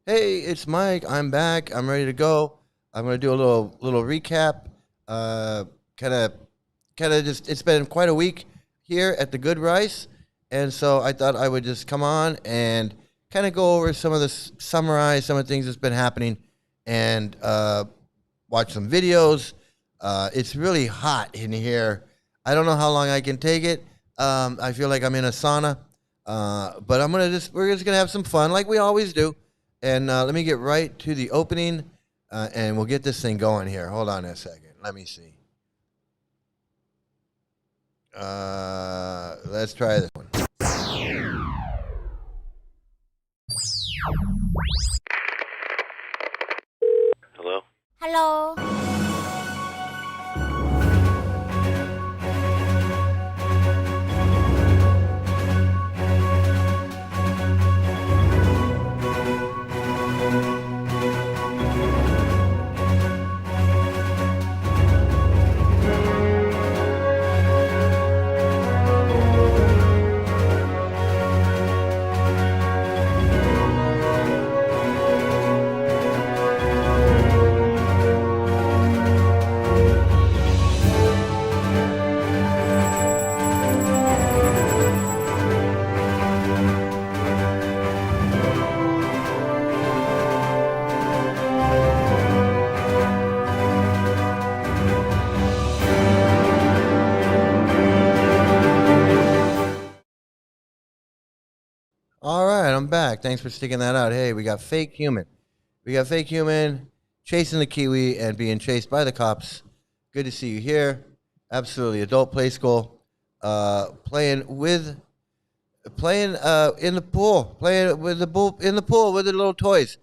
Hey, it's Mike. I'm back. I'm ready to go. I'm gonna do a little recap. Uh, kind of just it's been quite a week here at the Good Rice, and so I thought I would just come on and kind of go over some of the summarize some of the things that's been happening, and watch some videos. It's really hot in here. I don't know how long I can take it. I feel like I'm in a sauna, but we're just gonna have some fun like we always do. And let me get right to the opening, and we'll get this thing going here. Hold on a second. Let me see. Let's try this one. Hello? Hello. All right, I'm back. Thanks for sticking that out. Hey, we got fake human. We got fake human chasing the kiwi and being chased by the cops. Good to see you here. Absolutely, adult play school. Playing in the pool. Playing with the pool in the pool with the little toys.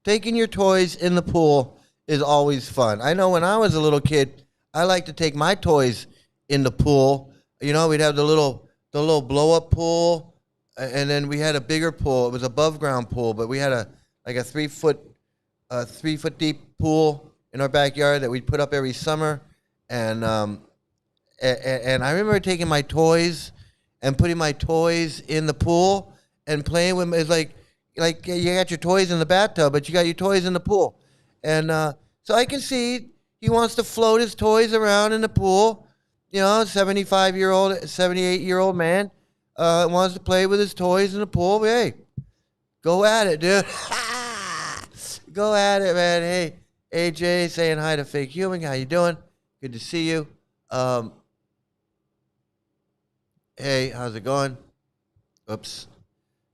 Taking your toys in the pool is always fun. I know when I was a little kid, I liked to take my toys in the pool. You know, we'd have the little blow up pool. And then we had a bigger pool. It was above ground pool, but we had a 3 foot deep pool in our backyard that we'd put up every summer. And I remember taking my toys and putting my toys in the pool and playing with them. It's like you got your toys in the bathtub, but you got your toys in the pool. And so I can see he wants to float his toys around in the pool. You know, 78-year-old man. Wants to play with his toys in the pool. But hey, go at it, dude. Go at it, man. Hey, AJ saying hi to Fake Human. How you doing? Good to see you. Hey, how's it going? Oops.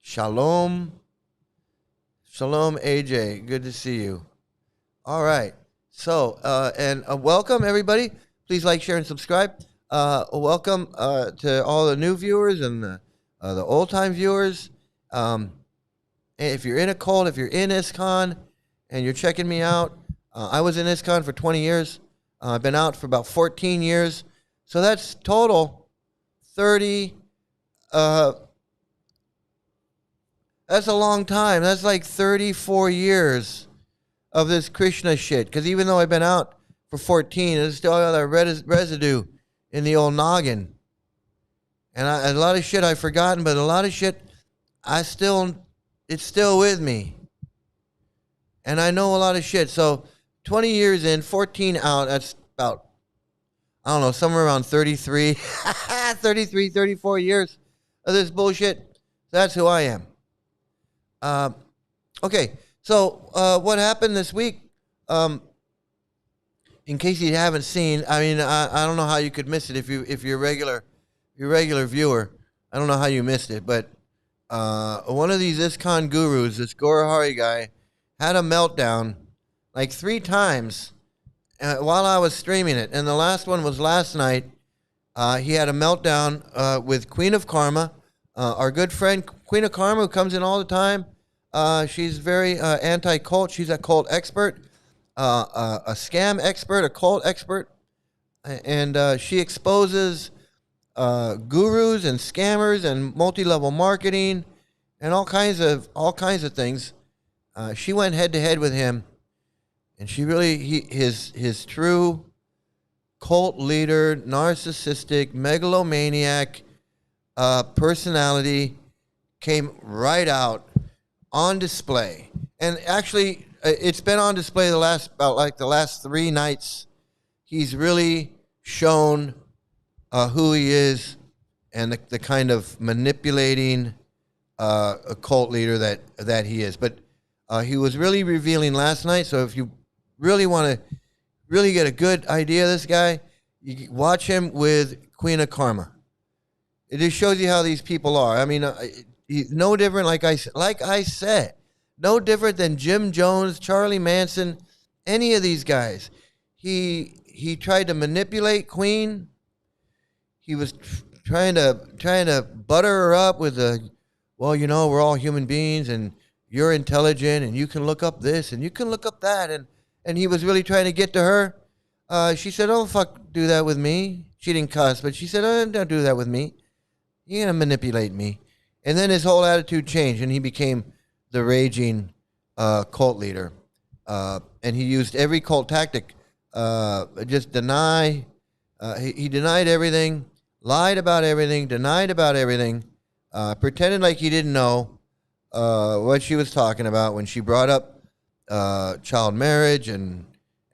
Shalom. Shalom, AJ. Good to see you. All right. So, and welcome, everybody. Please like, share, and subscribe. Welcome to all the new viewers and the old-time viewers. If you're in a cult, if you're in ISKCON, and you're checking me out, I was in ISKCON for 20 years. I've been out for about 14 years. So that's total 30. That's a long time. That's like 34 years of this Krishna shit. Because even though I've been out for 14, there's still got that residue in the old noggin. And a lot of shit I've forgotten, but a lot of shit it's still with me. And I know a lot of shit. So 20 years in, 14 out, that's about, I don't know, somewhere around 33, 34 years of this bullshit. That's who I am. Okay, so what happened this week? In case you haven't seen, I mean, I don't know how you could miss it if you're a regular viewer. I don't know how you missed it, but one of these ISKCON gurus, this Gaurahari guy, had a meltdown like 3 times while I was streaming it, and the last one was last night. He had a meltdown with Queen of Karma, our good friend Queen of Karma, who comes in all the time. She's very anti-cult. She's a cult expert. A scam expert, a cult expert, and she exposes gurus and scammers and multi-level marketing and all kinds of things. She went head to head with him, and his true cult leader, narcissistic, megalomaniac personality came right out on display. And actually, it's been on display the last 3 nights. He's really shown who he is and the kind of manipulating a cult leader that he is. But he was really revealing last night. So if you really want to really get a good idea of this guy, you watch him with Queen of Karma. It just shows you how these people are. I mean, no different, like I said, no different than Jim Jones, Charlie Manson, any of these guys. He tried to manipulate Queen. He was trying to butter her up with well, you know, we're all human beings and you're intelligent and you can look up this and you can look up that. And he was really trying to get to her. She said, oh, fuck, do that with me. She didn't cuss, but she said, oh, don't do that with me. You're going to manipulate me. And then his whole attitude changed and he became the raging cult leader. And he used every cult tactic. Just deny. He denied everything, lied about everything, denied about everything, pretended like he didn't know what she was talking about when she brought up child marriage and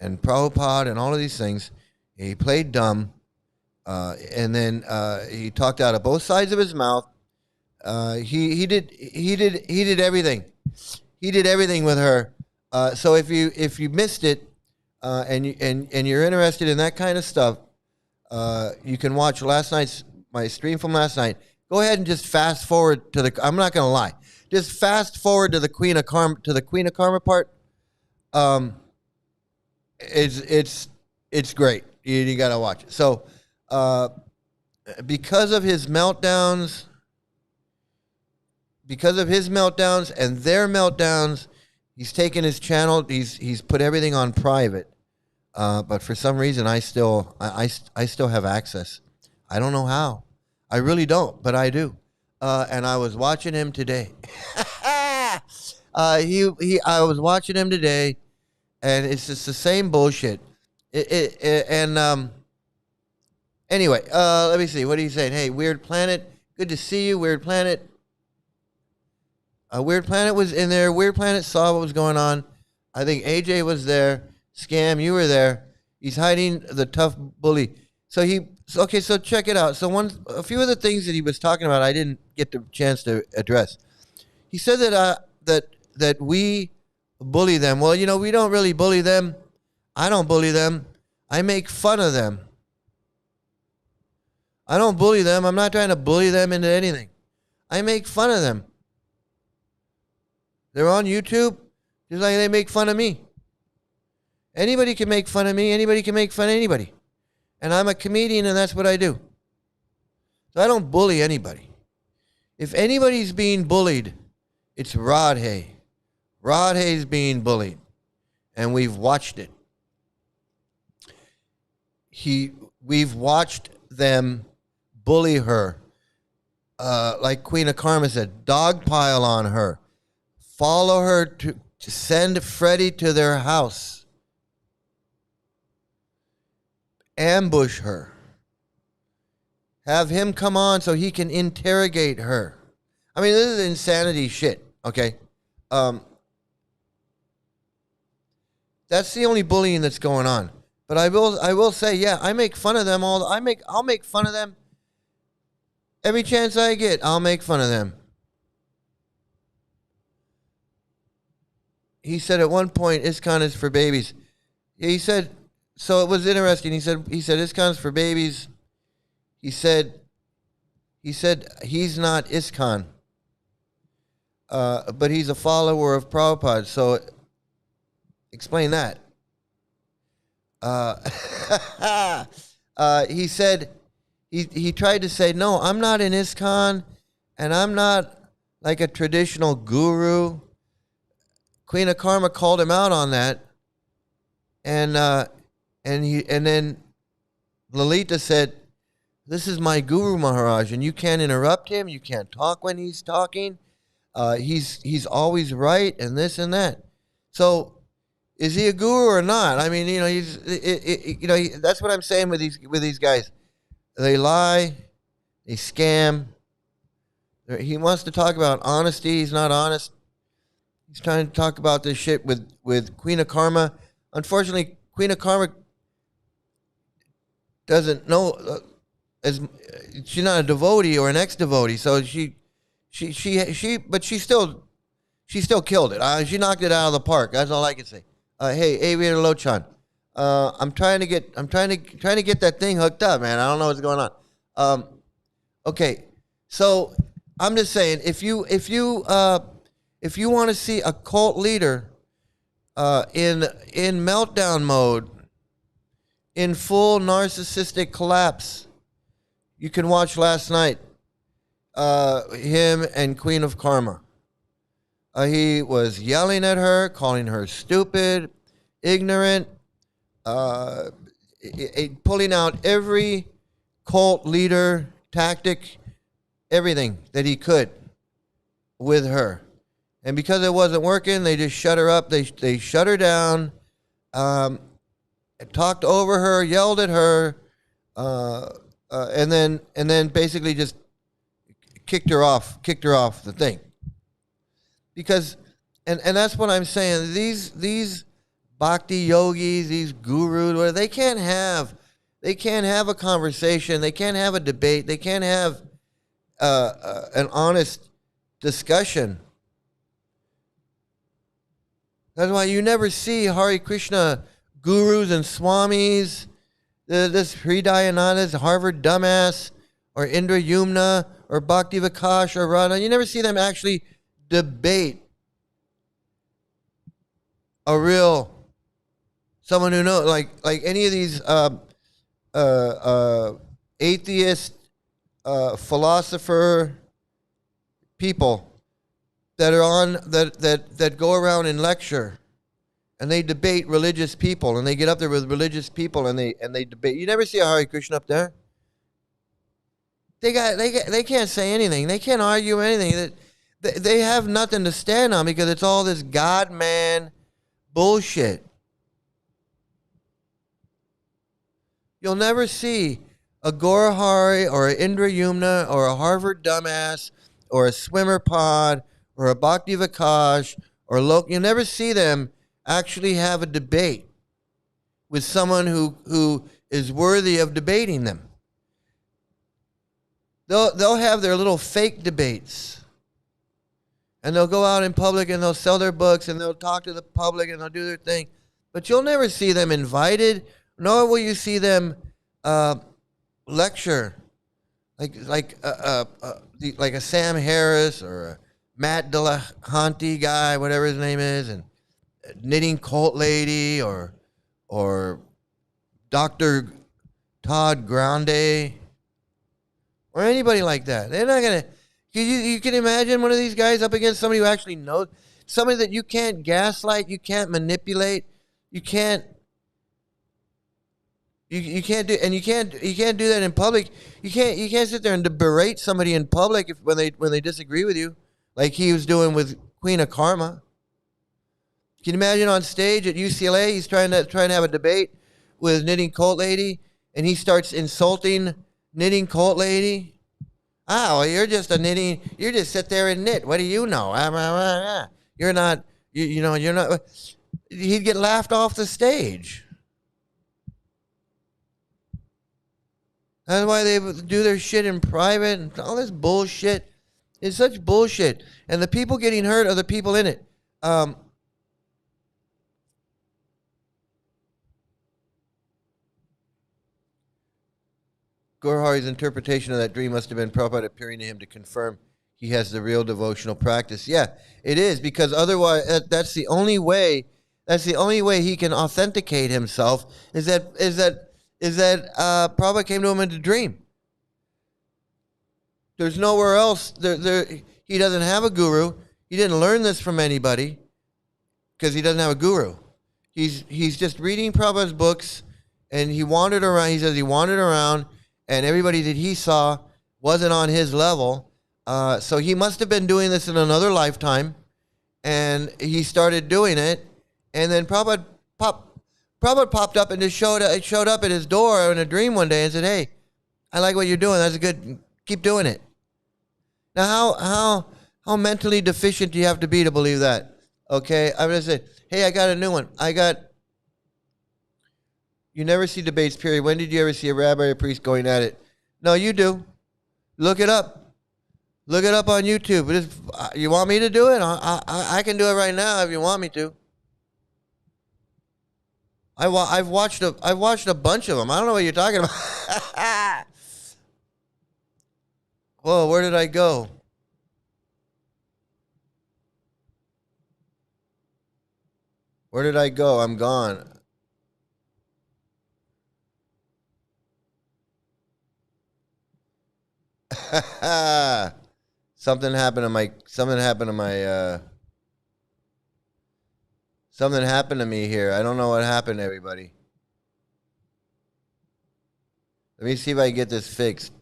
Prabhupada and all of these things. He played dumb, and then he talked out of both sides of his mouth. He did everything. He did everything with her. So if you missed it, and you're interested in that kind of stuff, you can watch my stream from last night. Go ahead and just fast forward to I'm not gonna lie. Just fast forward to the Queen of Karma part. It's great. You gotta watch it. So, because of his meltdowns and their meltdowns, he's taken his channel. He's put everything on private. But for some reason, I still have access. I don't know how. I really don't, but I do. And I was watching him today. I was watching him today, and it's just the same bullshit. Anyway, let me see. What are you saying? Hey, Weird Planet, good to see you, Weird Planet. Weird Planet was in there. Weird Planet saw what was going on. I think AJ was there. Scam, you were there. He's hiding the tough bully. So check it out. So a few of the things that he was talking about, I didn't get the chance to address. He said that we bully them. Well, you know, we don't really bully them. I don't bully them. I make fun of them. I don't bully them. I'm not trying to bully them into anything. I make fun of them. They're on YouTube, just like they make fun of me. Anybody can make fun of me. Anybody can make fun of anybody. And I'm a comedian, and that's what I do. So I don't bully anybody. If anybody's being bullied, it's Radhe. Radhe's being bullied. And we've watched it. We've watched them bully her. Like Queen of Karma said, dogpile on her. Follow her to send Freddie to their house. Ambush her. Have him come on so he can interrogate her. I mean, this is insanity shit, okay? That's the only bullying that's going on. But I will say, yeah, I make fun of them I'll make fun of them every chance I get. I'll make fun of them. He said at one point, ISKCON is for babies. He said, so it was interesting. He said ISKCON's for babies. He said he's not ISKCON, but he's a follower of Prabhupada. So explain that. He said he tried to say, no, I'm not an ISKCON, and I'm not like a traditional guru. Queen of Karma called him out on that, and then Lalita said, this is my Guru Maharaj, and you can't interrupt him. You can't talk when he's talking. He's always right, and this and that. So, is he a guru or not? I mean, you know, that's what I'm saying with these guys. They lie, they scam. He wants to talk about honesty. He's not honest. He's trying to talk about this shit with Queen of Karma. Unfortunately, Queen of Karma doesn't know as she's not a devotee or an ex-devotee, so but she still killed it. She knocked it out of the park. That's all I can say. Hey, Aviator Lochan, I'm trying to get that thing hooked up, man. I don't know what's going on. Okay, so I'm just saying, if you want to see a cult leader in meltdown mode, in full narcissistic collapse, you can watch last night him and Queen of Karma. He was yelling at her, calling her stupid, ignorant, pulling out every cult leader tactic, everything that he could with her. And because it wasn't working, they just shut her up. They shut her down, talked over her, yelled at her, and then basically just kicked her off the thing. Because, and that's what I'm saying. These bhakti yogis, these gurus, they can't have a conversation. They can't have a debate. They can't have an honest discussion. That's why you never see Hare Krishna gurus and swamis, this Hridayanandas, Harvard dumbass, or Indra Yumna, or Bhakti Vikash, or Radha. You never see them actually debate someone who knows, like any of these atheist philosopher people that are on that go around and lecture, and they debate religious people, and they get up there with religious people, and they debate. You never see a Hare Krishna up there. They can't say anything. They can't argue anything. They have nothing to stand on because it's all this God-man bullshit. You'll never see a Gaurahari or an Indra Yumna or a Harvard dumbass or a swimmer pod or a Bhakti Vikash or you'll never see them actually have a debate with someone who is worthy of debating them. They'll have their little fake debates. And they'll go out in public and they'll sell their books and they'll talk to the public and they'll do their thing. But you'll never see them invited, nor will you see them lecture like a Sam Harris or a Matt Dillahunty guy, whatever his name is, and Knitting Cult Lady or Dr. Todd Grande or anybody like that. They're not going to. You can imagine one of these guys up against somebody who actually knows, somebody that you can't gaslight, you can't manipulate, you can't do, and you can't do that in public. You can't sit there and berate somebody in public when they disagree with you, like he was doing with Queen of Karma. Can you imagine on stage at UCLA, he's trying to have a debate with Knitting Cult Lady, and he starts insulting Knitting Cult Lady? Oh, you're just a knitting. You just sit there and knit. What do you know? You're not. You're not. He'd get laughed off the stage. That's why they do their shit in private and all this bullshit. It's such bullshit, and the people getting hurt are the people in it. Gaurahari's interpretation of that dream must have been Prabhupada appearing to him to confirm he has the real devotional practice. Yeah, it is, because otherwise that's the only way he can authenticate himself is that Prabhupada came to him in a dream. There's nowhere else. He doesn't have a guru. He didn't learn this from anybody because he doesn't have a guru. He's just reading Prabhupada's books, and he wandered around. He says he wandered around, and everybody that he saw wasn't on his level. So he must have been doing this in another lifetime, and he started doing it. And then Prabhupada popped up and just showed up at his door in a dream one day and said, "Hey, I like what you're doing. That's good. Keep doing it." Now, how mentally deficient do you have to be to believe that? Okay, I'm gonna say, hey, I got a new one. You never see debates, period. When did you ever see a rabbi or priest going at it? No, you do. Look it up. Look it up on YouTube. You want me to do it? I can do it right now if you want me to. I've watched a bunch of them. I don't know what you're talking about. Whoa, where did I go? Where did I go? I'm gone. Something happened to my something happened to me here. I don't know what happened to everybody. Let me see if I can get this fixed.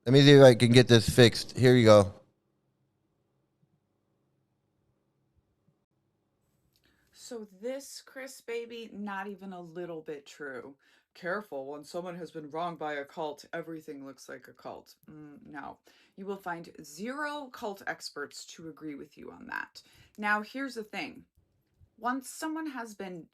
Let me see if I can get this fixed. Here you go. So this, Chris, baby, not even a little bit true. Careful, when someone has been wronged by a cult, everything looks like a cult. No. You will find zero cult experts to agree with you on that. Now, here's the thing. Once someone has been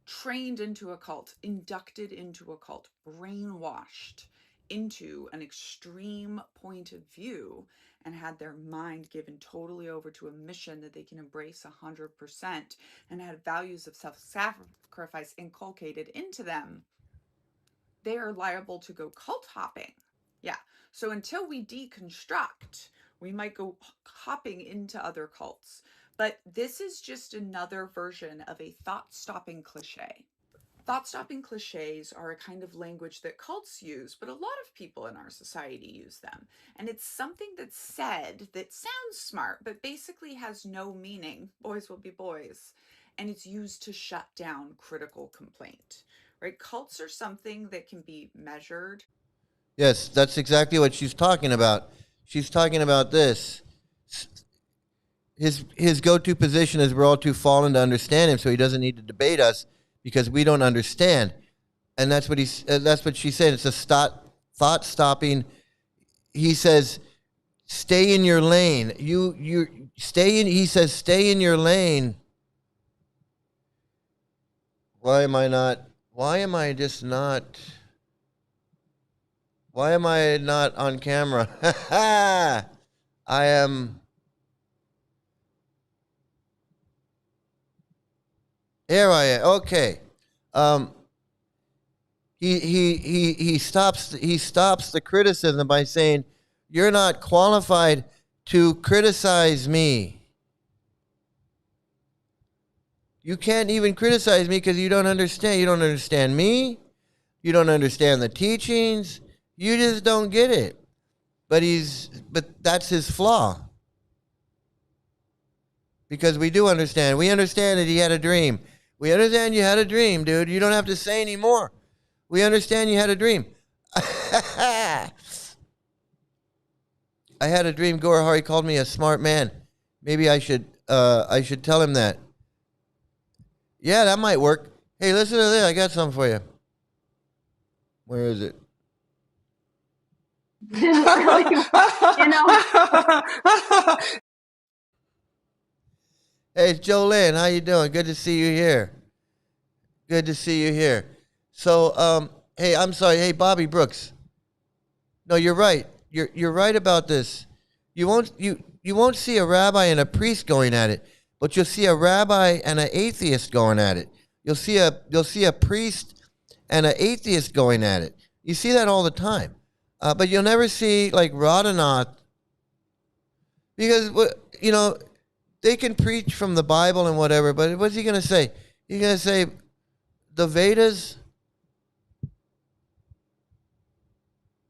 trained into a cult, inducted into a cult, brainwashed into an extreme point of view, and had their mind given totally over to a mission that they can embrace 100%, and had values of self sacrifice inculcated into them, they are liable to go cult hopping. Yeah. So until we deconstruct, we might go hopping into other cults. But this is just another version of a thought stopping cliche. Thought stopping cliches are a kind of language that cults use, but a lot of people in our society use them. And it's something that's said that sounds smart, but basically has no meaning. Boys will be boys. And it's used to shut down critical complaint. Right? Cults are something that can be measured. Yes, that's exactly what she's talking about. She's talking about this. His go-to position is we're all too fallen to understand him, so he doesn't need to debate us because we don't understand. And that's what she said. It's a thought stopping. He says, "Stay in your lane." You stay in. He says, "Stay in your lane." Why am I not? Why am I just not? Why am I not on camera? I am. Here I am. Okay. Um, he stops the criticism by saying, "You're not qualified to criticize me. You can't even criticize me because you don't understand. You don't understand me. You don't understand the teachings. You just don't get it." But that's his flaw. Because we do understand. We understand that he had a dream. We understand you had a dream, dude. You don't have to say anymore. We understand you had a dream. I had a dream. Gaurahari called me a smart man. Maybe I should tell him that. Yeah, that might work. Hey, listen to this. I got something for you. Where is it? Didn't really, you know. Hey, it's Jolene. How you doing? Good to see you here. Good to see you here. So, hey, I'm sorry. Hey, Bobby Brooks. No, you're right. You're right about this. You won't see a rabbi and a priest going at it, but you'll see a rabbi and an atheist going at it. You'll see a priest and an atheist going at it. You see that all the time, but you'll never see like Radhanath because you know they can preach from the Bible and whatever, but what's he gonna say? He's gonna say the Vedas.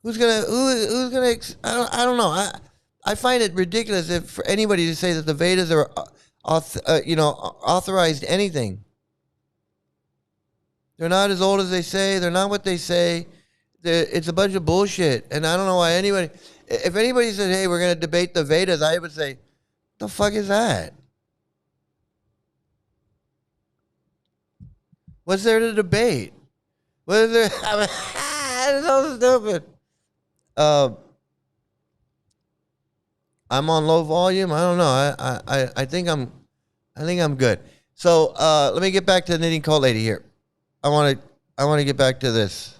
Who's gonna? I don't know. I find it ridiculous if for anybody to say that the Vedas are, authorized anything. They're not as old as they say. They're not what they say. It's a bunch of bullshit. And I don't know why anybody. If anybody said, "Hey, we're gonna debate the Vedas," I would say, "The fuck is that? What's there to debate? What is there?" I mean, it's so stupid. Uh, I'm on low volume. I don't know. I think I'm good. So let me get back to the knitting cult lady here. I want to get back to this.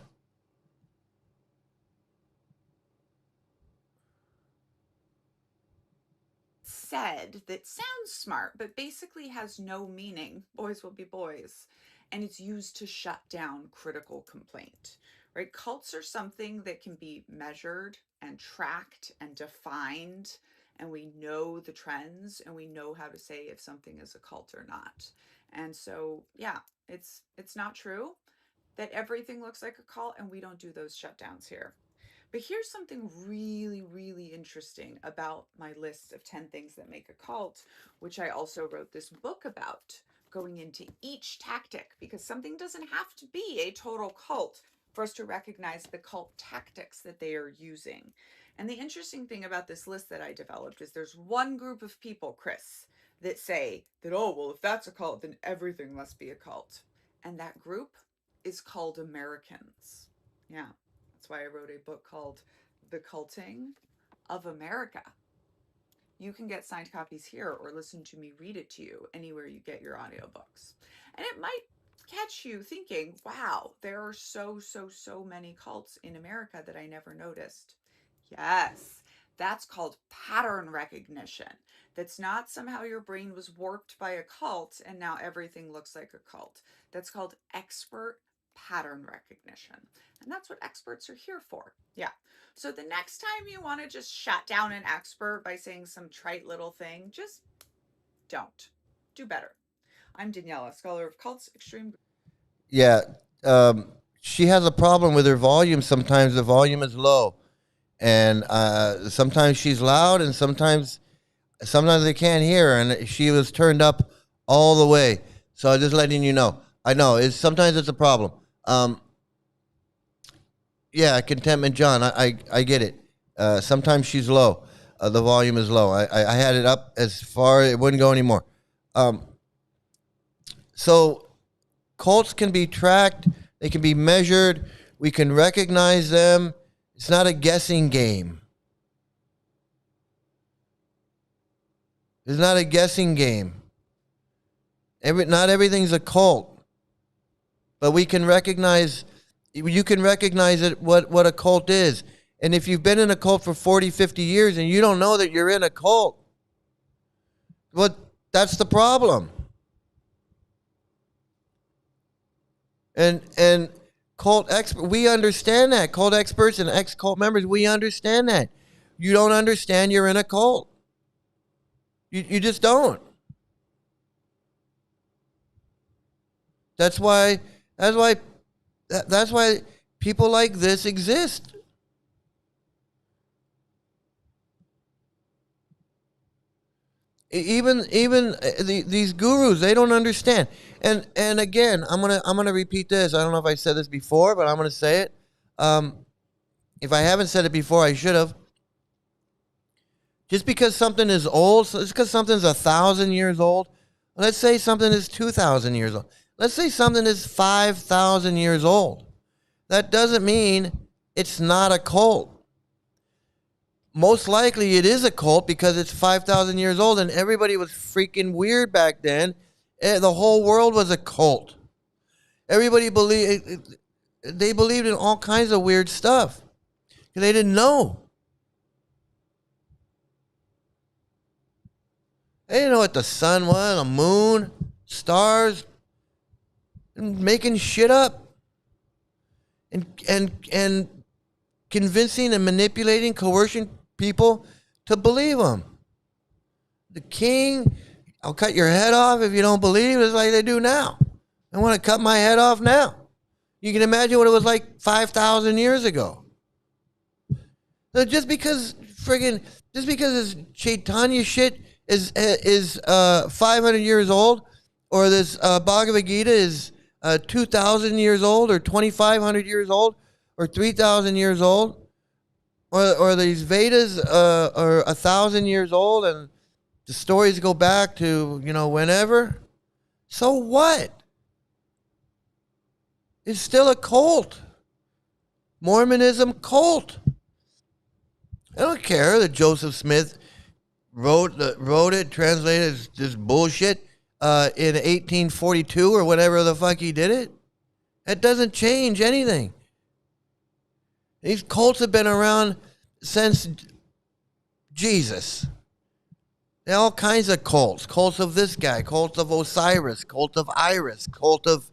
Said that sounds smart, but basically has no meaning. Boys will be boys. And it's used to shut down critical complaint, right? Cults are something that can be measured and tracked and defined. And we know the trends and we know how to say if something is a cult or not. And so, yeah, it's not true that everything looks like a cult, and we don't do those shutdowns here. But here's something really, really interesting about my list of 10 things that make a cult, which I also wrote this book about, going into each tactic, because something doesn't have to be a total cult for us to recognize the cult tactics that they are using. And the interesting thing about this list that I developed is there's one group of people, Chris, that say that, oh, well, if that's a cult, then everything must be a cult. And that group is called Americans. Yeah. That's why I wrote a book called The Culting of America. You can get signed copies here or listen to me read it to you anywhere you get your audiobooks. And it might catch you thinking, wow, there are so many cults in America that I never noticed. Yes, that's called pattern recognition. That's not somehow your brain was warped by a cult and now everything looks like a cult. That's called expert pattern recognition. And that's what experts are here for. Yeah. So the next time you want to just shut down an expert by saying some trite little thing, just don't. Do better. I'm Daniela, scholar of cults, extreme. Yeah. She has a problem with her volume. Sometimes the volume is low, and sometimes she's loud, and sometimes they can't hear her, and she was turned up all the way. So just letting you know. I know sometimes it's a problem. Yeah, contentment, John. I get it. Sometimes she's low. The volume is low. I had it up as far it wouldn't go anymore. So cults can be tracked. They can be measured. We can recognize them. It's not a guessing game. It's not a guessing game. Not everything's a cult, but we can recognize. You can recognize it what a cult is. And if you've been in a cult for 40, 50 years and you don't know that you're in a cult, well, that's the problem. And cult expert, we understand that. Cult experts and ex-cult members, we understand that. You don't understand you're in a cult. You just don't. That's why people like this exist. Even these gurus, they don't understand. And again, I'm gonna repeat this. I don't know if I said this before, but I'm gonna say it. If I haven't said it before, I should have. Just because something is old, just because something's 1,000 years old, let's say something is 2,000 years old. Let's say something is 5,000 years old. That doesn't mean it's not a cult. Most likely it is a cult because it's 5,000 years old and everybody was freaking weird back then. The whole world was a cult. Everybody they believed in all kinds of weird stuff because they didn't know. They didn't know what the sun was, the moon, stars, and making shit up. And convincing and manipulating, coercing people to believe them. The king, I'll cut your head off if you don't believe. It's like they do now. They want to cut my head off now. You can imagine what it was like 5,000 years ago. So just because this Chaitanya shit is 500 years old, or this Bhagavad Gita is 2,000 years old, or 2,500 years old, or 3,000 years old, or these Vedas are 1,000 years old, and the stories go back to whenever. So what? It's still a cult. Mormonism cult. I don't care that Joseph Smith wrote it, translated this bullshit in 1842 or whatever the fuck he did it. That doesn't change anything. These cults have been around since Jesus. There are all kinds of cults. Cults of this guy, cult of Osiris, cult of Iris, cult of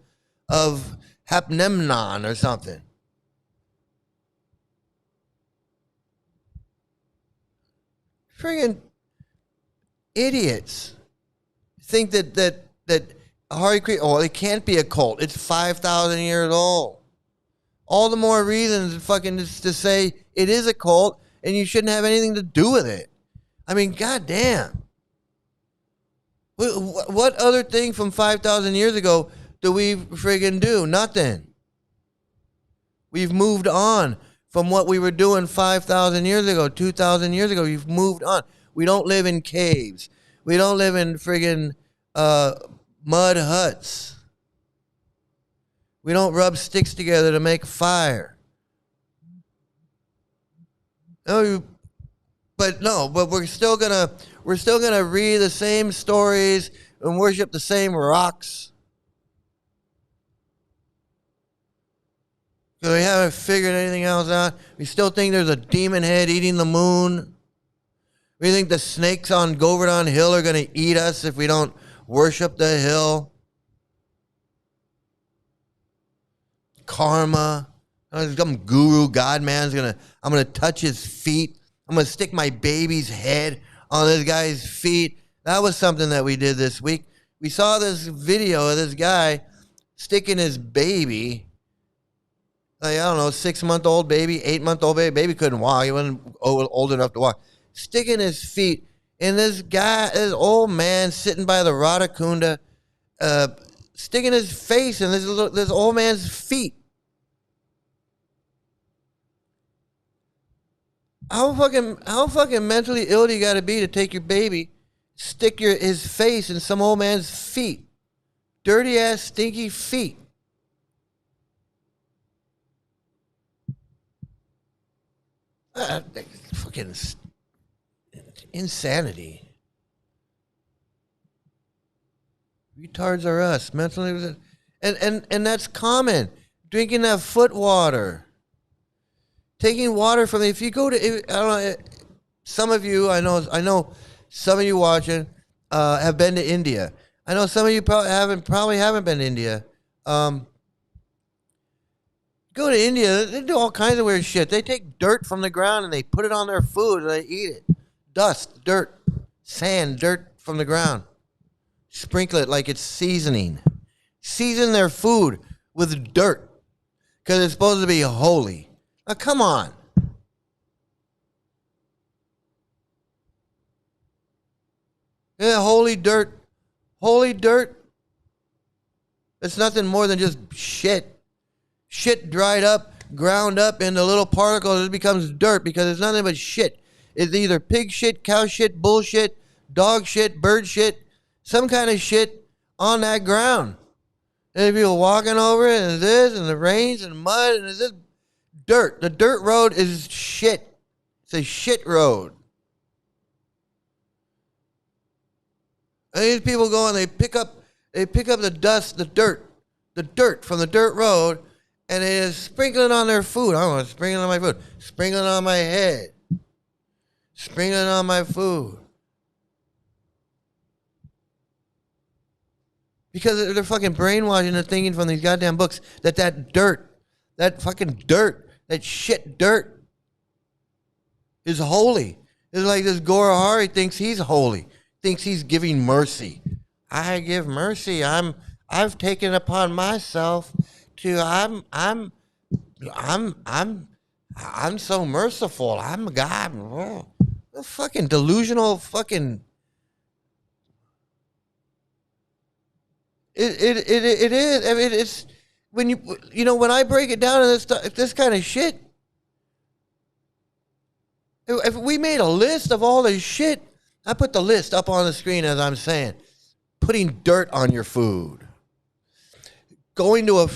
Hapnemnon or something. Friggin' idiots think that Hare Krishna, oh, it can't be a cult. It's 5,000 years old. All the more reasons fucking to say it is a cult and you shouldn't have anything to do with it. I mean, goddamn. What other thing from 5,000 years ago do we friggin' do? Nothing. We've moved on from what we were doing 5,000 years ago, 2,000 years ago. We've moved on. We don't live in caves. We don't live in friggin' mud huts. We don't rub sticks together to make fire. No, but we're still gonna read the same stories and worship the same rocks. Because we haven't figured anything else out. We still think there's a demon head eating the moon. We think the snakes on Govardhan Hill are going to eat us if we don't worship the hill. Karma. Some guru, God man's I'm going to touch his feet. I'm going to stick my baby's head on this guy's feet. That was something that we did this week. We saw this video of this guy sticking his baby, like, I don't know, 6-month-old baby, 8-month-old baby. Baby couldn't walk. He wasn't old enough to walk. Sticking his feet in this old man sitting by the Radhakunda, sticking his face in this old man's feet. How fucking mentally ill do you got to be to take your baby, stick his face in some old man's feet, dirty ass stinky feet? Fucking insanity. Retards are us. Mentally, and that's common. Drinking that foot water. Taking water from if you go to, I don't know, some of you, I know some of you watching have been to India. I know some of you probably haven't been to India. Go to India, they do all kinds of weird shit. They take dirt from the ground and they put it on their food and they eat it. Dust, dirt, sand, dirt from the ground. Sprinkle it like it's seasoning. Season their food with dirt because it's supposed to be holy. Now, come on. Yeah, holy dirt. Holy dirt. It's nothing more than just shit. Shit dried up, ground up into little particles. It becomes dirt because it's nothing but shit. It's either pig shit, cow shit, bullshit, dog shit, bird shit, some kind of shit on that ground. And people walking over it, and this, and the rains, and mud, and it's just dirt. The dirt road is shit. It's a shit road. And these people go and they pick up the dust, the dirt from the dirt road, and they just sprinkle it on their food. I don't want to sprinkle it on my food. Sprinkle it on my head. Sprinkle it on my food. Because they're fucking brainwashing and thinking from these goddamn books that dirt, that fucking dirt, that shit dirt is holy. It's like this Gaurahari thinks he's holy, thinks he's giving mercy. I give mercy. I've taken upon myself to I'm so merciful. I'm God. Oh, a fucking delusional fucking. It is. I mean, it's when when I break it down in this kind of shit. If we made a list of all this shit, I put the list up on the screen as I'm saying. Putting dirt on your food. Going to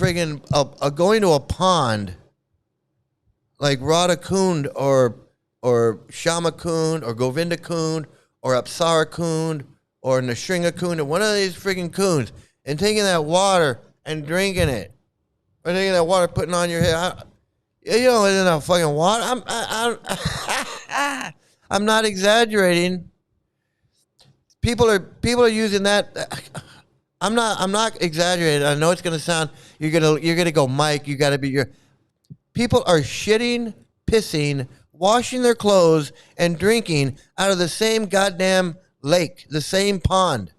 going to a pond like Radhakund or Shamakund or Govindakund or Apsara Kund or Nashringa Kund or one of these freaking Kunds and taking that water and drinking it. Or taking that water, putting on your head. You know, it's not fucking water. I'm not exaggerating. People are using that. I'm not exaggerating. I know it's gonna sound. You're gonna go, Mike. You gotta be your. People are shitting, pissing, washing their clothes, and drinking out of the same goddamn lake, the same pond.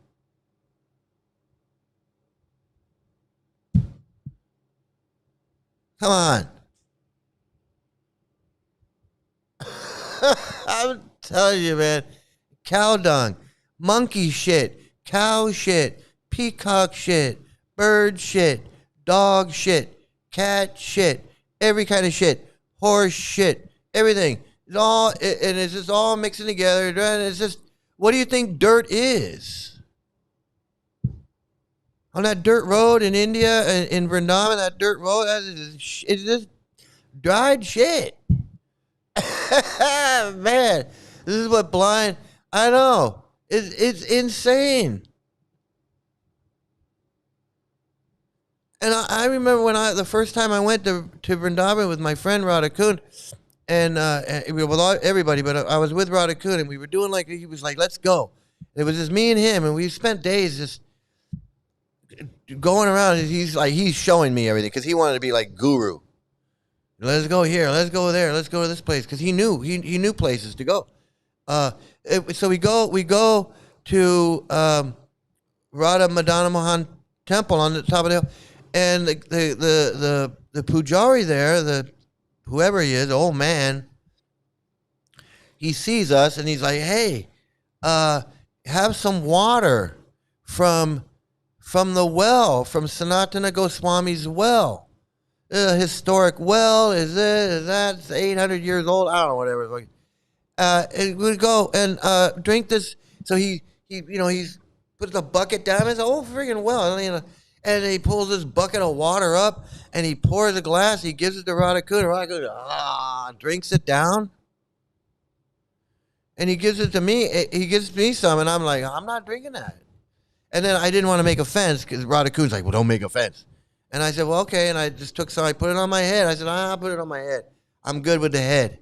Come on. I'm telling you, man. Cow dung, monkey shit, cow shit, peacock shit, bird shit, dog shit, cat shit, every kind of shit, horse shit, everything. It's all, and it's just all mixing together. And it's just, what do you think dirt is? On that dirt road in India, in Vrindavan, that dirt road, it's just dried shit. Man, this is what blind. I know. It's insane. And I remember when the first time I went to Vrindavan with my friend Radha Kund, and with everybody, but I was with Radha Kund, and we were doing like, he was like, let's go. It was just me and him, and we spent days just going around. He's showing me everything because he wanted to be like guru. Let's go here. Let's go there. Let's go to this place because he knew places to go. So we go to Radha Madana Mohan Temple on the top of the hill, and the pujari there, whoever he is, old man, he sees us and he's like, hey, have some water from the well, from Sanatana Goswami's well. Historic well, is that? It's 800 years old. I don't know, whatever. It's like, and we'd go and drink this. So he puts a bucket down. It's a whole freaking well, and he pulls this bucket of water up and he pours a glass. He gives it to Radha Kund. Radha Kund drinks it down, and he gives it to me. He gives me some, and I'm like, I'm not drinking that. And then I didn't want to make offense because Radha Kund's like, well, don't make offense. And I said, well, okay. And I just took some. I put it on my head. I said, I'll put it on my head. I'm good with the head.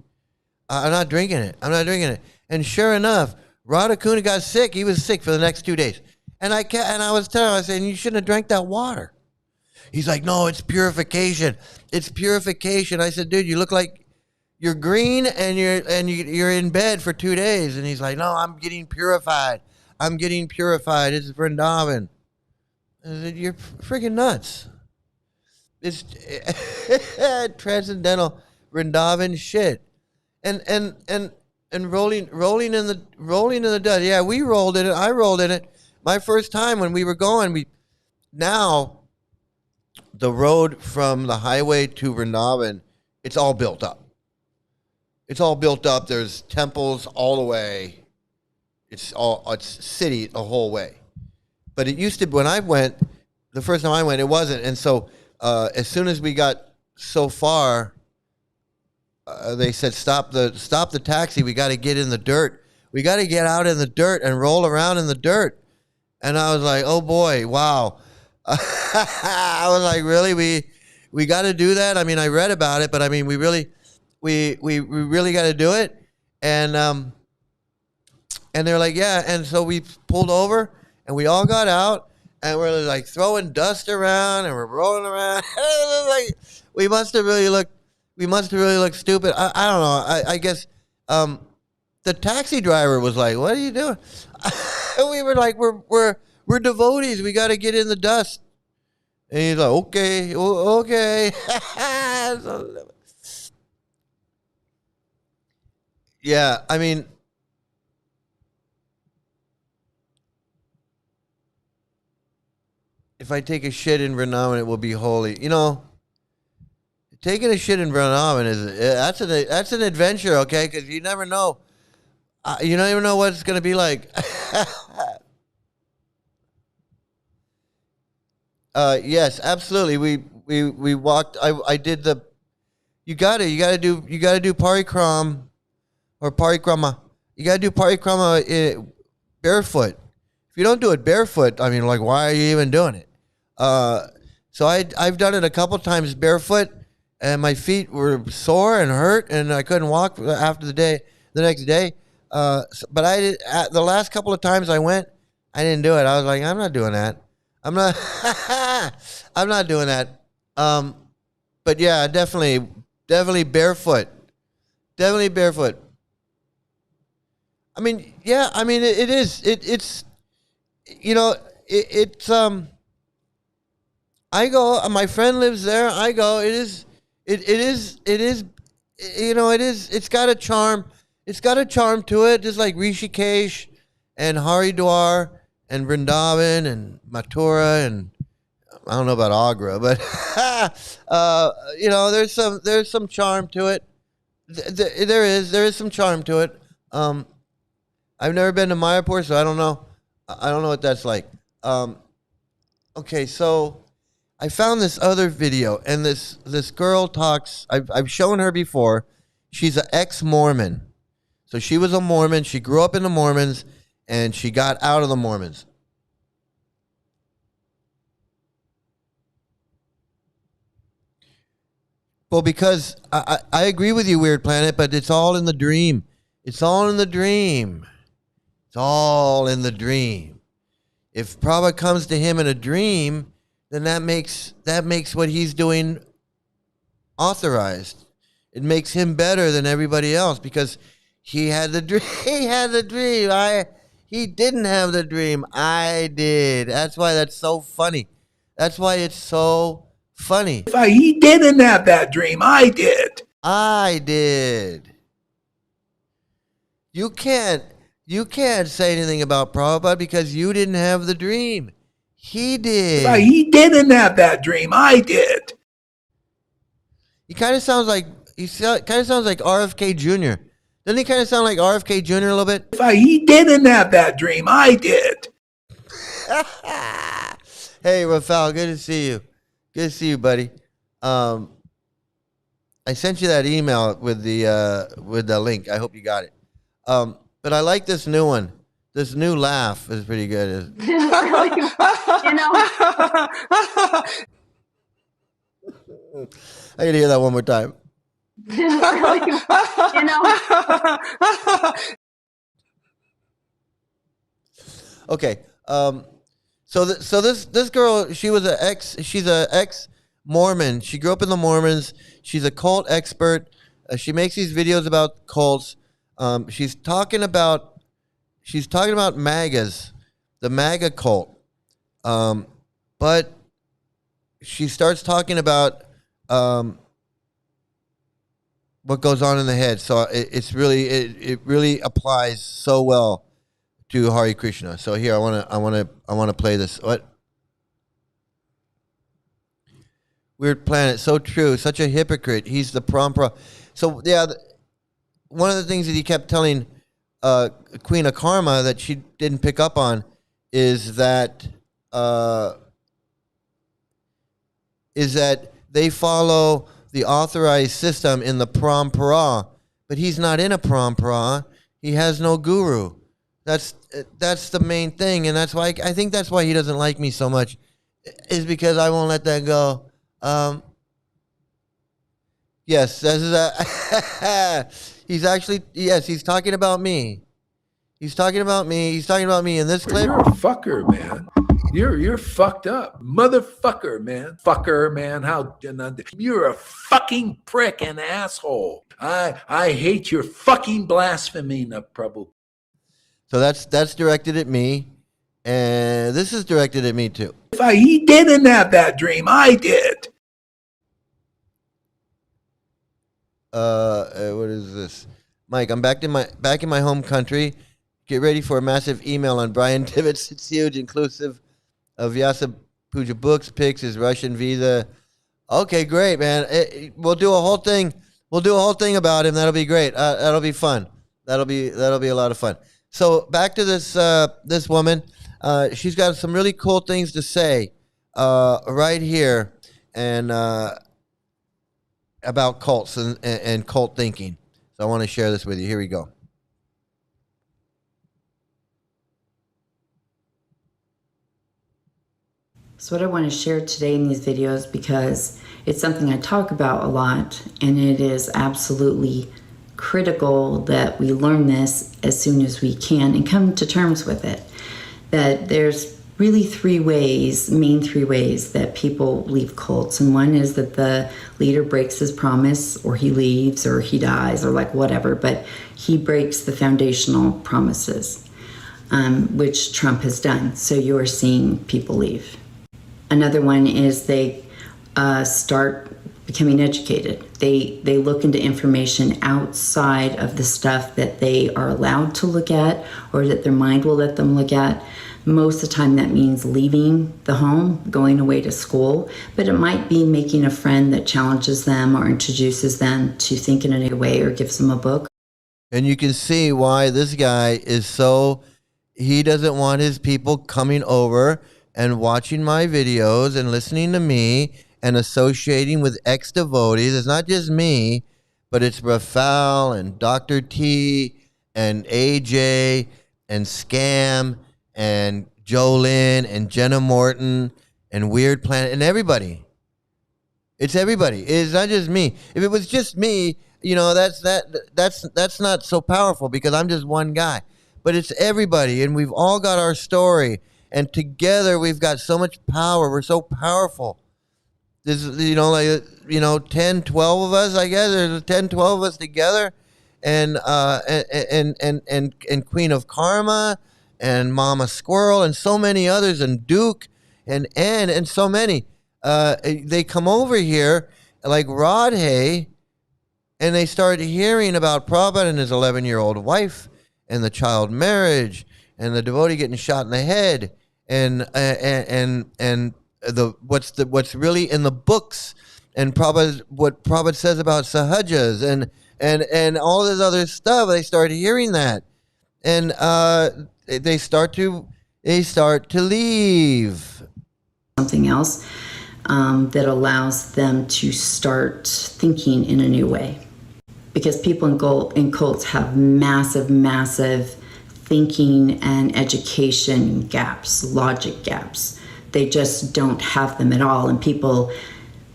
I'm not drinking it. I'm not drinking it. And sure enough, Radha Kund got sick. He was sick for the next 2 days. And I was telling him, I said, you shouldn't have drank that water. He's like, no, it's purification. It's purification. I said, dude, you look like you're green and you're in bed for 2 days. And he's like, no, I'm getting purified. I'm getting purified. It's Vrindavan. I said, you're freaking nuts. It's transcendental Vrindavan shit. And rolling in the dust. Yeah, we rolled in it. I rolled in it. My first time when we were going, now the road from the highway to Vrindavan, it's all built up. It's all built up. There's temples all the way. It's city the whole way. But it used to, when I went, the first time I went, it wasn't. And so as soon as we got so far, they said, stop the taxi. We got to get in the dirt. We got to get out in the dirt and roll around in the dirt. And I was like, oh boy, wow. I was like, really? We got to do that? I mean, I read about it, but I mean, we really got to do it. And they're like, yeah. And so we pulled over and we all got out and we're like throwing dust around and we're rolling around. Like, we must have really looked stupid. I don't know. I guess the taxi driver was like, what are you doing? We were like, we're devotees. We got to get in the dust. And he's like, okay. Yeah, I mean, if I take a shit in Vrindavan, it will be holy. You know, taking a shit in Vrindavan that's an adventure, okay? Because you never know. You don't even know what it's going to be like. Yes, absolutely. We walked. I did the. You gotta do parikram or parikrama. You gotta do parikrama barefoot. If you don't do it barefoot, I mean, like, why are you even doing it? So I've done it a couple times barefoot, and my feet were sore and hurt, and I couldn't walk after the next day. But I did, the last couple of times I went, I didn't do it. I was like, I'm not doing that. I'm not. I'm not doing that. But yeah, definitely barefoot. Definitely barefoot. I mean, yeah. I mean, it is. It's. You know, it's. I go. My friend lives there. I go. It is. It is. It is. You know, it is. It's got a charm. It's got a charm to it, just like Rishikesh and Haridwar and Vrindavan and Mathura and I don't know about Agra, but you know, there's some charm to it. There is some charm to it. I've never been to Mayapur, so I don't know. I don't know what that's like. Okay, so I found this other video, and this girl talks. I've shown her before. She's an ex-Mormon, so she was a Mormon. She grew up in the Mormons, and she got out of the Mormons. Well, because I agree with you, Weird Planet, but it's all in the dream. It's all in the dream. It's all in the dream. If Prabhupada comes to him in a dream, then that makes what he's doing authorized. It makes him better than everybody else because he had the dream. He had the dream. He didn't have the dream. I did. That's why that's so funny. That's why it's so funny. He didn't have that dream. I did. I did. You can't say anything about Prabhupada because you didn't have the dream. He did. He didn't have that dream. I did. He kind of sounds like RFK Jr. Doesn't he kind of sound like RFK Jr. a little bit? He didn't have that dream. I did. Hey, Rafael, good to see you. Good to see you, buddy. I sent you that email with the link. I hope you got it. But I like this new one. This new laugh is pretty good. You know, I can hear that one more time. you know, Okay. So this girl, she's a ex Mormon. She grew up in the Mormons. She's a cult expert. She makes these videos about cults. She's talking about MAGAs, the MAGA cult. But she starts talking about what goes on in the head. So it really applies so well to Hare Krishna. So here I want to play this. What? Weird Planet, so true, such a hypocrite. He's the prompera. So yeah, one of the things that he kept telling Queen of Karma that she didn't pick up on is that they follow the authorized system in the parampara, but he's not in a parampara. He has no guru. That's the main thing, and that's why I think that's why he doesn't like me so much, is because I won't let that go. Yes, this is he's talking about me. He's talking about me. He's talking about me in this clip. You're a fucker, man. You're fucked up. Motherfucker, man. Fucker, man. You're a fucking prick and asshole. I hate your fucking blasphemy, Prabhu. So that's directed at me, and this is directed at me too. He didn't have that dream. I did. What is this? Mike, I'm back in my home country. Get ready for a massive email on Brian Tibbetts. It's huge, inclusive of Vyasa Puja books, pics, his Russian visa. Okay, great, man. We'll do a whole thing. We'll do a whole thing about him. That'll be great. That'll be fun. That'll be a lot of fun. So back to this woman. She's got some really cool things to say right here, and about cults and cult thinking. So I want to share this with you. Here we go. So what I want to share today in these videos, because it's something I talk about a lot, and it is absolutely critical that we learn this as soon as we can and come to terms with it. That there's really main three ways that people leave cults. And one is that the leader breaks his promise, or he leaves, or he dies, or like whatever, but he breaks the foundational promises, which Trump has done. So you're seeing people leave. Another one is they start becoming educated. They look into information outside of the stuff that they are allowed to look at or that their mind will let them look at. Most of the time that means leaving the home, going away to school, but it might be making a friend that challenges them or introduces them to think in a new way or gives them a book. And you can see why this guy is he doesn't want his people coming over and watching my videos and listening to me and associating with ex-devotees. It's not just me, but it's Rafal and Dr. T and AJ and Scam and Jolyn and Jenna Morton and Weird Planet and everybody. It's everybody. It's not just me. If it was just me, that's not so powerful because I'm just one guy. But it's everybody, and we've all got our story, and together we've got so much power. We're so powerful. There's 10, 12 of us, I guess. There's 10, 12 of us together, and Queen of Karma, and Mama Squirrel, and so many others, and Duke, and so many. They come over here like Radhe, and they start hearing about Prabhupada and his 11-year-old wife, and the child marriage, and the devotee getting shot in the head, and what's really in the books, and what Prabhupada says about sahajas, and all this other stuff. They start hearing that, and they start to leave. Something else that allows them to start thinking in a new way. Because people in cults have massive thinking and education gaps, logic gaps. They just don't have them at all. And people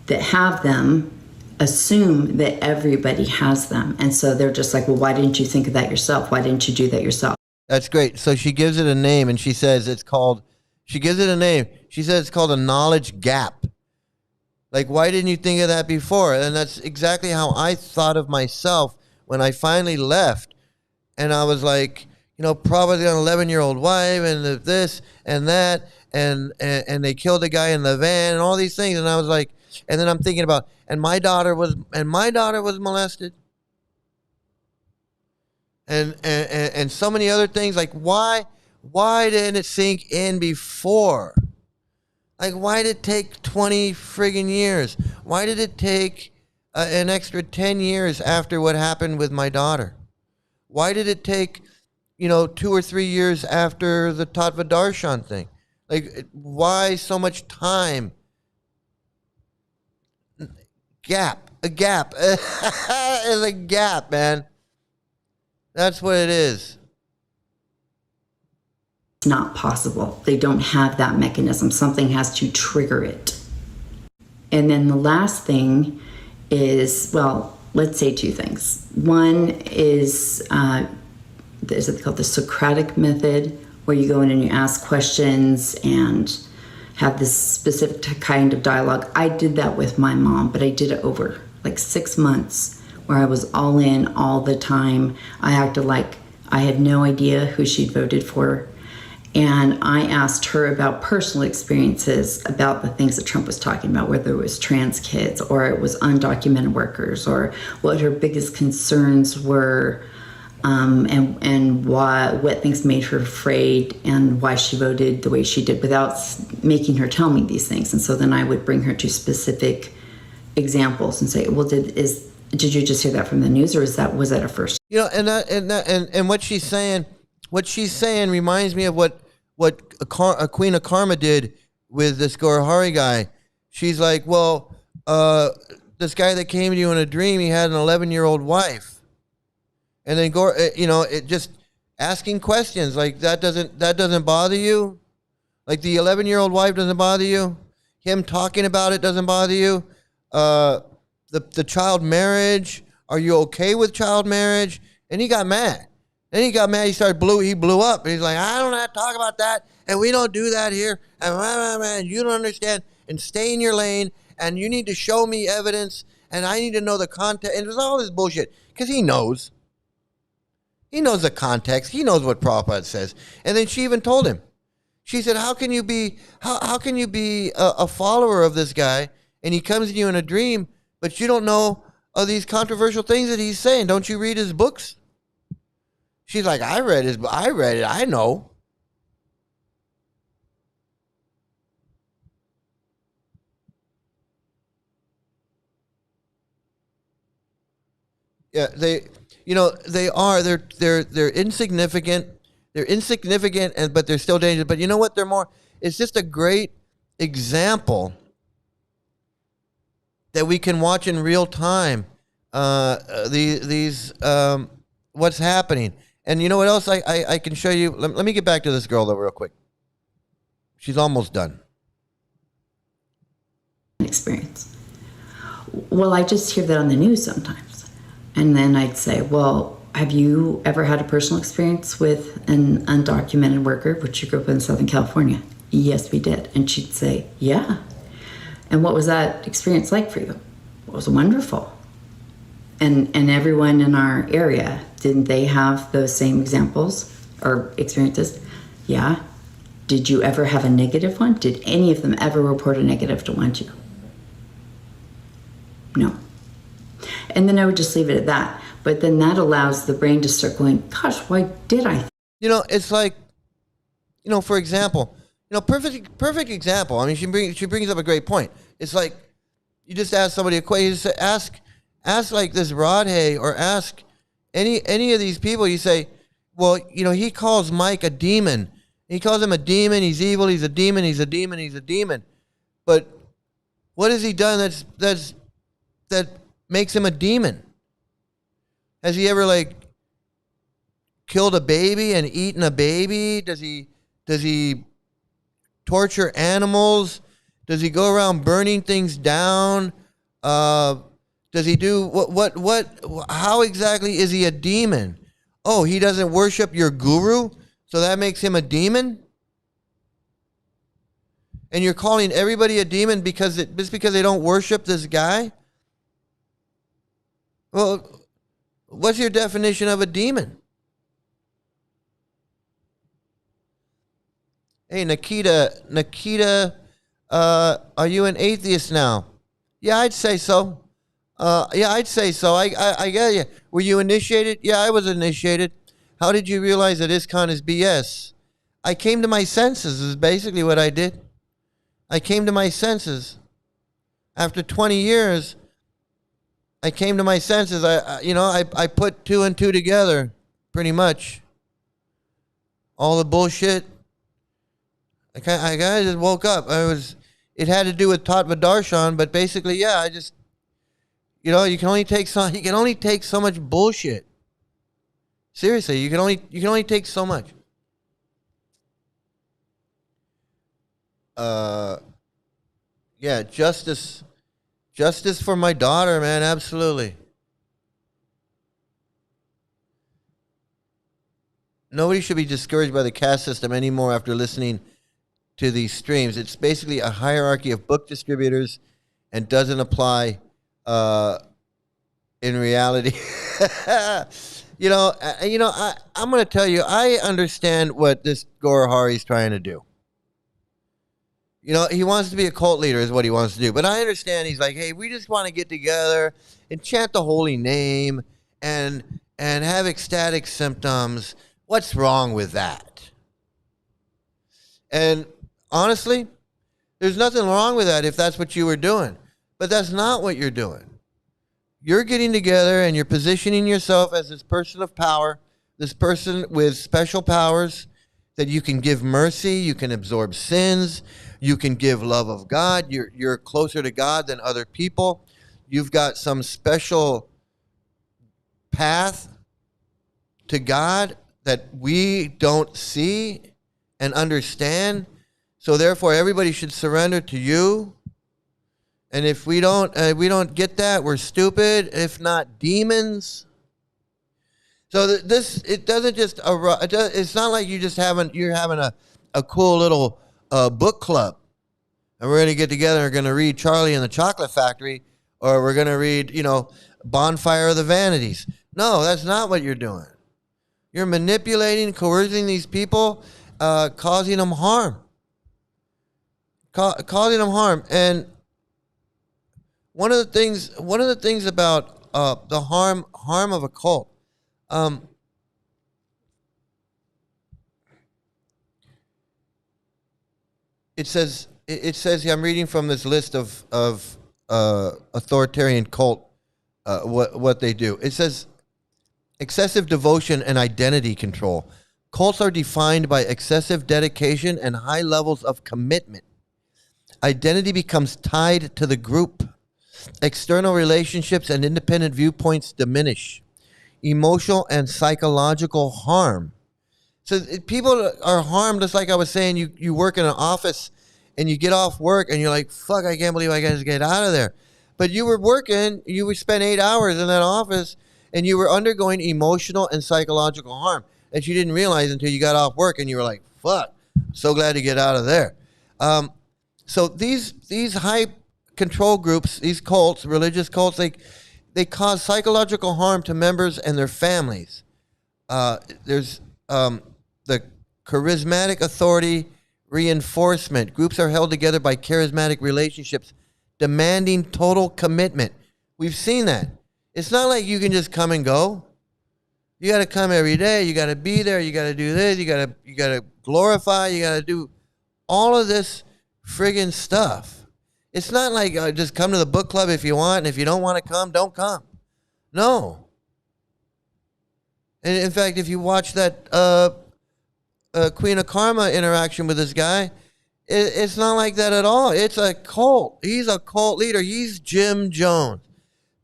that have them assume that everybody has them. And so they're just like, well, why didn't you think of that yourself? Why didn't you do that yourself? That's great. So she gives it a name, and she says she gives it a name. She says it's called a knowledge gap. Like, why didn't you think of that before? And that's exactly how I thought of myself when I finally left. And I was like, Prabhupada's got an 11-year-old wife, and this and that, and they killed a guy in the van, and all these things. And I was like, and then I'm thinking about, and my daughter was molested. And so many other things. Like, why didn't it sink in before? Like, why did it take 20 friggin' years? Why did it take an extra 10 years after what happened with my daughter? Why did it take, 2 or 3 years after the Tattva Darshan thing? Like, why so much time? A gap. It's a gap, man. That's what it is. Not possible. They don't have that mechanism. Something has to trigger it. And then the last thing is, well, let's say two things. One is it called the Socratic method, where you go in and you ask questions and have this specific kind of dialogue. I did that with my mom, but I did it over like 6 months, where I was all in all the time. I acted like I had no idea who she'd voted for. And I asked her about personal experiences about the things that Trump was talking about, whether it was trans kids or it was undocumented workers, or what her biggest concerns were, and what things made her afraid, and why she voted the way she did, without making her tell me these things. And so then I would bring her to specific examples and say, well, did you just hear that from the news, or was that a first? And what she's saying reminds me of what a Queen of Karma did with this Gaurahari guy. She's like, well, this guy that came to you in a dream, he had an 11-year-old wife. And then it just asking questions like, that doesn't bother you? Like the 11-year-old wife doesn't bother you? Him talking about it doesn't bother you? The child marriage, are you okay with child marriage? And he got mad. Then he got mad. He blew up. He's like, I don't have to talk about that, and we don't do that here. And you don't understand. And stay in your lane. And you need to show me evidence. And I need to know the context. And there's all this bullshit because he knows. He knows the context. He knows what Prabhupada says. And then she even told him. She said, how can you be a follower of this guy, and he comes to you in a dream, but you don't know of these controversial things that he's saying? Don't you read his books? She's like, I read it, I know. Yeah, they're insignificant. They're insignificant, but they're still dangerous. But you know what? It's just a great example that we can watch in real time. What's happening. And you know what else I can show you? Let me get back to this girl, though, real quick. She's almost done. Experience. Well, I just hear that on the news sometimes. And then I'd say, well, have you ever had a personal experience with an undocumented worker, which you grew up in Southern California? Yes, we did. And she'd say, yeah. And what was that experience like for you? It was wonderful. And everyone in our area, didn't they have those same examples or experiences? Yeah. Did you ever have a negative one? Did any of them ever report a negative to one to you? No. And then I would just leave it at that. But then that allows the brain to start going, gosh, why did I? It's like, for example, perfect example. I mean, she brings up a great point. It's like, you just ask somebody a question. You just ask like this Radhe, or ask any of these people. You say, well, he calls Mike a demon. He calls him a demon. He's evil. He's a demon. He's a demon. He's a demon. But what has he done that makes him a demon? Has he ever killed a baby and eaten a baby? Does he torture animals? Does he go around burning things down? Does he do how exactly is he a demon? Oh, he doesn't worship your guru, so that makes him a demon? And you're calling everybody a demon because they don't worship this guy? Well, what's your definition of a demon? Hey, Nikita, are you an atheist now? Yeah, I'd say so. I get you. Were you initiated? Yeah, I was initiated. How did you realize that ISKCON is BS? I came to my senses is basically what I did. I came to my senses. After 20 years, I came to my senses. I put two and two together, pretty much. All the bullshit. I just woke up. It had to do with Tattva Darshan, but basically, yeah, I just, you can only take so much bullshit. Seriously, you can only take so much. Yeah, justice for my daughter, man, absolutely. Nobody should be discouraged by the caste system anymore after listening to these streams. It's basically a hierarchy of book distributors and doesn't apply in reality. I'm going to tell you, I understand what this Gaurahari is trying to do. He wants to be a cult leader is what he wants to do. But I understand he's like, hey, we just want to get together and chant the holy name and have ecstatic symptoms. What's wrong with that? And honestly, there's nothing wrong with that if that's what you were doing. But that's not what you're doing. You're getting together and you're positioning yourself as this person of power, this person with special powers that you can give mercy, you can absorb sins, you can give love of God. You're closer to God than other people. You've got some special path to God that we don't see and understand. So therefore, everybody should surrender to you. And if we don't get that, we're stupid. If not, demons. So it doesn't just it's not like you're having a cool little book club, and we're gonna get together and we're gonna read Charlie and the Chocolate Factory, or we're gonna read Bonfire of the Vanities. No, that's not what you're doing. You're manipulating, coercing these people, causing them harm. Causing them harm. And one of the things about the harm of a cult, it says here, I'm reading from this list of authoritarian cult, what they do. It says excessive devotion and identity control. Cults are defined by excessive dedication and high levels of commitment. Identity becomes tied to the group. External relationships and independent viewpoints diminish. Emotional and psychological harm. So people are harmed, just like I was saying. You work in an office and you get off work and you're like, fuck, I can't believe I got to get out of there. But you were working, you would spend 8 hours in that office and you were undergoing emotional and psychological harm that you didn't realize until you got off work and you were like, fuck, so glad to get out of there. So these high control groups, these cults, religious cults, they cause psychological harm to members and their families. There's the charismatic authority reinforcement. Groups are held together by charismatic relationships, demanding total commitment. We've seen that. It's not like you can just come and go. You got to come every day. You got to be there. You got to do this. You got to glorify. You got to do all of this friggin' stuff. It's not like just come to the book club if you want, and if you don't want to come, don't come. No. And in fact, if you watch that Queen of Karma interaction with this guy, it's not like that at all. It's a cult. He's a cult leader. He's Jim Jones.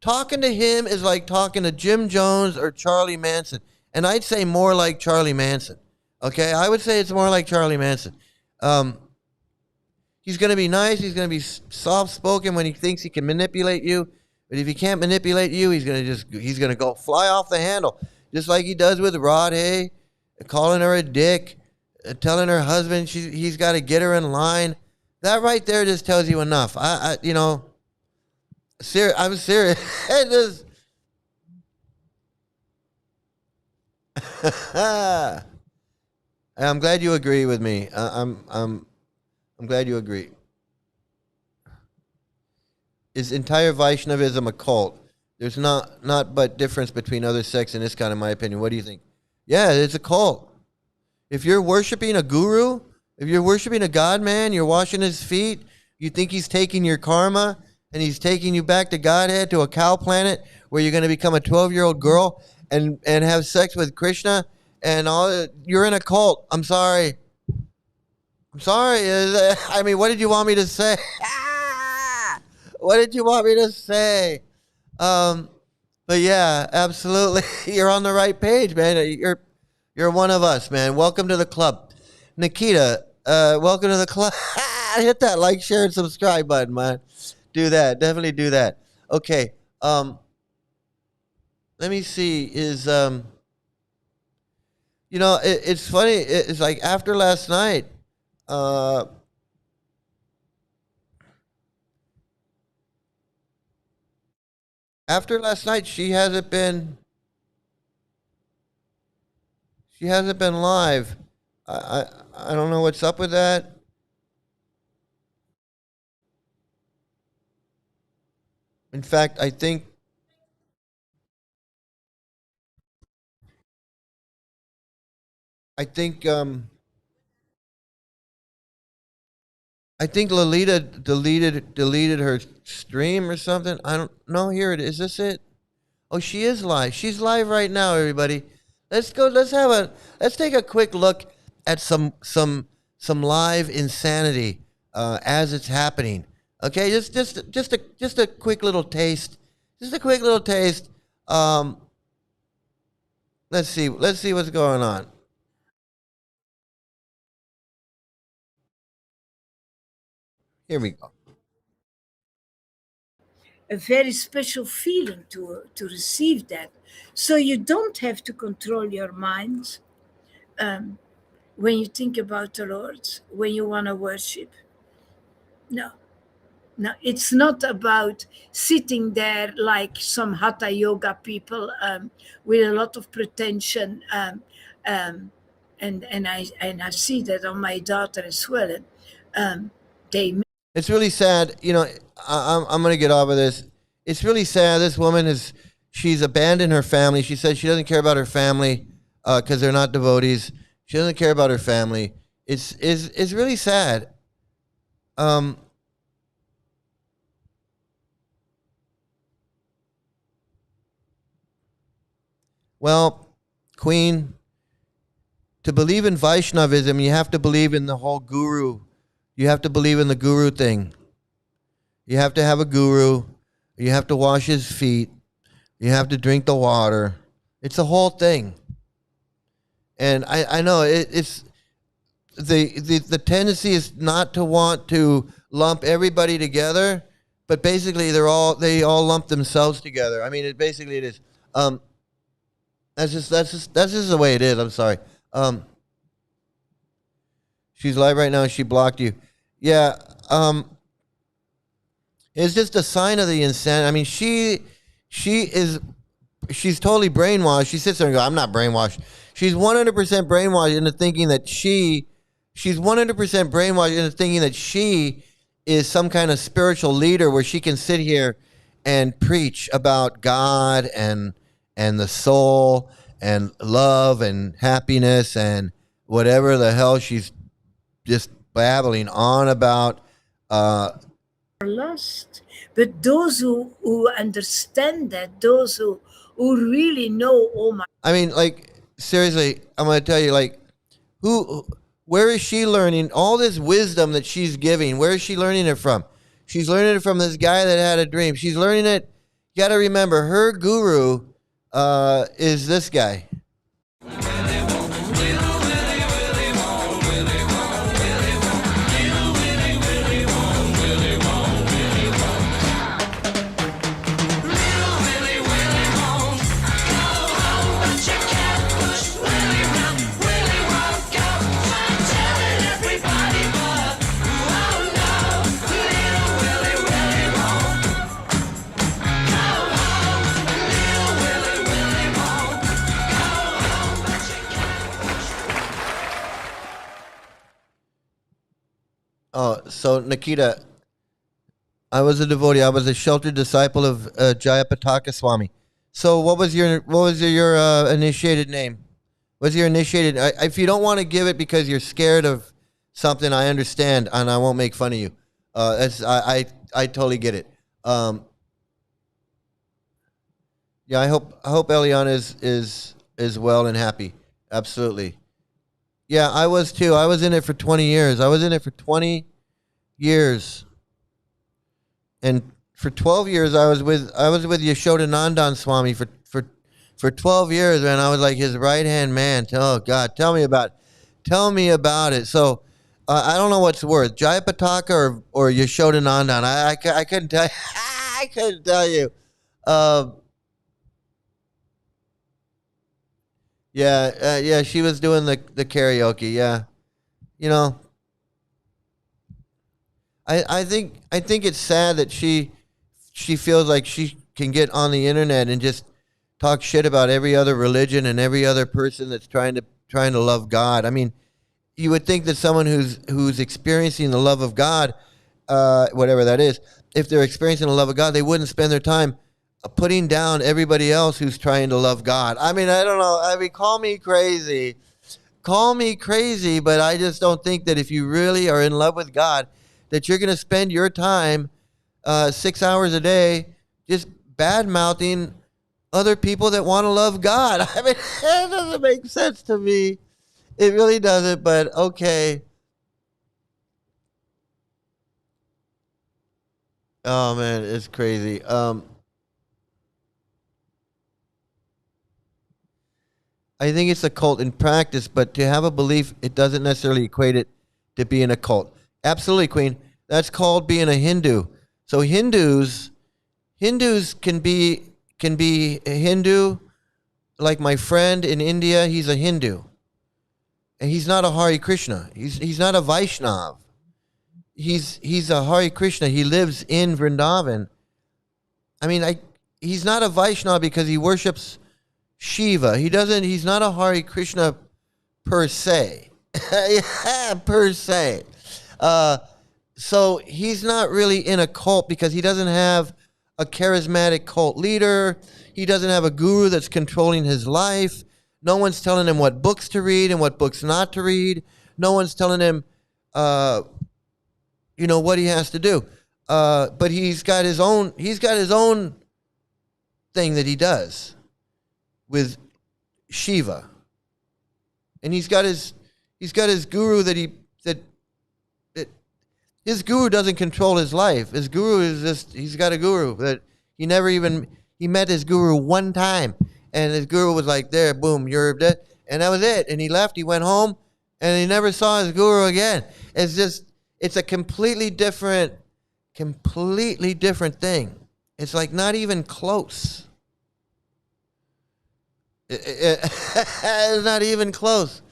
Talking to him is like talking to Jim Jones or Charlie Manson. And I'd say more like Charlie Manson. Okay? I would say it's more like Charlie Manson. He's going to be nice. He's going to be soft-spoken when he thinks he can manipulate you. But if he can't manipulate you, he's going to go fly off the handle. Just like he does with Rod Hay, calling her a dick, telling her husband he's got to get her in line. That right there just tells you enough. I'm serious. It just I'm glad you agree with me. I'm glad you agree. Is entire Vaishnavism a cult? There's not but difference between other sects in this kind of my opinion. What do you think? Yeah, it's a cult. If you're worshiping a guru, if you're worshiping a God man, you're washing his feet, you think he's taking your karma and he's taking you back to Godhead, to a cow planet where you're going to become a 12-year-old girl and have sex with Krishna and all. You're in a cult. I'm sorry. I mean, what did you want me to say? What did you want me to say? But yeah, absolutely. You're on the right page, man. You're one of us, man. Welcome to the club. Nikita, welcome to the club. Hit that like, share, and subscribe button, man. Do that. Definitely do that. Okay. Let me see. It's funny. It's like after last night, she hasn't been live. I don't know what's up with that. In fact, I think Lolita deleted her stream or something. I don't know. Here it is. Is this it? Oh, she is live. She's live right now, everybody. Let's go. Let's take a quick look at some live insanity as it's happening. Okay, just a quick little taste. Just a quick little taste. Let's see what's going on. Here we go. A very special feeling to receive that. So you don't have to control your mind when you think about the Lord, when you want to worship. No. No, it's not about sitting there like some hatha yoga people with a lot of pretension, and I see that on my daughter as well. They It's really sad. You know, I'm going to get off of this. It's really sad. This woman she's abandoned her family. She says she doesn't care about her family because they're not devotees. She doesn't care about her family. It's really sad. Well, Queen, to believe in Vaishnavism, you have to believe in the whole guru. You have to believe in the guru thing. You have to have a guru. You have to wash his feet. You have to drink the water. It's a whole thing. And I know it's the tendency is not to want to lump everybody together, but basically they all lump themselves together. I mean, it is. That's just the way it is. I'm sorry. She's live right now and she blocked you. Yeah. It's just a sign of the insanity. I mean, she's totally brainwashed. She sits there and goes, I'm not brainwashed. She's 100% brainwashed into thinking that she's 100% brainwashed into thinking that she is some kind of spiritual leader where she can sit here and preach about God and the soul and love and happiness and whatever the hell she's just babbling on about. are lost. But those who understand that, those who really know, oh my. I mean, like, seriously, I'm going to tell you, like, where is she learning all this wisdom that she's giving? Where is she learning it from? She's learning it from this guy that had a dream. She's learning it. You got to remember, her guru is this guy. Oh, so Nikita, I was a devotee. I was a sheltered disciple of Jayapataka Swami. So what was your initiated name? What's your initiated? If you don't want to give it because you're scared of something, I understand, and I won't make fun of you. I totally get it. Yeah, I hope Eliana is well and happy. Absolutely. Yeah, I was too. I was in it for 20 years. I was in it for 20 years. And for 12 years I was with Yashodanandan Swami for 12 years, man. I was like his right-hand man. Oh God, tell me about it. So I don't know what's worse, Jayapataka or Yashodanandan. I couldn't tell you. I couldn't tell you. Yeah, she was doing the karaoke. Yeah, you know, I think it's sad that she feels like she can get on the internet and just talk shit about every other religion and every other person that's trying to love God. I mean, you would think that someone who's experiencing the love of God, whatever that is, if they're experiencing the love of God, they wouldn't spend their time putting down everybody else who's trying to love God. I mean, I don't know. I mean, call me crazy, but I just don't think that if you really are in love with God, that you're going to spend your time 6 hours a day just bad-mouthing other people that want to love God. I mean, that doesn't make sense to me. It really doesn't, but okay. Oh, man, it's crazy. I think it's a cult in practice, but to have a belief, it doesn't necessarily equate it to being a cult. Absolutely, Queen. That's called being a Hindu. So Hindus can be a Hindu. Like my friend in India, he's a Hindu, and he's not a Hare Krishna. He's not a Vaishnav. He's a Hare Krishna. He lives in Vrindavan. I mean, he's not a Vaishnav because he worships Shiva. He's not a Hare Krishna per se. Yeah, per se. So he's not really in a cult because he doesn't have a charismatic cult leader. He doesn't have a guru that's controlling his life. No one's telling him what books to read and what books not to read. No one's telling him, what he has to do. But he's got his own thing that he does with Shiva. And he's got his guru that his guru doesn't control his life. His guru he's got a guru that he met his guru one time, and his guru was like, there, boom, you're dead. And that was it. And he left, he went home, and he never saw his guru again. It's a completely different thing. It's like not even close. It's not even close.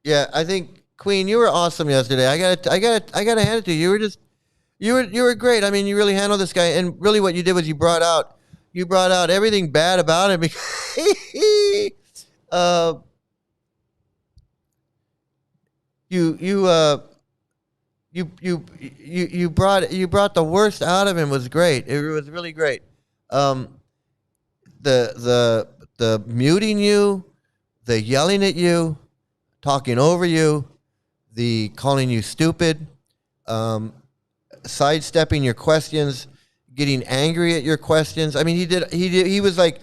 Yeah, I think Queen, you were awesome yesterday. I gotta hand it to you. You were great. I mean, you really handled this guy, and really what you did was you brought out everything bad about him. You brought the worst out of him. Was great. It was really great. The muting you, the yelling at you, talking over you, the calling you stupid, sidestepping your questions, getting angry at your questions. I mean, he was like,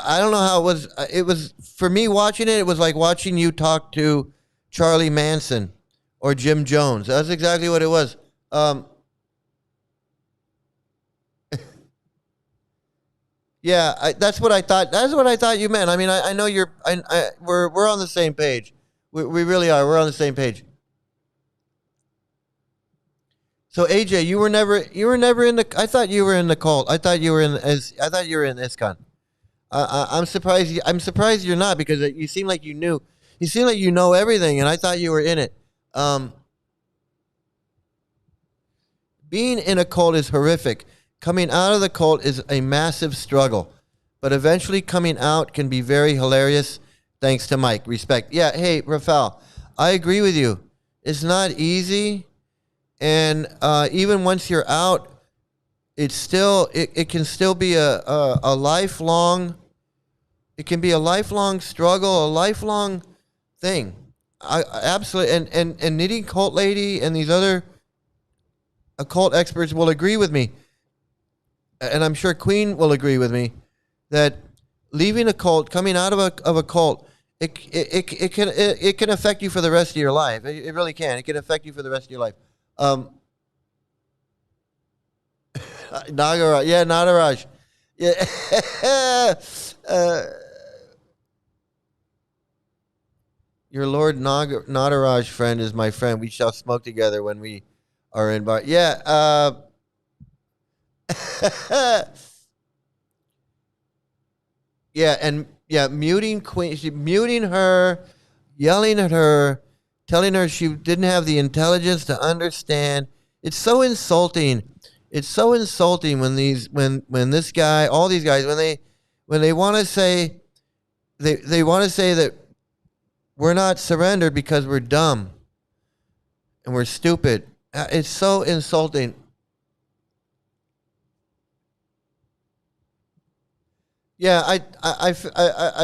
I don't know how it was. It was, for me watching it, it was like watching you talk to Charlie Manson or Jim Jones. That's exactly what it was. Yeah, that's what I thought. That's what I thought you meant. I mean, I know we're on the same page. We really are. We're on the same page. So AJ, you were never in the. I thought you were in the cult. I thought you were in ISKCON. I'm surprised. I'm surprised you're not, because you seem like you knew. You seem like you know everything, and I thought you were in it. Being in a cult is horrific. Coming out of the cult is a massive struggle, but eventually coming out can be very hilarious. Thanks to Mike. Respect. Yeah. Hey, Rafael, I agree with you. It's not easy, and even once you're out, it's still it can still be a lifelong. It can be a lifelong struggle, a lifelong thing. I absolutely, and Knitting Cult Lady and these other occult experts will agree with me, and I'm sure Queen will agree with me, that leaving a cult, coming out of a cult, it can affect you for the rest of your life. It really can. It can affect you for the rest of your life. Nagaraj, yeah, Nagaraj, yeah. Your Lord Nagaraj friend is my friend. We shall smoke together when we are in bar. Yeah. Yeah, and yeah, muting her, yelling at her, telling her she didn't have the intelligence to understand. It's so insulting. It's so insulting when this guy, all these guys, when they want to say they want to say that we're not surrendered because we're dumb and we're stupid. It's so insulting. Yeah, I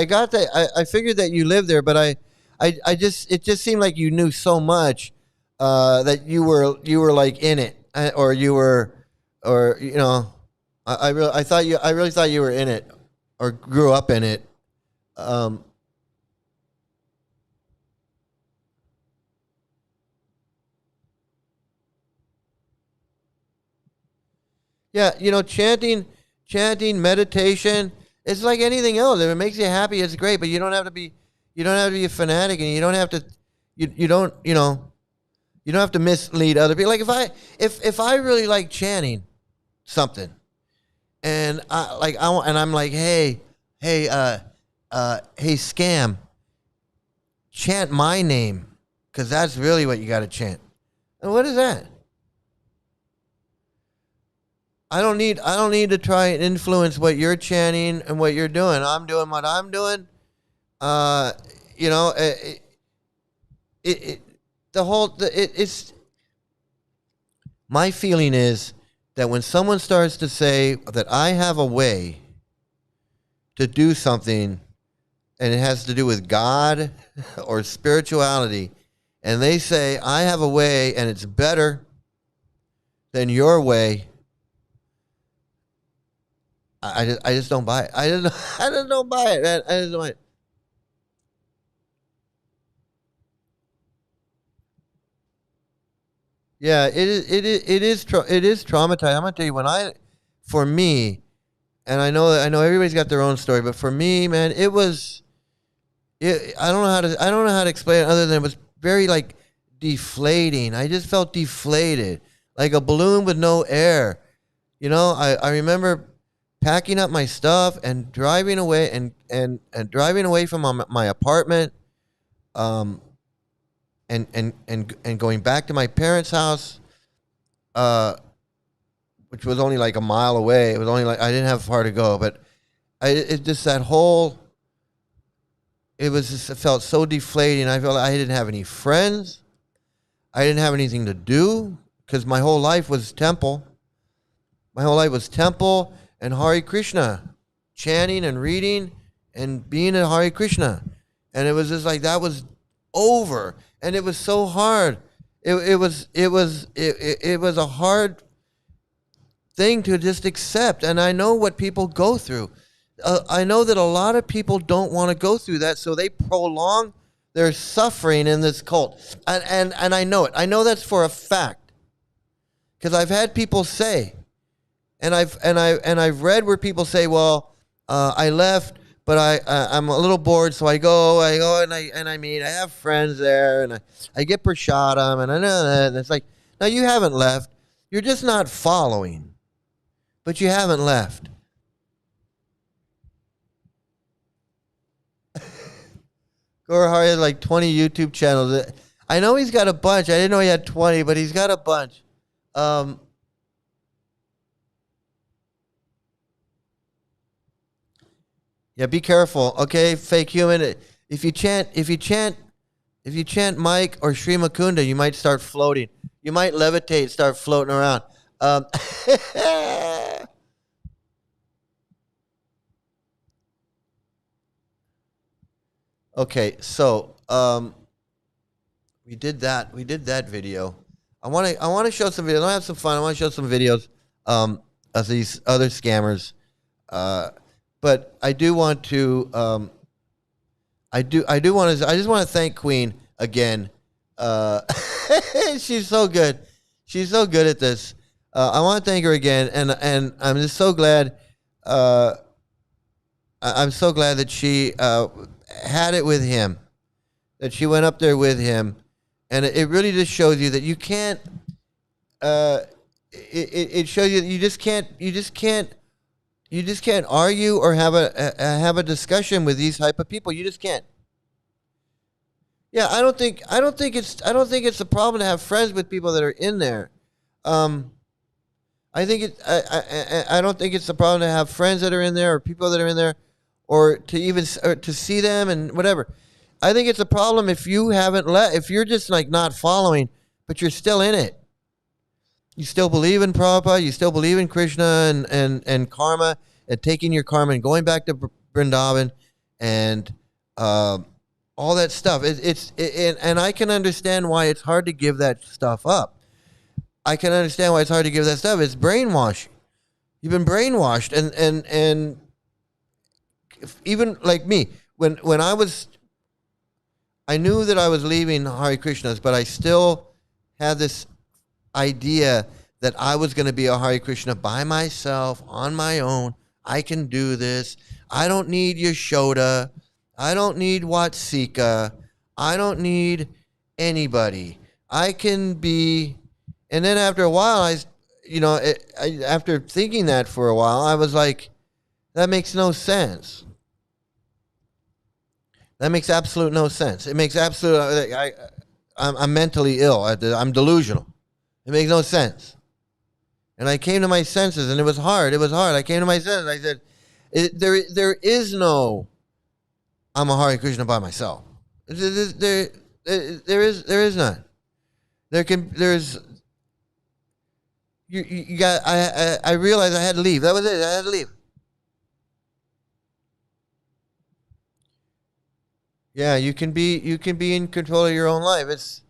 got that. I figured that you lived there, but it just seemed like you knew so much that you were like in it, or you were, or I really thought you were in it or grew up in it. Yeah, chanting, meditation. It's like anything else. If it makes you happy, it's great. But you don't have to be a fanatic, and you don't have to you don't have to mislead other people. Like if I really like chanting something, and I'm like, hey scam, chant my name, because that's really what you got to chant. And what is that? I don't need to try and influence what you're chanting and what you're doing. I'm doing what I'm doing. It's my feeling is that when someone starts to say that I have a way to do something and it has to do with God or spirituality, and they say I have a way and it's better than your way, I just don't buy it. I just don't buy it, man. I just don't buy it. Yeah, it is traumatizing. I'm gonna tell you, for me, and I know everybody's got their own story, but for me, man, I don't know how to explain it other than it was very like deflating. I just felt deflated, like a balloon with no air. I remember packing up my stuff and driving away and driving away from my apartment, and going back to my parents' house, which was only like a mile away. It was only like I didn't have far to go, but it felt so deflating. I felt like I didn't have any friends. I didn't have anything to do because my whole life was temple. My whole life was temple and Hare Krishna, chanting and reading and being a Hare Krishna. And it was just like that was over. And it was so hard. It was a hard thing to just accept. And I know what people go through. I know that a lot of people don't want to go through that, so they prolong their suffering in this cult. And I know it. I know that's for a fact, because I've had people say, and I've read where people say, well, I left, but I'm a little bored, so I go and I meet. I have friends there, and I get prasadam, and I know that. And it's like, no, you haven't left. You're just not following, but you haven't left. Gaurahari has like 20 YouTube channels. I know he's got a bunch. I didn't know he had 20, but he's got a bunch. Yeah, be careful, okay, fake human. If you chant Mike or Sri Mukunda, you might start floating. You might levitate, start floating around. Okay, so we did that video. I want to show some videos. I want to have some fun. I want to show some videos of these other scammers. But I do want to I just want to thank Queen again. She's so good. She's so good at this. I want to thank her again, and I'm just so glad. I'm so glad that she had it with him, that she went up there with him, and it really just shows you that you can't. It shows you that you just can't argue or have a discussion with these type of people. You just can't. Yeah, I don't think it's a problem to have friends with people that are in there. I don't think it's a problem to have friends that are in there or people that are in there, or to see them and whatever. I think it's a problem if you haven't if you're just like not following, but you're still in it. You still believe in Prabhupada, you still believe in Krishna and karma, and taking your karma and going back to Vrindavan and all that stuff. And I can understand why it's hard to give that stuff up. I can understand why it's hard to give that stuff. It's brainwashing. You've been brainwashed, and even like me, when I knew that I was leaving Hare Krishnas, but I still had this idea that I was going to be a Hare Krishna by myself, on my own. I can do this. I don't need Yashoda. I don't need Watsika. I don't need anybody. I can be. And then after a while, after thinking that for a while, I was like, that makes no sense. That makes absolute no sense. It makes absolute. I'm mentally ill. I'm delusional. It makes no sense. And I came to my senses, and it was hard. It was hard. I came to my senses. I said, there is no, I'm a Hare Krishna by myself. There is none. There's. You got. I realized I had to leave. That was it. I had to leave. Yeah, you can be in control of your own life. It's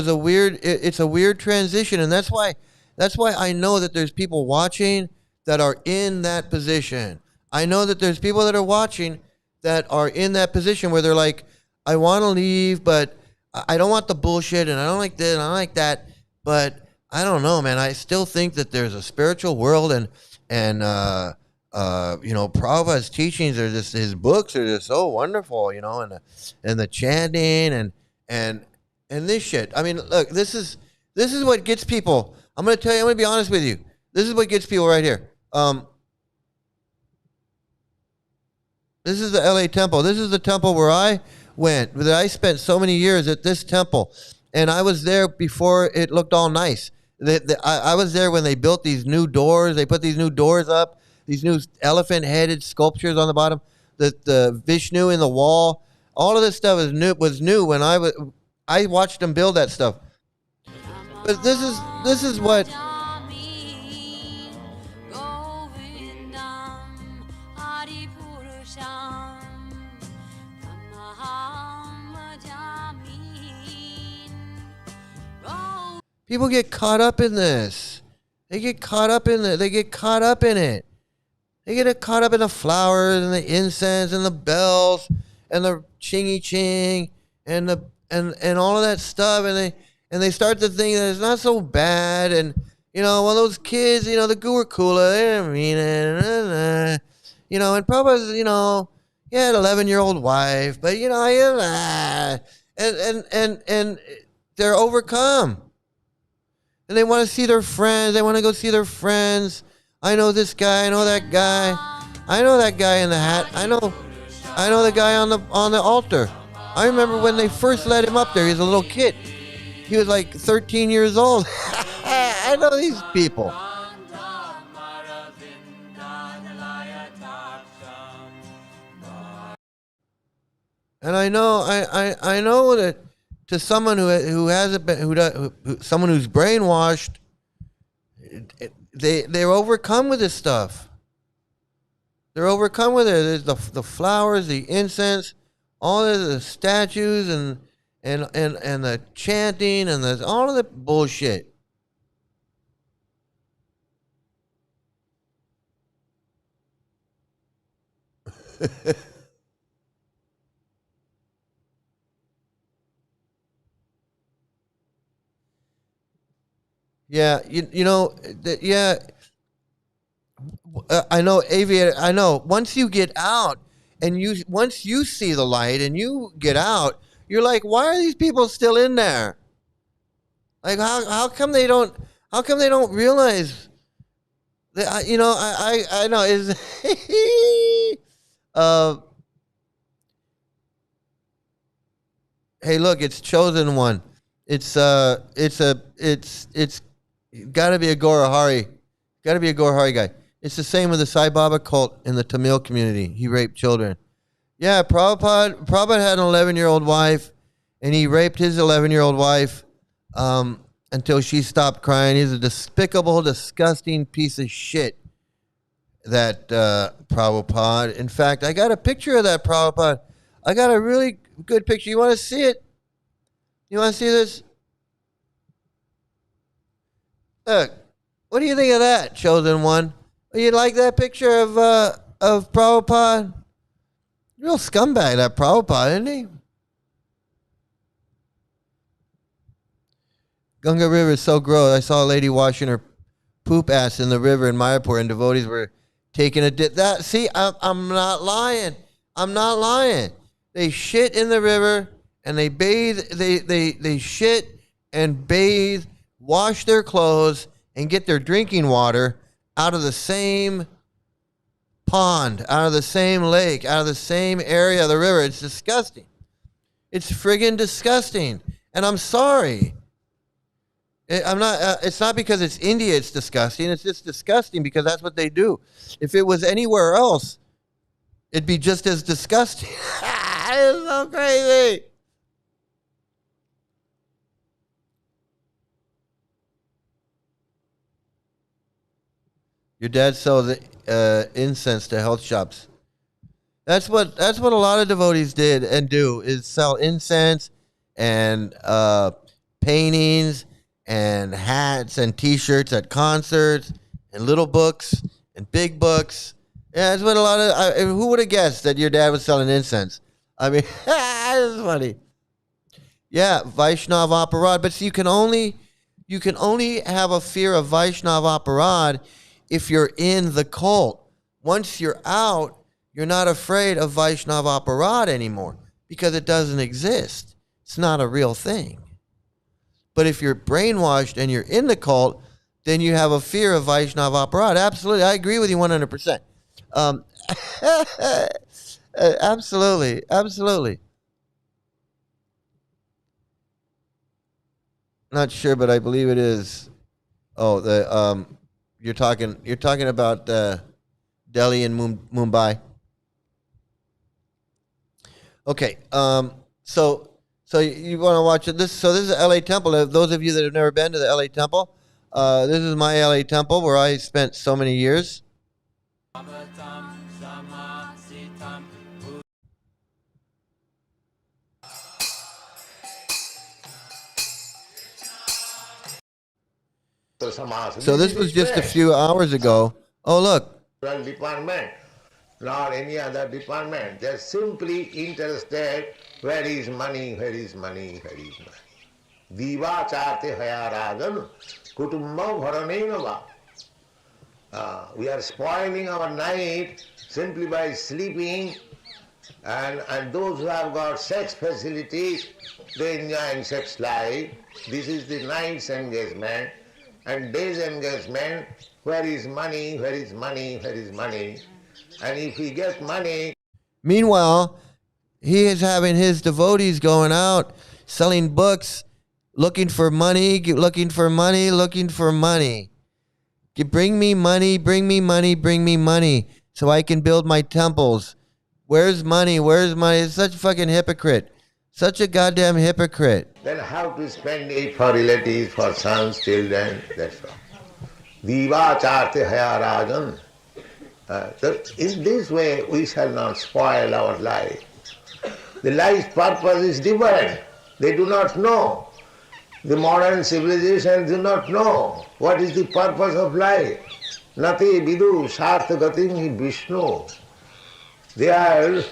a weird transition, and that's why I know that there's people watching that are in that position. I know that there's people that are watching that are in that position where they're like, I want to leave, but I don't want the bullshit, and I don't like this, and I don't like that, but I don't know, man. I still think that there's a spiritual world, and Prabhupada's teachings are just, his books are just so wonderful, and the chanting and this shit. I mean, look, this is what gets people. I'm going to be honest with you. This is what gets people right here. This is the LA temple. This is the temple where I went. That I spent so many years at this temple, and I was there before it looked all nice. I was there when they built these new doors. They put these new doors up, these new elephant-headed sculptures on the bottom, the Vishnu in the wall. All of this stuff was new when I watched them build that stuff. But this is what. People get caught up in this. They get caught up in it. They get caught up in it. They get caught up in the flowers and the incense and the bells and the chingy ching and all of that stuff, and they start to think that it's not so bad, and one of those kids, the Gaurahari, they didn't mean it, and Prabhupada's, he had an 11-year-old wife, but and they're overcome. And they want to see their friends. They want to go see their friends. I know this guy. I know that guy. I know that guy in the hat. I know the guy on the altar. I remember when they first let him up there. He was a little kid. He was like 13 years old. I know these people. And I know that. To someone who hasn't been, someone who's brainwashed, they're overcome with this stuff. They're overcome with it. There's the flowers, the incense, all of the statues, and the chanting, and all of the bullshit. Yeah, yeah. I know, Aviator. I know. Once you get out, and once you see the light, and you get out, you're like, why are these people still in there? Like, how come they don't? How come they don't realize? That, I know is. Hey, look, it's chosen one. It's got to be a Gaurahari. Got to be a Gaurahari guy. It's the same with the Sai Baba cult in the Tamil community. He raped children. Yeah, Prabhupada had an 11-year-old wife, and he raped his 11-year-old wife until she stopped crying. He's a despicable, disgusting piece of shit, that Prabhupada. In fact, I got a picture of that Prabhupada. I got a really good picture. You want to see it? You want to see this? Look, what do you think of that, chosen one? You like that picture of Prabhupada? Real scumbag, that Prabhupada, isn't he? Ganga River is so gross. I saw a lady washing her poop ass in the river in Mayapur, and devotees were taking a dip. I'm not lying. I'm not lying. They shit in the river and they bathe. They shit and bathe, wash their clothes, and get their drinking water out of the same pond, out of the same lake, out of the same area of the river. It's disgusting. It's friggin' disgusting. And I'm sorry. I'm not. It's not because it's India. It's disgusting. It's just disgusting because that's what they do. If it was anywhere else, it'd be just as disgusting. It's so crazy. Your dad sells incense to health shops. That's what a lot of devotees did and do, is sell incense and paintings and hats and T-shirts at concerts and little books and big books. Yeah, that's what a lot of. Who would have guessed that your dad was selling incense? I mean, it's funny. Yeah, Vaishnav Aparad. But see, you can only have a fear of Vaishnav Aparad if you're in the cult. Once you're out, you're not afraid of Vaishnav Aparad anymore because it doesn't exist. It's not a real thing. But if you're brainwashed and you're in the cult, then you have a fear of Vaishnav Aparad. Absolutely. I agree with you 100%. Absolutely. Absolutely. Not sure, but I believe it is. Oh, you're talking about Delhi and Mumbai. Okay. So you want to watch it? So this is the LA Temple. Those of you that have never been to the LA Temple, this is my LA Temple where I spent so many years. So this was just a few hours ago. Oh, look. Department, not any other department. They're simply interested, where is money, where is money, where is money. Diva charte haya rajan, kutumbam bharanenava. We are spoiling our night simply by sleeping, and those who have got sex facilities, they enjoy sex life. This is the night's engagement. And day's engagement, where is money, where is money, where is money? And if we get money... Meanwhile, he is having his devotees going out, selling books, looking for money, looking for money, looking for money. Bring me money, bring me money, bring me money, so I can build my temples. Where's money? Where's money? It's such a fucking hypocrite. Such a goddamn hypocrite. Then how to spend it for relatives, for sons, children, that's all. Diva charte haya rajan. In this way, we shall not spoil our life. The life's purpose is different. They do not know. The modern civilization do not know what is the purpose of life. Nati vidu sartha gatim Vishnu. They are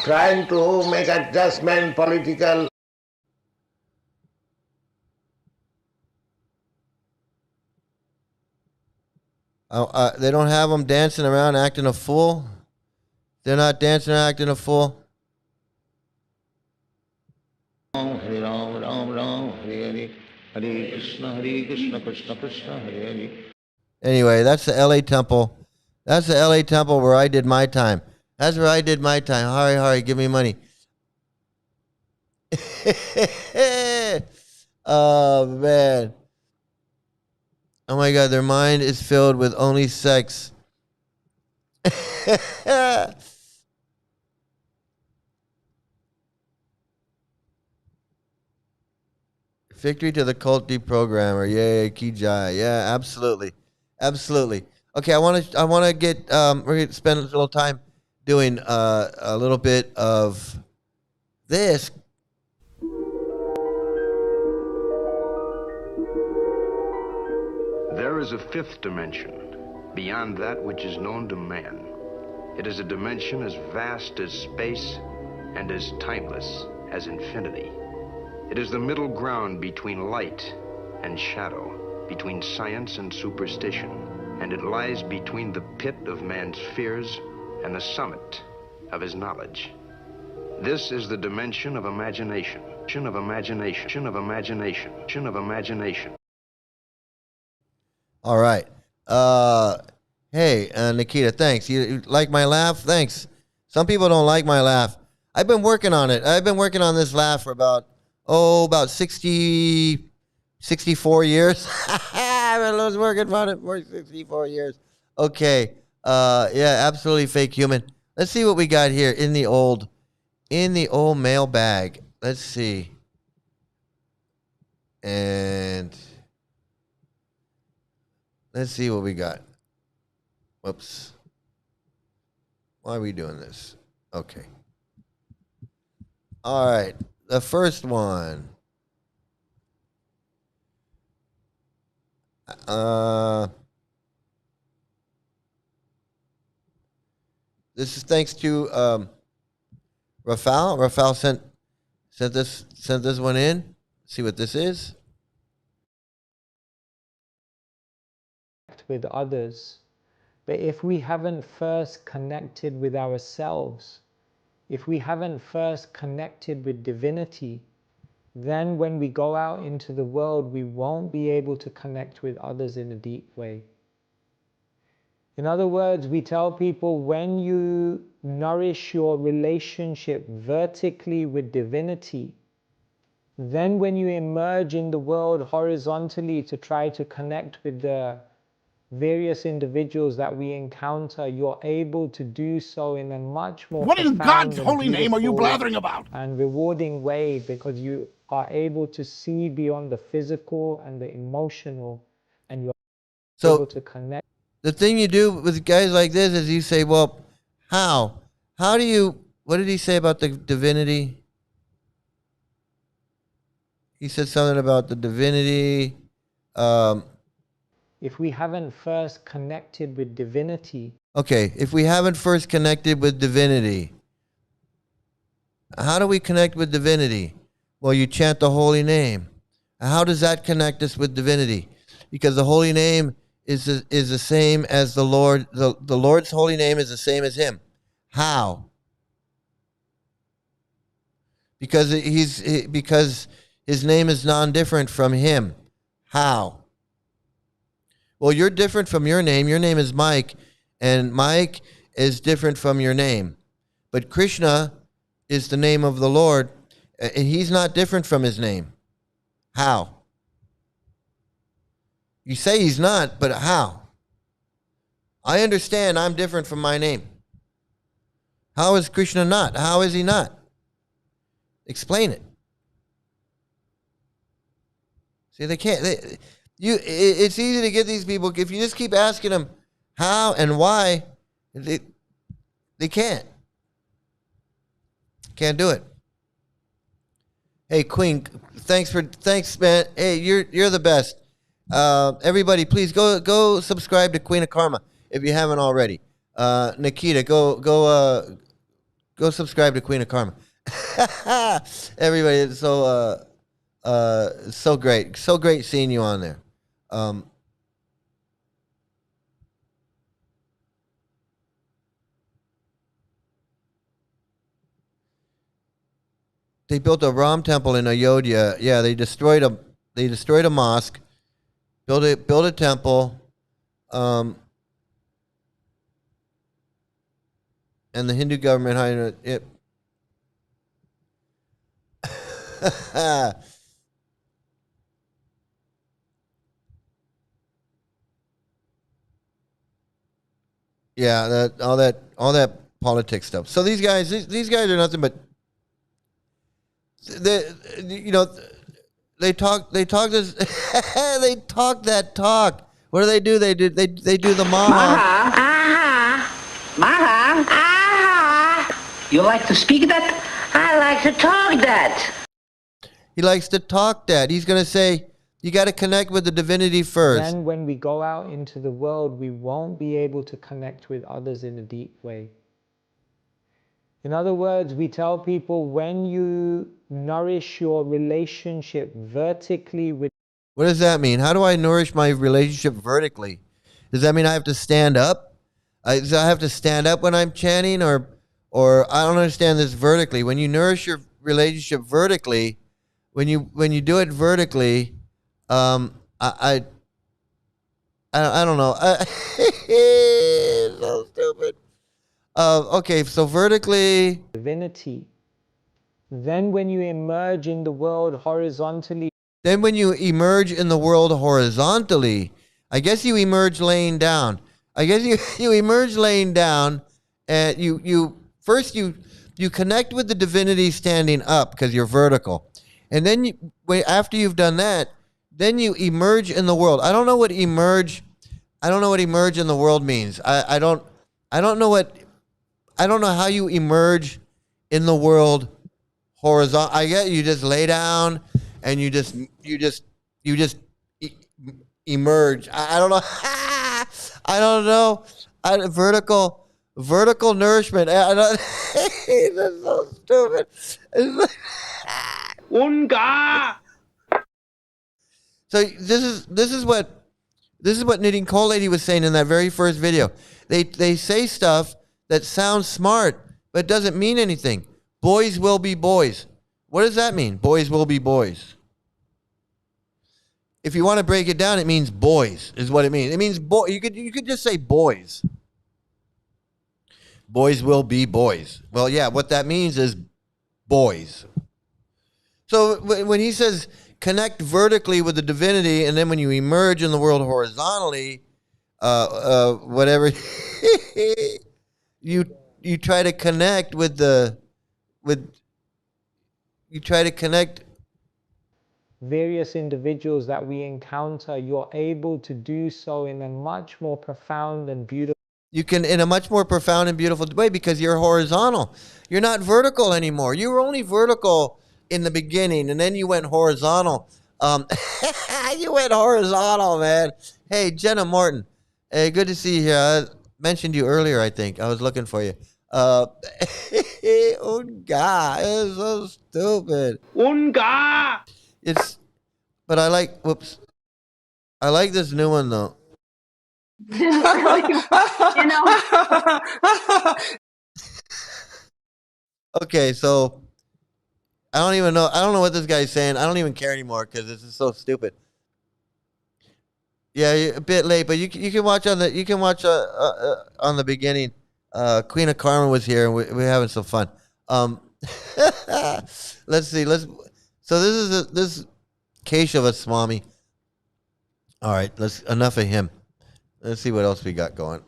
trying to make adjustment, political. They don't have them dancing around acting a fool. They're not dancing and acting a fool. Hare Ram, Ram Ram, Hare Hare, Hare Krishna, Krishna Krishna, Hare Hare. Anyway, that's the LA Temple. That's the LA Temple where I did my time. That's where I did my time. Hare Hare, give me money. Oh, man. Oh, my God. Their mind is filled with only sex. Victory to the cult deprogrammer. Yay, Ki Jai. Yeah, absolutely. Absolutely. Okay, I want to get, we're going to spend a little time doing a little bit of this. There is a fifth dimension, beyond that which is known to man. It is a dimension as vast as space and as timeless as infinity. It is the middle ground between light and shadow, between science and superstition, and it lies between the pit of man's fears and the summit of his knowledge. This is the dimension of imagination, of imagination, of imagination, of imagination. All right. Hey, Nikita, thanks. You like my laugh? Thanks. Some people don't like my laugh. I've been working on it. I've been working on this laugh for about 64 years. I was working on it for 64 years. Okay. Yeah, absolutely fake human. Let's see what we got here in the old mail bag. Let's see. And let's see what we got. Whoops. Why are we doing this? Okay. All right. The first one. This is thanks to Rafal. Rafal sent this one in. See what this is. With others, but if we haven't first connected with ourselves, if we haven't first connected with divinity, then when we go out into the world, we won't be able to connect with others in a deep way. In other words, we tell people, when you nourish your relationship vertically with divinity, then when you emerge in the world horizontally to try to connect with the various individuals that we encounter, you're able to do so in a much more What in profound God's holy name are you beautiful blathering about? and rewarding way, because you are able to see beyond the physical and the emotional, and you're able to connect. The thing you do with guys like this is you say, well, how do you, what did he say about the divinity? He said something about the divinity. If we haven't first connected with divinity. Okay, if we haven't first connected with divinity, how do we connect with divinity? Well, you chant the holy name. How does that connect us with divinity? Because the holy name is the same as the Lord. The Lord's holy name is the same as him. How? Because because his name is non-different from him. How? Well, you're different from your name. Your name is Mike, and Mike is different from your name. But Krishna is the name of the Lord, and he's not different from his name. How? You say he's not, but how? I understand I'm different from my name. How is Krishna not? How is he not? Explain it. See, they can't. It's easy to get these people. If you just keep asking them how and why, they can't. Can't do it. Hey, Queen, thanks, man. Hey, you're the best. Everybody, please go subscribe to Queen of Karma if you haven't already. Nikita, go subscribe to Queen of Karma. Everybody, it's so great, seeing you on there. They built a Ram temple in Ayodhya. Yeah, they destroyed a mosque, built a temple, and the Hindu government hired it. Yeah, all that politics stuff. So these guys are nothing but they talk this they talk that talk. What do? They do the maha. Maha. You like to speak that? I like to talk that. He likes to talk that. He's going to say, you got to connect with the divinity first. Then when we go out into the world, we won't be able to connect with others in a deep way. In other words, we tell people, when you nourish your relationship vertically with... What does that mean? How do I nourish my relationship vertically? Does that mean I have to stand up? Does I have to stand up when I'm chanting, or I don't understand this vertically. When you nourish your relationship vertically, when you do it vertically, I don't know. So stupid. Okay, so vertically. Divinity. Then when you emerge in the world horizontally. Then when you emerge in the world horizontally, I guess you emerge laying down. I guess you emerge laying down, and you connect with the divinity standing up because you're vertical, and then after you've done that, then you emerge in the world. I don't know what emerge in the world means. I don't know how you emerge in the world horizontal. I get you just lay down and you just emerge. I don't know. I don't know. Vertical nourishment. I don't. That's so stupid. Unga! So this is what Knitting Coal Lady was saying in that very first video. They say stuff that sounds smart but doesn't mean anything. Boys will be boys. What does that mean? Boys will be boys. If you want to break it down, it means boys is what it means. It means boy. You could just say boys. Boys will be boys. Well, yeah, what that means is boys. So when he says connect vertically with the divinity, and then when you emerge in the world horizontally, whatever, you try to connect you try to connect various individuals that we encounter, you're able to do so in a much more profound and beautiful. You can, in a much more profound and beautiful way, because you're horizontal. You're not vertical anymore. You were only vertical in the beginning, and then you went horizontal. You went horizontal, man. Hey, Jenna Morton. Hey, good to see you here. I mentioned you earlier, I think. I was looking for you. Oh, God. It's so stupid. Unga! But I like this new one, though. Really, Okay, so I don't know what this guy's saying. I don't even care anymore because this is so stupid. Yeah, you're a bit late, but you can watch on the beginning. Queen of Karma was here, and we're having some fun. Let's see. So this is Keshava Swami. All right, enough of him. Let's see what else we got going.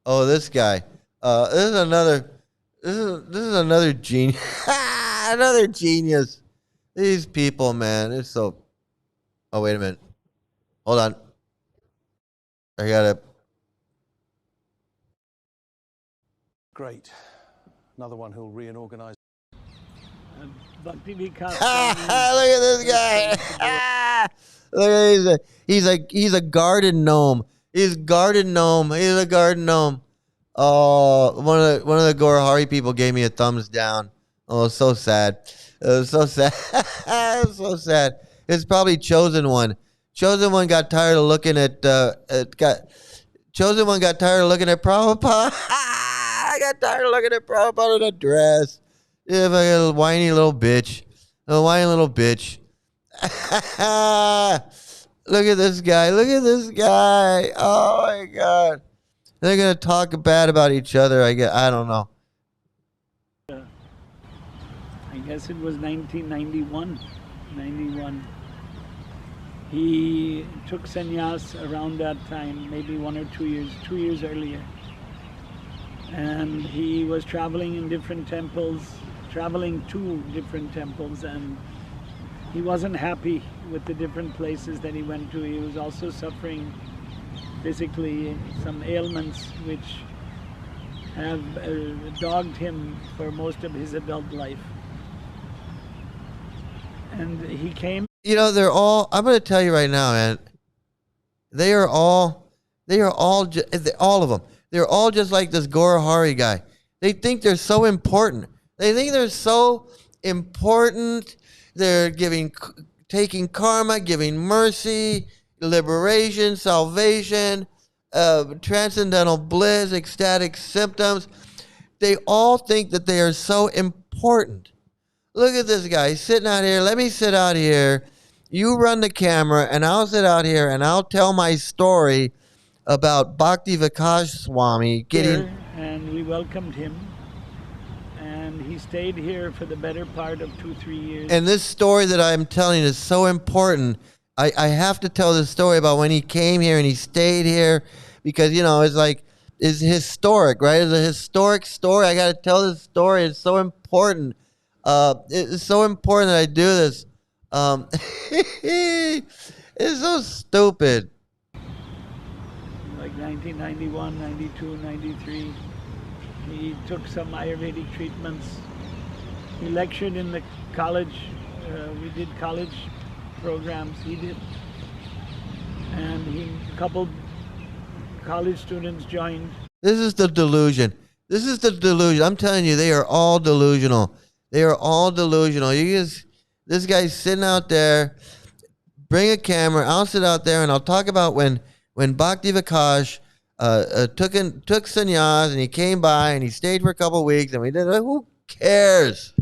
Oh, this guy. This is another genius. Another genius. These people, man, it's so. Oh, wait a minute. Hold on. I gotta. Great. Another one who'll reorganize. Look at this guy. Look at he's a garden gnome. He's a garden gnome. Oh, one of the Gaurahari people gave me a thumbs down. Oh, so sad. It was so sad. It was so sad. It's probably Chosen One. Chosen One got tired of looking at Chosen One got tired of looking at Prabhupada. I got tired of looking at Prabhupada in a dress. Yeah, like a whiny little bitch. A whiny little bitch. Look at this guy. Oh my God. They're gonna talk bad about each other. I don't know. I guess it was 1991. He took sannyas around that time, maybe 1 or 2 years, 2 years earlier. And he was traveling to different temples, and he wasn't happy with the different places that he went to. He was also suffering physically some ailments which have dogged him for most of his adult life. And he came. You know, I'm going to tell you right now, man. They are all of them. They're all just like this Gaurahari guy. They think they're so important. They're taking karma, giving mercy, liberation, salvation, transcendental bliss, ecstatic symptoms. They all think that they are so important. Look at this guy sitting out here. Let me sit out here. You run the camera, and I'll sit out here, and I'll tell my story about Bhakti Vikash Swami getting... And we welcomed him. And he stayed here for the better part of 2-3 years. And this story that I'm telling is so important. I have to tell this story about when he came here and he stayed here because, you know, it's like, it's historic, right? It's a historic story. I got to tell this story. It's so important. It's so important that I do this. It's so stupid. Like 1991, 92, 93. He took some Ayurvedic treatments. He lectured in the college. We did college programs. He did. And a couple college students joined. This is the delusion. This is the delusion. I'm telling you, they are all delusional. They are all delusional. This guy's sitting out there. Bring a camera. I'll sit out there and I'll talk about when Bhakti Vikash took sannyas and he came by and he stayed for a couple of weeks and we did. Who cares?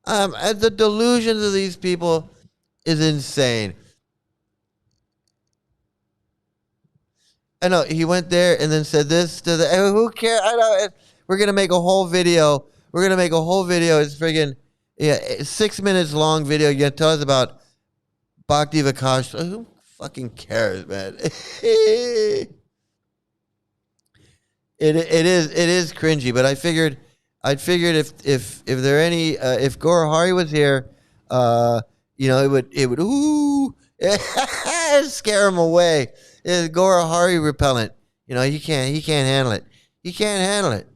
The delusions of these people is insane. I know he went there and then said this to the. Who cares? I know. We're gonna make a whole video. We're gonna make a whole video. It's friggin' 6 minutes long video. You're gonna tell us about Bhakti Vikash. Who fucking cares, man? It is cringy, but I'd figured if there are any if Gaurahari was here, you know, it would scare him away. It's Gaurahari repellent. You know, he can't handle it. He can't handle it.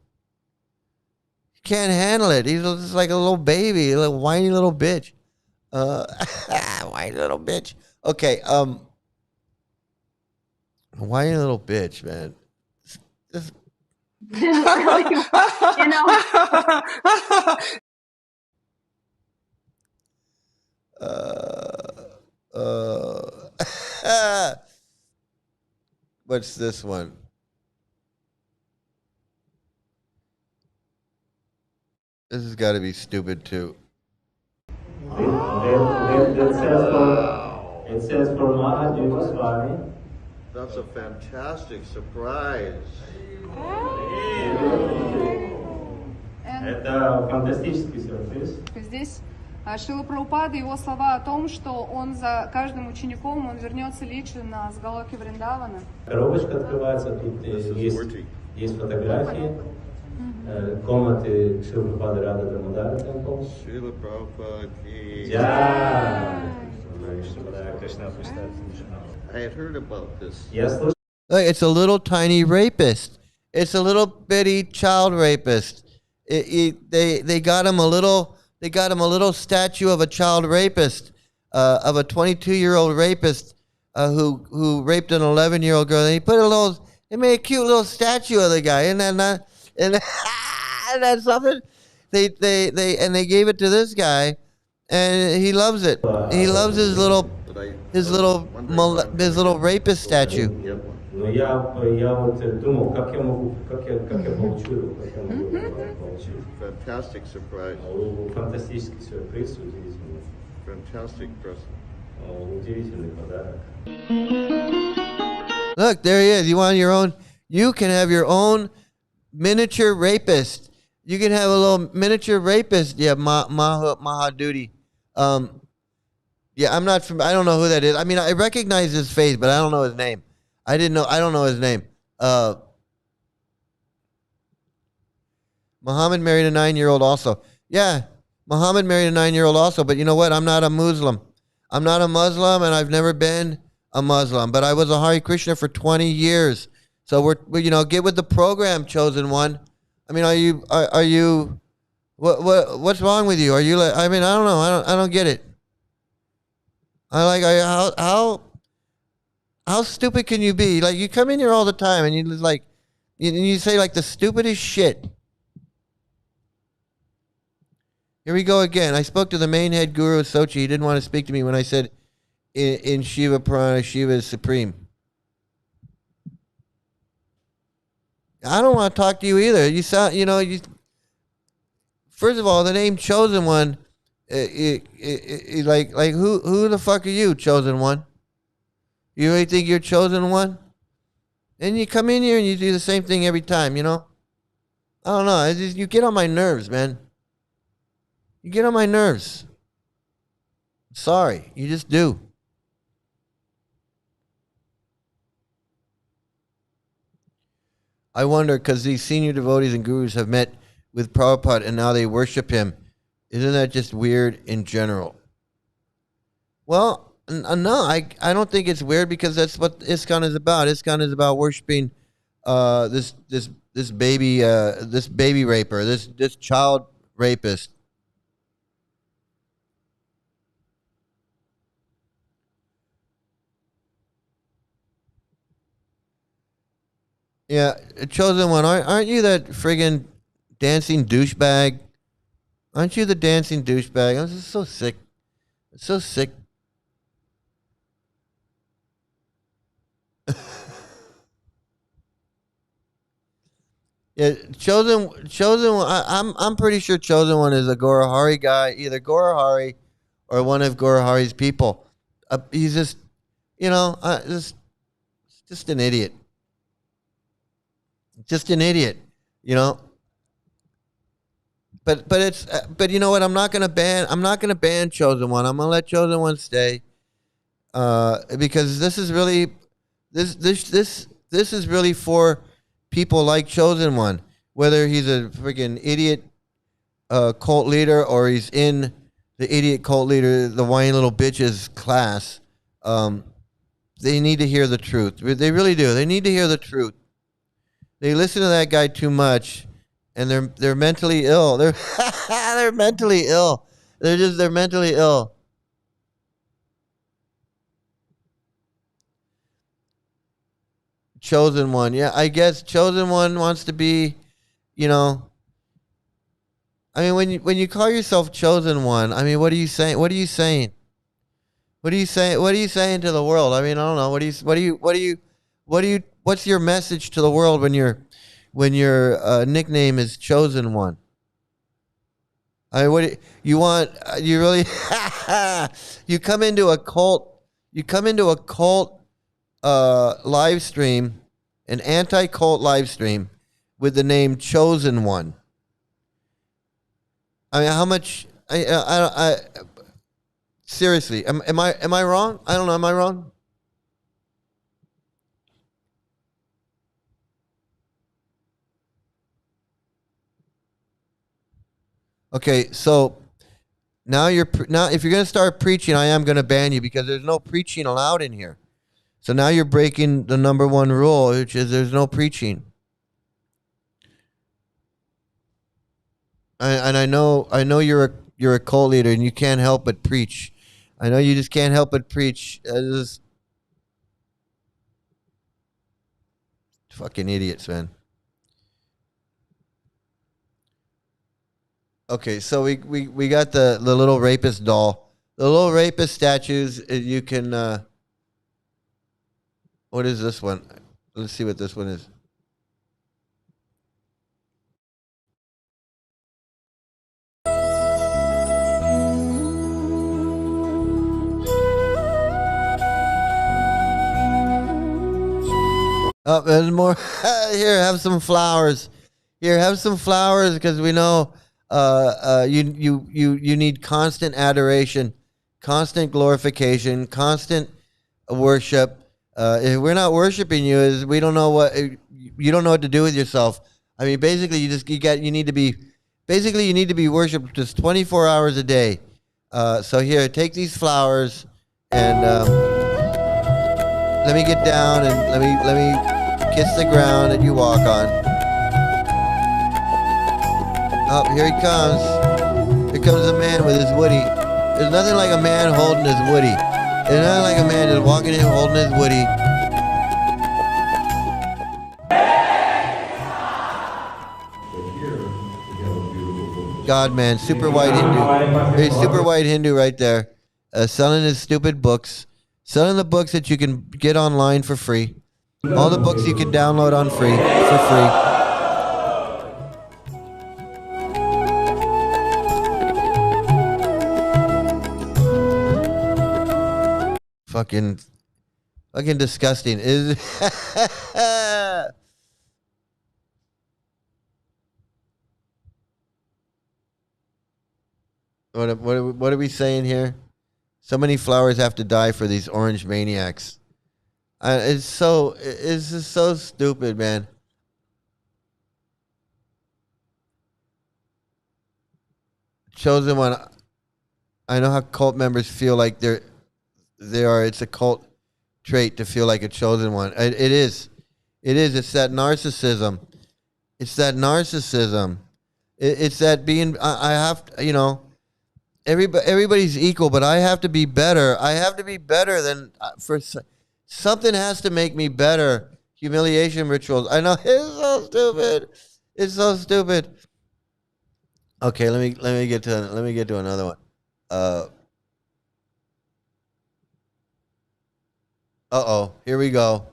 He can't handle it. He's just like a little baby, a little whiny little bitch. Whiny little bitch. Okay, whiny little bitch, man. Just Really, you know. What's this one? This has got to be stupid too. It says for Mahadeva Swami. That's a fantastic surprise. Это фантастический сюрприз. Здесь Шрила Прабхупада, его слова о том, что он за каждым учеником, он вернется лично с Галоки Вриндавана. Коробочка открывается, тут есть фотографии, комнаты Шрила Прабхупады Рада Дамодара Темпл. Шрила Прабхупада. I had heard about this. Look, it's a little tiny rapist. It's a little bitty child rapist. They got him a little. They got him a little statue of a child rapist, of a 22-year-old rapist who raped an 11-year-old girl. And he put they made a cute little statue of the guy. Isn't that not? And that's something. They gave it to this guy, and he loves it. He loves his little rapist statue. Но я вот думал, как я получу. Fantastic surprise. Фантастический сюрприз, удивительный. Fantastic present. Удивительный подарок. Look, there he is. You want your own? You can have your own miniature rapist. You can have a little miniature rapist. Yeah, Mahadudi. Yeah, I don't know who that is. I mean, I recognize his face, but I don't know his name. I don't know his name. Muhammad married a 9-year-old also. Yeah, Muhammad married a 9-year-old also, but you know what? I'm not a Muslim. I'm not a Muslim, and I've never been a Muslim, but I was a Hare Krishna for 20 years. So we're get with the program, chosen one. I mean, are you what's wrong with you? Are you I mean, I don't know. I don't get it. How stupid can you be? Like, you come in here all the time and you say like the stupidest shit. Here we go again. I spoke to the main head guru of Sochi. He didn't want to speak to me when I said in Shiva Purana, Shiva is supreme. I don't want to talk to you either. You sound, first of all, the name Chosen One, like who the fuck are you, Chosen One? You really think you're Chosen One? And you come in here and you do the same thing every time, I don't know. You get on my nerves, man. You get on my nerves. Sorry, you just do. I wonder, because these senior devotees and gurus have met with Prabhupada and now they worship him. Isn't that just weird in general? Well, no, I don't think it's weird, because that's what ISKCON is about. ISKCON is about worshiping this baby raper, this child rapist. Yeah, Chosen One, aren't you that friggin' dancing douchebag? Aren't you the dancing douchebag? I'm just so sick. So sick. Yeah, Chosen One. I'm pretty sure Chosen One is a Gaurahari guy, either Gaurahari or one of Gaurahari's people. He's just, just an idiot. Just an idiot, But you know what? I'm not gonna ban Chosen One. I'm gonna let Chosen One stay, because this is really for people like Chosen One. Whether he's a freaking idiot cult leader or he's in the idiot cult leader, the whiny little bitches class, they need to hear the truth. They really do. They need to hear the truth. They listen to that guy too much, and they're mentally ill. They're mentally ill. They're mentally ill. Chosen One, yeah, I guess Chosen One wants to be, I mean, when you call yourself Chosen One, I mean, what are you saying? What are you saying? What are you saying? What are you saying to the world? I mean, I don't know. What's your message to the world when your nickname is Chosen One? I mean, you really you come into a cult live stream, an anti-cult live stream with the name Chosen One. I mean, how much? I seriously, am I wrong? I don't know. Am I wrong? Okay, so now if you're going to start preaching, I am going to ban you, because there's no preaching allowed in here. So now you're breaking the number one rule, which is there's no preaching. And I know you're a cult leader and you can't help but preach. I know you just can't help but preach. Fucking idiots, man. Okay, so we got the little rapist doll. The little rapist statues, you can... what is this one? Let's see what this one is. Oh, there's more. Here, have some flowers. Here, have some flowers, because we know you need constant adoration, constant glorification, constant worship. If we're not worshiping you, we don't know what you don't know what to do with yourself. I mean, basically, you need to be worshipped just 24 hours a day. So here, take these flowers and let me get down and let me kiss the ground that you walk on. Oh, here he comes. Here comes the man with his woody. There's nothing like a man holding his woody. There's nothing like a man just walking in holding his woody. God, man, super white Hindu. Very super white Hindu right there, selling his stupid books. selling the books that you can get online for free. All the books you can download on free for free. Fucking disgusting. Is what are we saying here? So many flowers have to die for these orange maniacs. It's just so stupid, man. Chosen one. I know how cult members feel like they are. It's a cult trait to feel like a chosen one. It is. It's that narcissism. It's that narcissism. It's that being. I have to, everybody's equal, but I have to be better. I have to be better than something has to make me better. Humiliation rituals. I know it's so stupid. It's so stupid. Okay, let me get to another one. Here we go.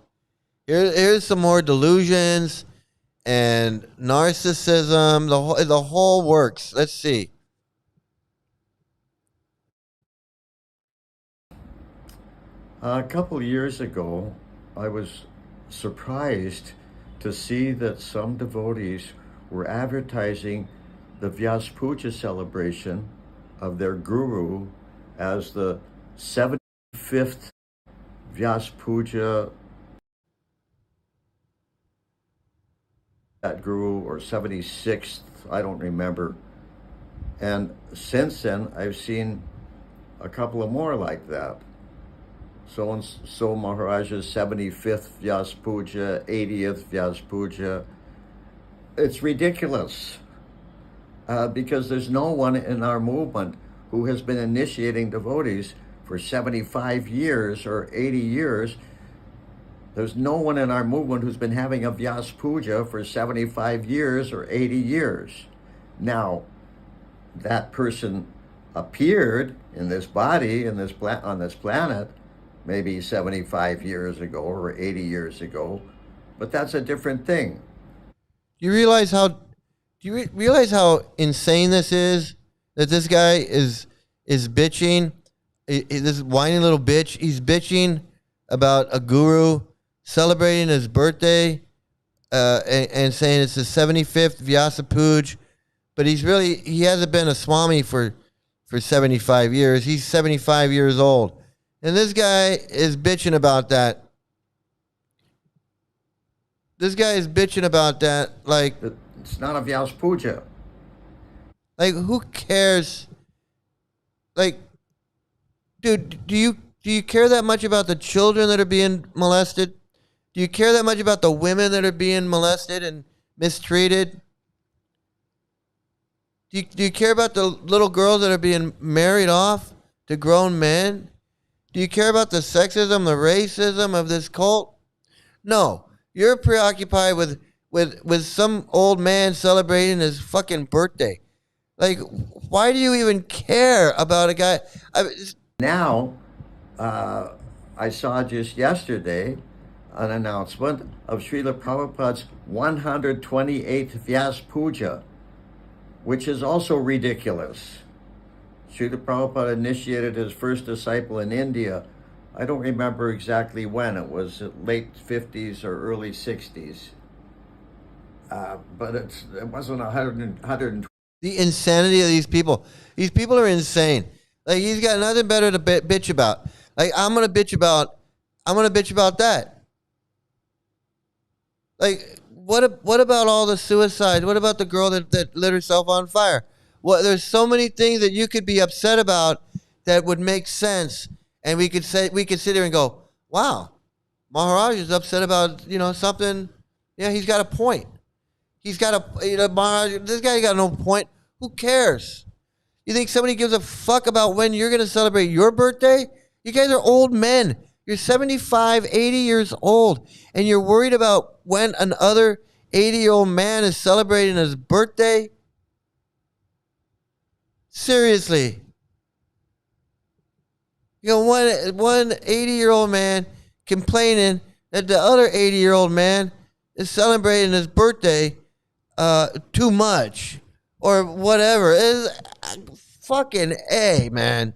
Here's some more delusions and narcissism. The whole works. Let's see. A couple of years ago, I was surprised to see that some devotees were advertising the Vyas Puja celebration of their guru as the 75th Vyas Puja that guru, or 76th, I don't remember. And since then, I've seen a couple of more like that. So Maharaj's 75th Vyas Puja, 80th Vyas Puja. It's ridiculous because there's no one in our movement who has been initiating devotees for 75 years or 80 years. There's no one in our movement who's been having a Vyas Puja for 75 years or 80 years. Now, that person appeared in this body, on this planet, maybe 75 years ago or 80 years ago, but that's a different thing. Do you realize how insane this is? That this guy is bitching, this whiny little bitch. He's bitching about a guru celebrating his birthday and saying it's the 75th Vyasa Puja, but he hasn't been a Swami for 75 years. He's 75 years old. And this guy is bitching about that. This guy is bitching about that. Like, it's not a Vyas Puja. Like, who cares? Like, dude, do you care that much about the children that are being molested? Do you care that much about the women that are being molested and mistreated? Do you care about the little girls that are being married off to grown men? Do you care about the sexism, the racism of this cult? No. You're preoccupied with some old man celebrating his fucking birthday. Like, why do you even care about a guy? Now, I saw just yesterday an announcement of Srila Prabhupada's 128th Vyas Puja, which is also ridiculous. Srila Prabhupada initiated his first disciple in India. I don't remember exactly when. It was late 50s or early 60s. But it wasn't 120. The insanity of these people. These people are insane. Like, he's got nothing better to bitch about. Like, I'm gonna bitch about that. Like, what about all the suicides? What about the girl that lit herself on fire? Well, there's so many things that you could be upset about that would make sense, and we could sit here and go, wow, Maharaj is upset about something. Yeah, he's got a point. He's got Maharaj. This guy got no point. Who cares? You think somebody gives a fuck about when you're gonna celebrate your birthday? You guys are old men. You're 75, 80 years old, and you're worried about when another 80-year-old man is celebrating his birthday? Seriously. You know, one 80-year-old man complaining that the other 80-year-old man is celebrating his birthday too much or whatever. It's fucking A, man.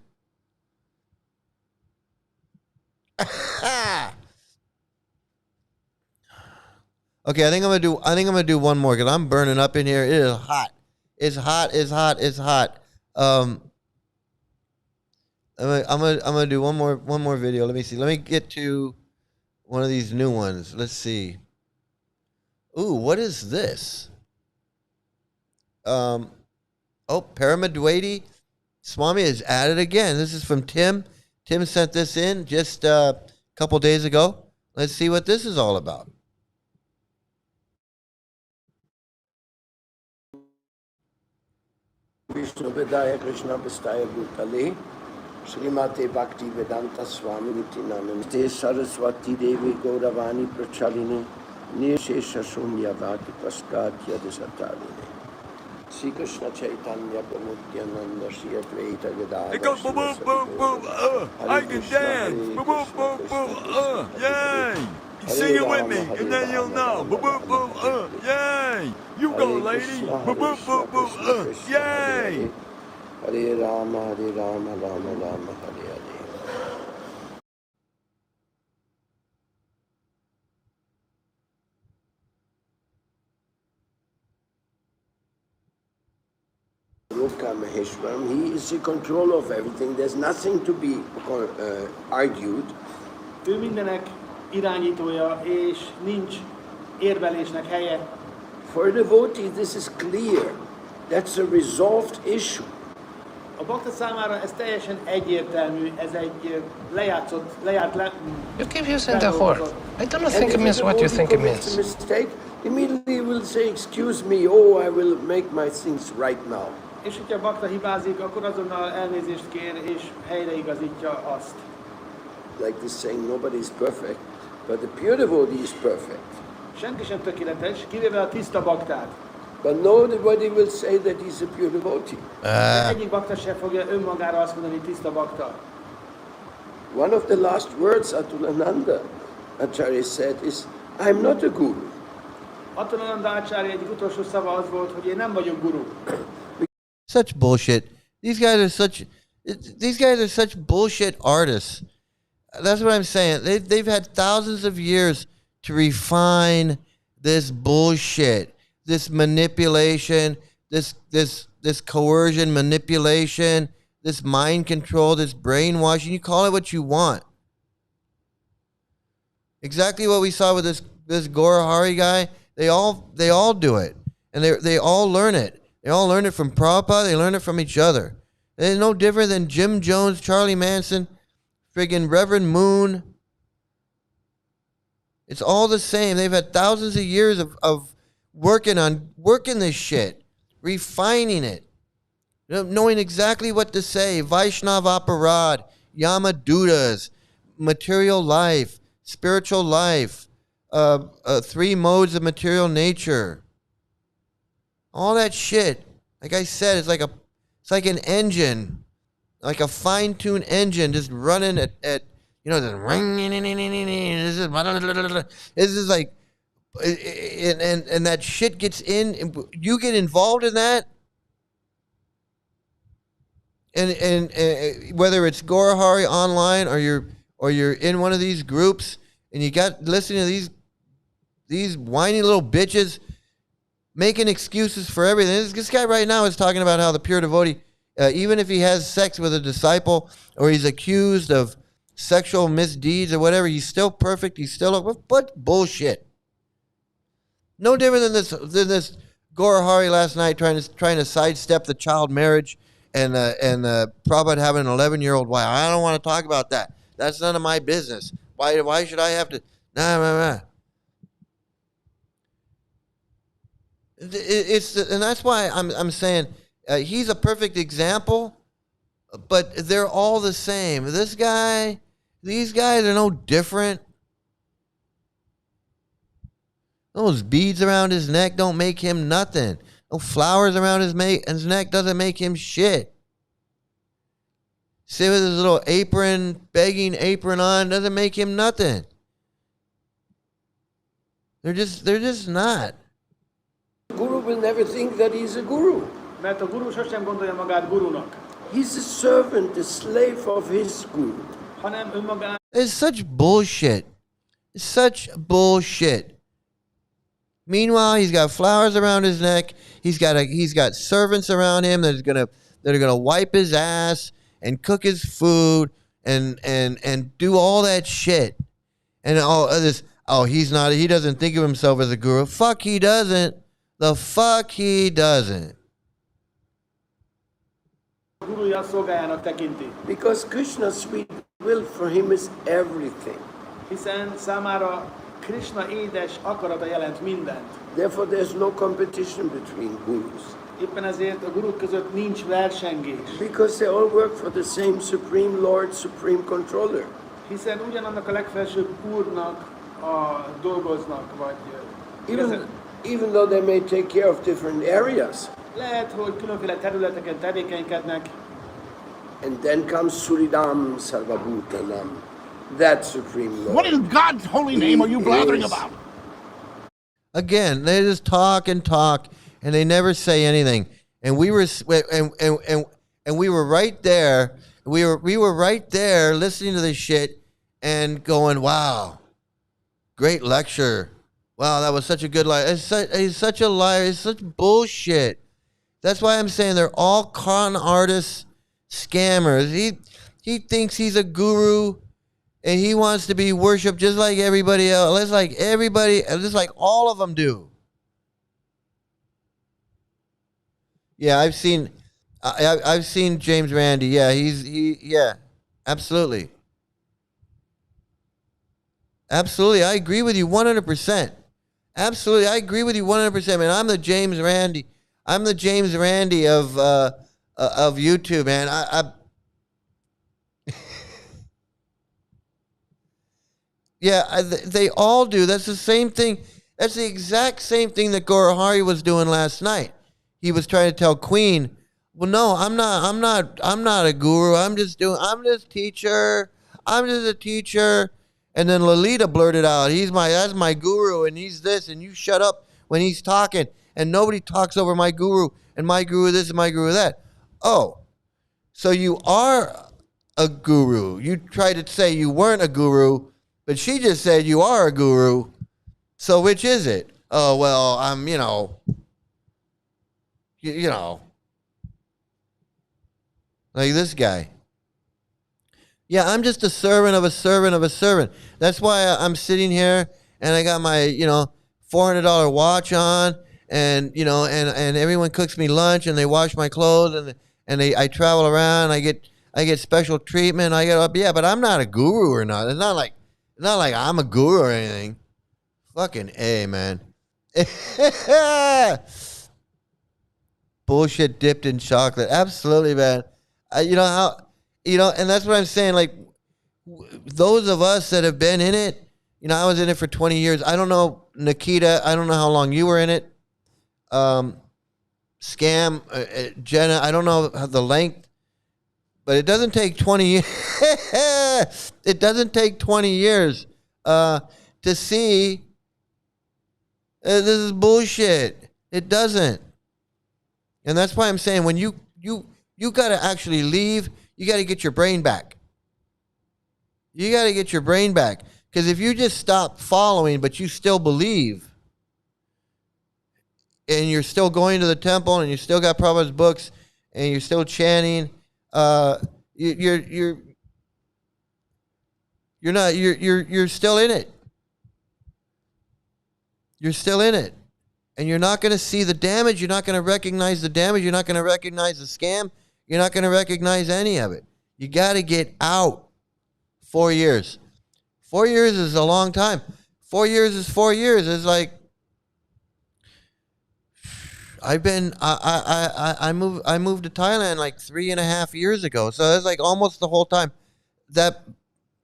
Okay, I think I'm gonna do one more because I'm burning up in here. It is hot. It's hot. It's hot. It's hot. I'm gonna do one more video. Let me see. Let me get to one of these new ones. Let's see. Ooh, what is this? Oh, Paramadwaiti Swami is at it again. This is from Tim. Tim sent this in just a couple days ago. Let's see what this is all about. Vishnu Vedaya Krishna Vistaya Bhutale Srimate Bhakti Vedanta Swami Nityananda Saraswati Devi Gauravani Prachaline Nirshesha Shunyavati Paskatya Desatarine Sri Krishna Chaitanya Pramudyananda Sri Advaita Gadadhara It goes boom, boom, boom, boom, I can dance, boom, boom, boom, boom, yay! You sing it with me, and then you'll know, boom, boom, boom, yay! You go, lady, boom, boom, boom, boom, yay! Hare Rama, Rama Rama, Hare Hare. Loka Maheshwaram, he is in control of everything. There's nothing to be argued. Ő mindenek irányítója, és nincs érvelésnek helye. For a devotee, this is clear. That's a resolved issue. A bakta számára ez teljesen egyértelmű, ez egy You keep using the word. I don't think it means what you think it means. A mistake, immediately will say, excuse me, oh, I will make my things right now. És hogyha a bakta hibázik, akkor azonnal elnézést kér, és helyreigazítja azt. Like this saying, nobody is perfect, but the pure devotee is perfect. Senki sem tökéletes, kivéve a tiszta baktát. But nobody will say that he's a pure devotee. Egyik bakta sem fogja önmagára azt mondani, tiszta bakta. One of the last words Atulananda Acharya said is, I'm not a guru. Atulananda Acharya egyik utolsó szava az volt, hogy én nem vagyok guru. Such bullshit. These guys are such bullshit artists. That's what I'm saying. They've had thousands of years to refine this bullshit, this manipulation, this coercion, manipulation, this mind control, this brainwashing. You call it what you want. Exactly what we saw with this Gaurahari guy. They all do it, and they all learn it. They all learn it from Prabhupada. They learn it from each other. They're no different than Jim Jones, Charlie Manson, friggin' Reverend Moon. It's all the same. They've had thousands of years of working this shit, refining it, knowing exactly what to say. Vaishnav Aparad, Yamadutas, material life, spiritual life, 3 modes of material nature. All that shit, like I said, it's like an engine, like a fine-tuned engine just running at this ring. This is like, and that shit gets in. You get involved in that, and whether it's Gaurahari online or you're in one of these groups and you got listening to these whiny little bitches making excuses for everything. This guy right now is talking about how the pure devotee, even if he has sex with a disciple or he's accused of sexual misdeeds or whatever, he's still perfect. He's still what bullshit. No different than this Gaurahari last night trying to sidestep the child marriage and Prabhupada having an 11-year-old wife. I don't want to talk about that. That's none of my business. Why should I have to? Nah. And that's why I'm saying he's a perfect example, but they're all the same. These guys are no different. Those beads around his neck don't make him nothing. No flowers around his neck doesn't make him shit. Sit with his little apron, begging apron on, doesn't make him nothing. They're just not. Guru will never think that he's a guru. Mert a guru sosem gondolja magát gurunak. He's a servant, a slave of his guru. Hanem önmagán. It's such bullshit. It's such bullshit. Meanwhile, he's got flowers around his neck. He's got servants around him that are gonna wipe his ass and cook his food and do all that shit. And all this. Oh, he doesn't think of himself as a guru. Fuck, he doesn't. The fuck he doesn't. Guruja szolgájának tekinti. Because Krishna's sweet will for him is everything. Hiszen számára Krishna édes akarata jelent mindent. Therefore there's no competition between gurus. Éppen ezért a guruk között nincs versengés. Because they all work for the same Supreme Lord, Supreme Controller. Hiszen ugyanannak a legfelsőbb úrnak dolgoznak, vagy even though they may take care of different areas. Lehet, hogy különféle területeken tevékenykednek. And then comes Suridam Sarvabhutanam, that Supreme Lord. What in God's holy name are you blathering about? Again, they just talk and talk, and they never say anything. And we were we were right there. We were right there listening to this shit and going, "Wow, great lecture! Wow, that was such a good lie." He's such a liar. It's such bullshit. That's why I'm saying they're all con artists, scammers. He thinks he's a guru, and he wants to be worshipped just like everybody else. Just like all of them do. Yeah, I've seen James Randi. Yeah, yeah, absolutely. Absolutely, I agree with you 100%. Absolutely, I agree with you 100%, man. I'm the James Randi. I'm the James Randi of YouTube, man. They all do. That's the same thing. That's the exact same thing that Gaurahari was doing last night. He was trying to tell Queen, "Well, no, I'm not a guru. I'm just teacher. I'm just a teacher." And then Lalita blurted out, "That's my guru, and he's this, and you shut up when he's talking, and nobody talks over my guru, and my guru this and my guru that." Oh, so you are a guru. You tried to say you weren't a guru, but she just said you are a guru. So which is it? Oh, well, I'm, you know, like this guy. Yeah, I'm just a servant of a servant of a servant. That's why I'm sitting here and I got my, $400 watch on, and and everyone cooks me lunch and they wash my clothes and I travel around. I get special treatment. But I'm not a guru or not. It's not like I'm a guru or anything. Fucking A, man. Bullshit dipped in chocolate. Absolutely, man. And that's what I'm saying. Like, those of us that have been in it, I was in it for 20 years. I don't know, Nikita, I don't know how long you were in it. Scam, Jenna, I don't know the length, but it doesn't take 20 years. It doesn't take 20 years to see this is bullshit. It doesn't. And that's why I'm saying when you got to actually leave, you got to get your brain back. You got to get your brain back. Because if you just stop following, but you still believe, and you're still going to the temple, and you still got Prabhupada's books, and you're still chanting, you're still in it. You're still in it. And you're not going to see the damage. You're not going to recognize the damage. You're not going to recognize the scam. You're not going to recognize any of it. You got to get out. 4 years. 4 years is a long time. 4 years is 4 years. It's like I moved to Thailand like 3.5 years ago. So that's like almost the whole time. That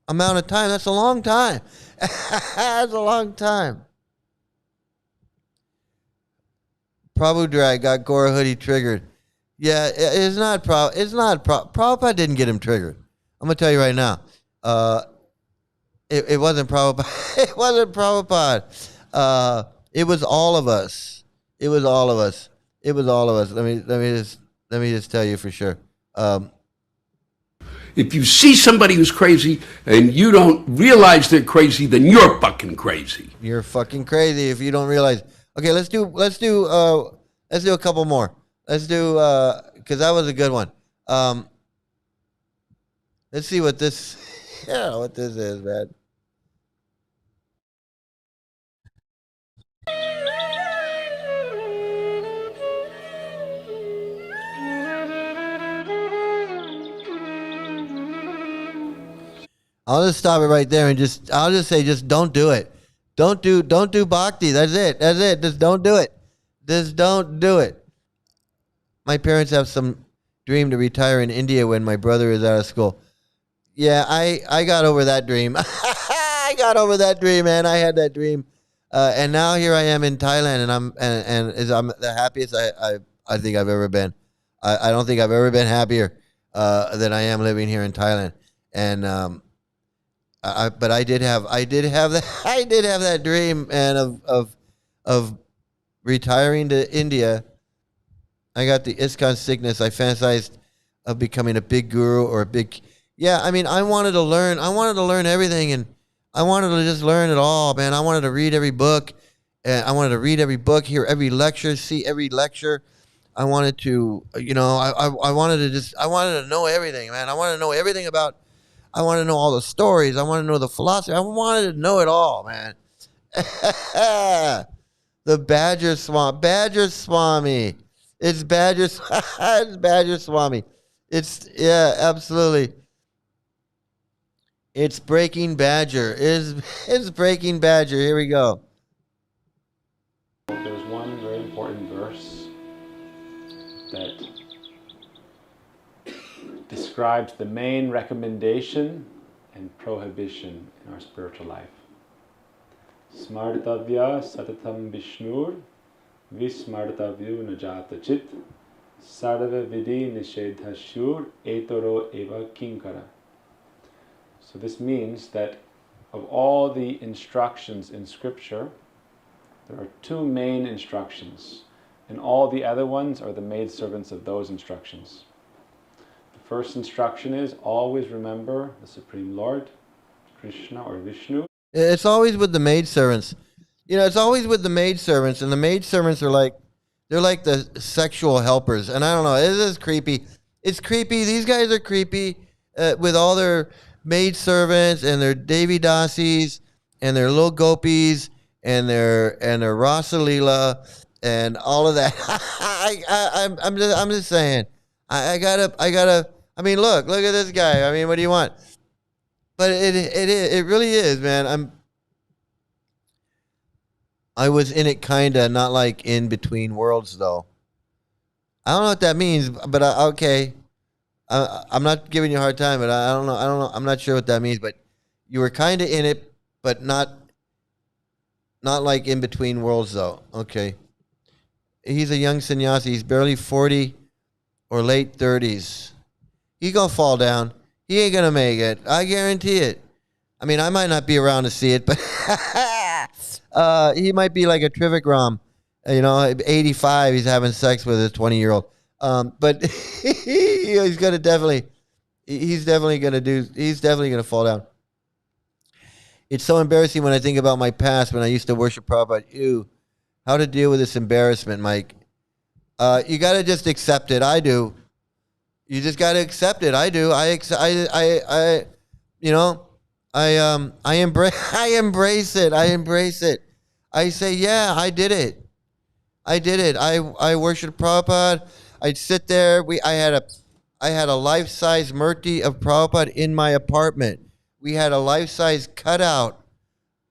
amount of time, that's a long time. That's a long time. Prabhu Drag got Gora Hoodie triggered. Yeah, it's not Prabhupada didn't get him triggered. I'm gonna tell you right now. It wasn't Prabhupada. It wasn't Prabhupada. It was all of us. It was all of us. It was all of us. Let me just tell you for sure. If you see somebody who's crazy and you don't realize they're crazy, then you're fucking crazy. You're fucking crazy if you don't realize. Okay, let's do a couple more. Let's do because that was a good one. Let's see what this is, man. I'll just stop it right there and I'll just say don't do it. Don't do bhakti. That's it. Just don't do it. Just don't do it. My parents have some dream to retire in India when my brother is out of school. Yeah, I got over that dream. I got over that dream, man. I had that dream. And now here I am in Thailand and I'm the happiest I think I've ever been. I don't think I've ever been happier than I am living here in Thailand. And but I did have that dream, man, of retiring to India. I got the ISKCON sickness. I fantasized of becoming a big guru or a big. Yeah, I mean, I wanted to learn everything, and I wanted to just learn it all, man. I wanted to read every book, and I wanted to read every book, hear every lecture, see every lecture. I wanted to, I wanted to know everything, man. I wanted to know everything about. I want to know all the stories. I want to know the philosophy. I wanted to know it all, man. The Badger Swami. It's Badger Swami. Yeah, absolutely. It's Breaking Badger. It's Breaking Badger. Here we go. There's one very important verse that describes the main recommendation and prohibition in our spiritual life. Smartavya satatam vishnur vismartavyu najata chit sarva vidi nishedhashur etoro eva kinkara. So this means that of all the instructions in scripture, there are two main instructions, and all the other ones are the maidservants of those instructions. First instruction is always remember the Supreme Lord, Krishna or Vishnu. It's always with the maidservants. It's always with the maidservants, and the maidservants are they're like the sexual helpers. And I don't know, it is creepy. It's creepy. These guys are creepy with all their maidservants and their Devi Dasis and their little gopis and their Rasalila and all of that. I'm just saying. I gotta. I mean, look at this guy. I mean, what do you want? But it really is, man. I was in it kinda, not like in between worlds though. I don't know what that means, but okay. I'm not giving you a hard time, but I don't know. I'm not sure what that means. But you were kinda in it, but not like in between worlds though. Okay. He's a young sannyasi. He's barely 40 or late 30s. He gonna fall down. He ain't gonna make it. I guarantee it. I mean, I might not be around to see it, but he might be like a Trivikram. 85. He's having sex with a 20-year-old. But he's definitely gonna fall down. It's so embarrassing when I think about my past when I used to worship Prabhupada. How to deal with this embarrassment, Mike? You gotta just accept it. I do. You just gotta accept it. I do. I embrace it. I embrace it. I say, yeah, I did it. I worshiped Prabhupada. I'd sit there. I had a life-size murti of Prabhupada in my apartment. We had a life-size cutout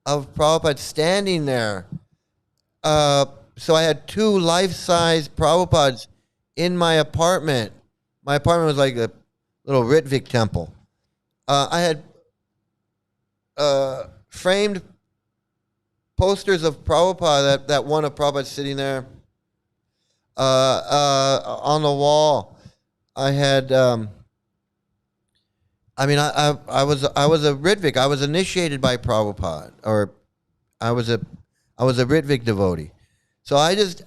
of Prabhupada standing there. So I had two life-size Prabhupads in my apartment. My apartment was like a little Ritvik temple. I had framed posters of Prabhupada, that one of Prabhupada sitting there. on the wall. I had. I mean, I was a Ritvik. I was initiated by Prabhupada, or I was a Ritvik devotee. So I was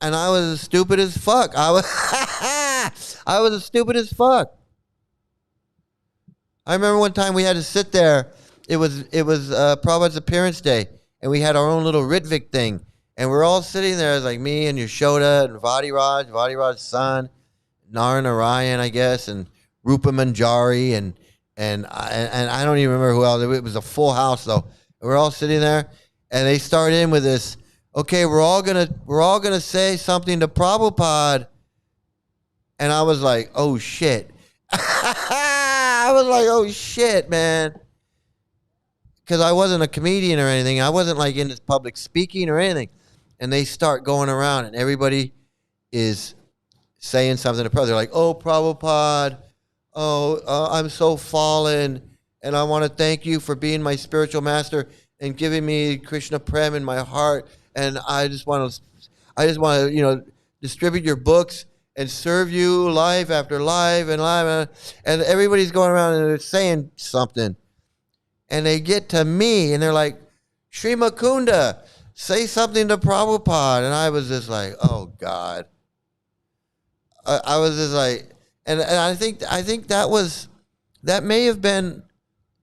as stupid as fuck. I was as stupid as fuck. I remember one time we had to sit there. It was Prabhupada's appearance day, and we had our own little Ritvik thing, and we're all sitting there. It was like me and Yashoda and Vadiraj's son, Naranarayan, I guess, and Rupa Manjari, and I don't even remember who else. It was a full house though. And we're all sitting there, and they start in with this. Okay, we're all gonna say something to Prabhupada, and I was like, oh shit. I was like, oh shit, man. Because I wasn't a comedian or anything. I wasn't like in this public speaking or anything. And they start going around, and everybody is saying something to Prabhupada. They're like, oh, Prabhupada, I'm so fallen, and I want to thank you for being my spiritual master and giving me Krishna Prem in my heart. And I just want to, distribute your books and serve you life after life and life. And everybody's going around and they're saying something. And they get to me and they're like, Sri Mukunda, say something to Prabhupada. And I was just like, oh God. I was just like, and I think that may have been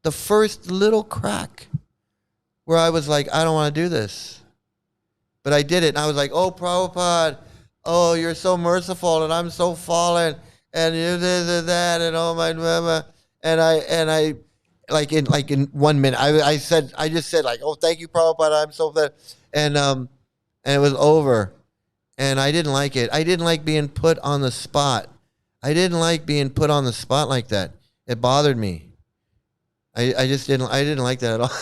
the first little crack where I was like, I don't want to do this. But I did it. And I was like, oh, Prabhupada, oh, you're so merciful, and I'm so fallen, and you this and that, and oh my, and I, like in 1 minute, I just said like, oh, thank you, Prabhupada, I'm so bad, and it was over, and I didn't like it. I didn't like being put on the spot. I didn't like being put on the spot like that. It bothered me. I didn't like that at all.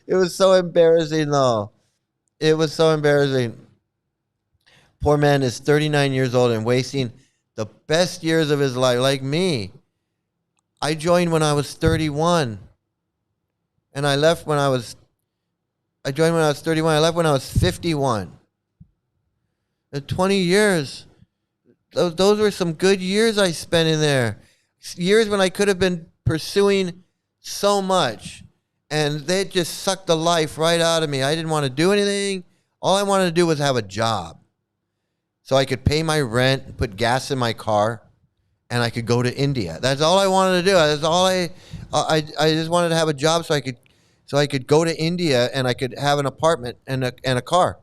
It was so embarrassing, though. It was so embarrassing. Poor man is 39 years old and wasting the best years of his life, like me. I joined when I was 31. And I left when I joined when I was 31. I left when I was 51. The 20 years. Those were some good years I spent in there. Years when I could have been pursuing so much. And they just sucked the life right out of me. I didn't want to do anything. All I wanted to do was have a job. So I could pay my rent and put gas in my car, and I could go to India. That's all I wanted to do. That's all I just wanted to have a job so I could go to India and I could have an apartment and a car.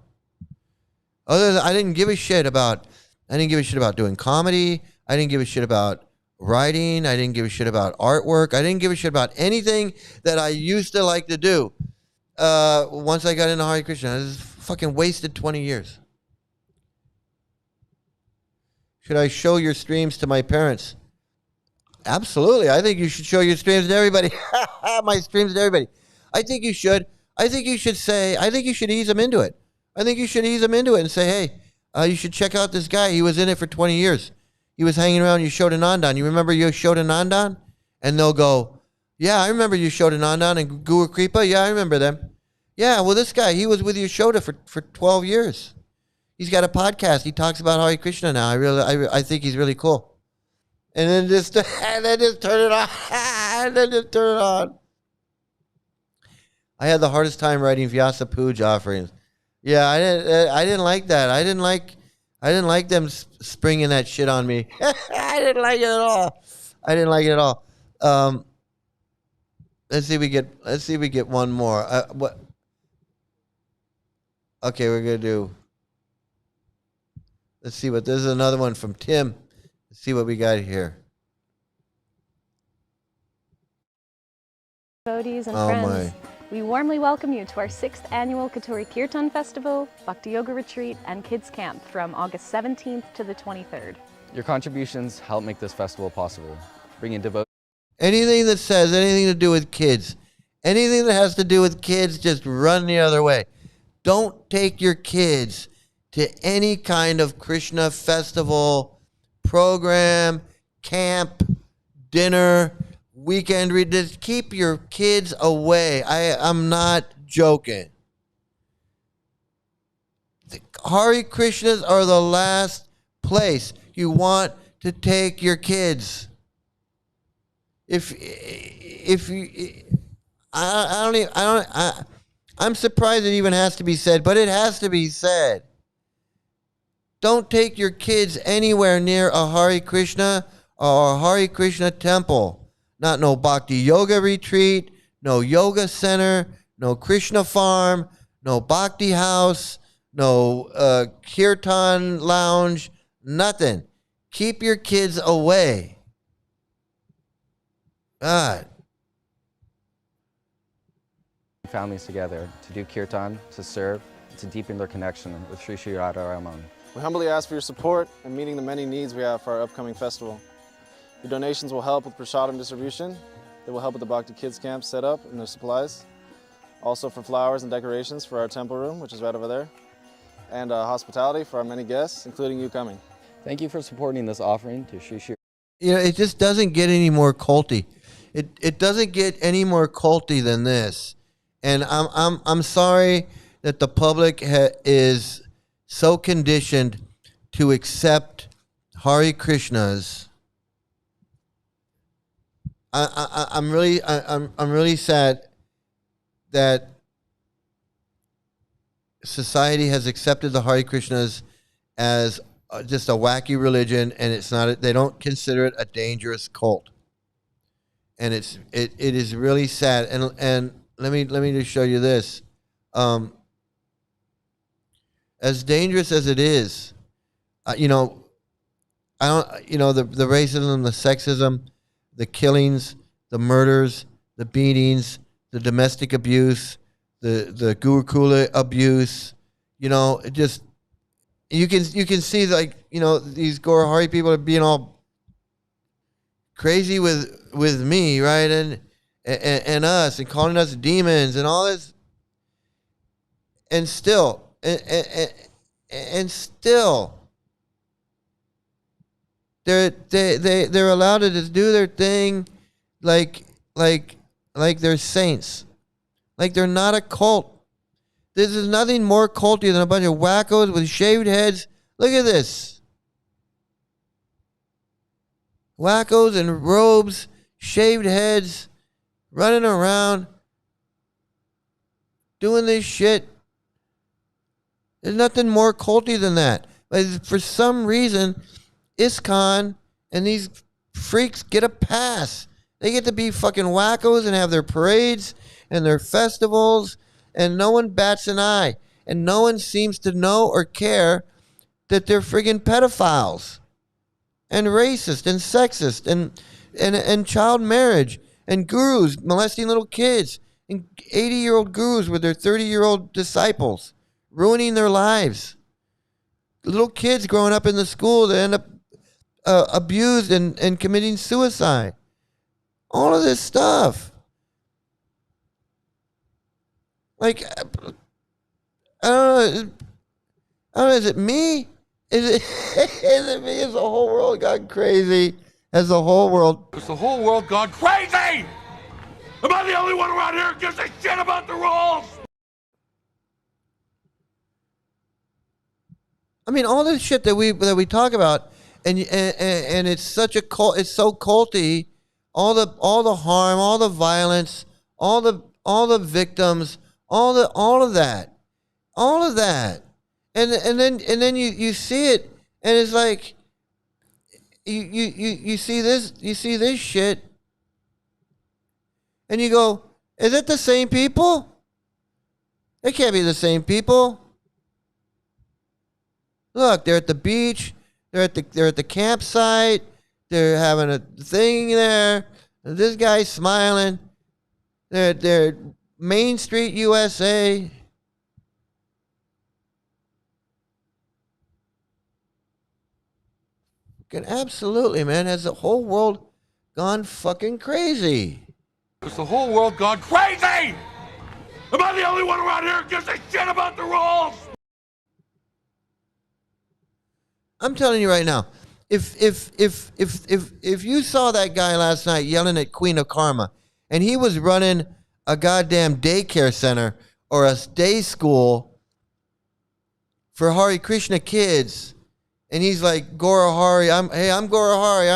Other than I didn't give a shit about doing comedy. I didn't give a shit about writing. I didn't give a shit about artwork. I didn't give a shit about anything that I used to like to do. Once I got into Hare Krishna, I just fucking wasted 20 years. Should I show your streams to my parents? Absolutely. I think you should show your streams to everybody. My streams to everybody. I think you should. I think you should ease them into it. I think you should ease them into it and say, hey, you should check out this guy. He was in it for 20 years. He was hanging around Yashodanandan. You remember Yashodanandan? And they'll go, yeah, I remember Yashodanandan and Guru Kripa. Yeah, I remember them. Yeah, well, this guy, he was with Yashoda for 12 years. He's got a podcast. He talks about Hare Krishna now. I think he's really cool. And then just turn it on. And then just turn it on. I had the hardest time writing Vyasa Puja offerings. Yeah, I didn't like that. I didn't like them springing that shit on me. I didn't like it at all. Let's see if we get one more. What? Okay, we're gonna do. Let's see what. This is another one from Tim. Let's see what we got here. Devotees and friends, we warmly welcome you to our 6th annual Katuri Kirtan Festival, Bhakti Yoga Retreat, and Kids Camp from August 17th to the 23rd. Your contributions help make this festival possible. Bringing devotees. Anything that says anything to do with kids, anything that has to do with kids, just run the other way. Don't take your kids to any kind of Krishna festival, program, camp, dinner, weekend. Just keep your kids away. I'm not joking. Hare Krishnas are the last place you want to take your kids. If you, I'm surprised it even has to be said, but it has to be said. Don't take your kids anywhere near a Hare Krishna or a Hare Krishna temple. Not no Bhakti Yoga retreat, no yoga center, no Krishna farm, no Bhakti house, no kirtan lounge, nothing. Keep your kids away. God. Families together to do kirtan, to serve, to deepen their connection with Sri Sri Radharaman. We humbly ask for your support in meeting the many needs we have for our upcoming festival. Your donations will help with prasadam distribution. They will help with the Bhakti Kids Camp set up and their supplies. Also for flowers and decorations for our temple room, which is right over there. And hospitality for our many guests, including you coming. Thank you for supporting this offering to Sri Sri. You know, it just doesn't get any more culty. It doesn't get any more culty than this. And I'm sorry that the public is so conditioned to accept Hare Krishnas. I'm really sad that society has accepted the Hare Krishnas as just a wacky religion, and it's not. They don't consider it a dangerous cult, and it is really sad. And let me just show you this. As dangerous as it is, the racism, the sexism, the killings, the murders, the beatings, the domestic abuse, the Gurukula abuse, it just you can see these Gaurahari people are being all crazy with me, right, and us, and calling us demons and all this, and still they're allowed to just do their thing like they're saints, like they're not a cult. This is nothing more culty than a bunch of wackos with shaved heads. Look at this. Wackos in robes, shaved heads, running around, doing this shit. There's nothing more culty than that. But for some reason, ISKCON and these freaks get a pass. They get to be fucking wackos and have their parades and their festivals, and no one bats an eye. And no one seems to know or care that they're friggin' pedophiles and racist and sexist and child marriage and gurus molesting little kids and 80-year-old gurus with their 30-year-old disciples ruining their lives. Little kids growing up in the school that end up abused and committing suicide. All of this stuff. Like, I don't know, is it me? Is it me? Has the whole world gone crazy? Has the whole world... Has the whole world gone crazy? Am I the only one around here who gives a shit about the rules? I mean, all this shit that we talk about, and it's such a cult. It's so culty. All the harm, all the violence, all the victims, all of that, and then you see it, and it's like you see this shit, and you go, is it the same people? It can't be the same people. Look, they're at the beach. They're at the campsite. They're having a thing there. This guy's smiling. They're Main Street, USA. Absolutely, man. Has the whole world gone fucking crazy? Has the whole world gone crazy? Am I the only one around here who gives a shit about the rules? I'm telling you right now, if you saw that guy last night yelling at Queen of Karma, and he was running a goddamn daycare center or a day school for Hare Krishna kids, and he's like, Gaurahari, I'm Gaurahari,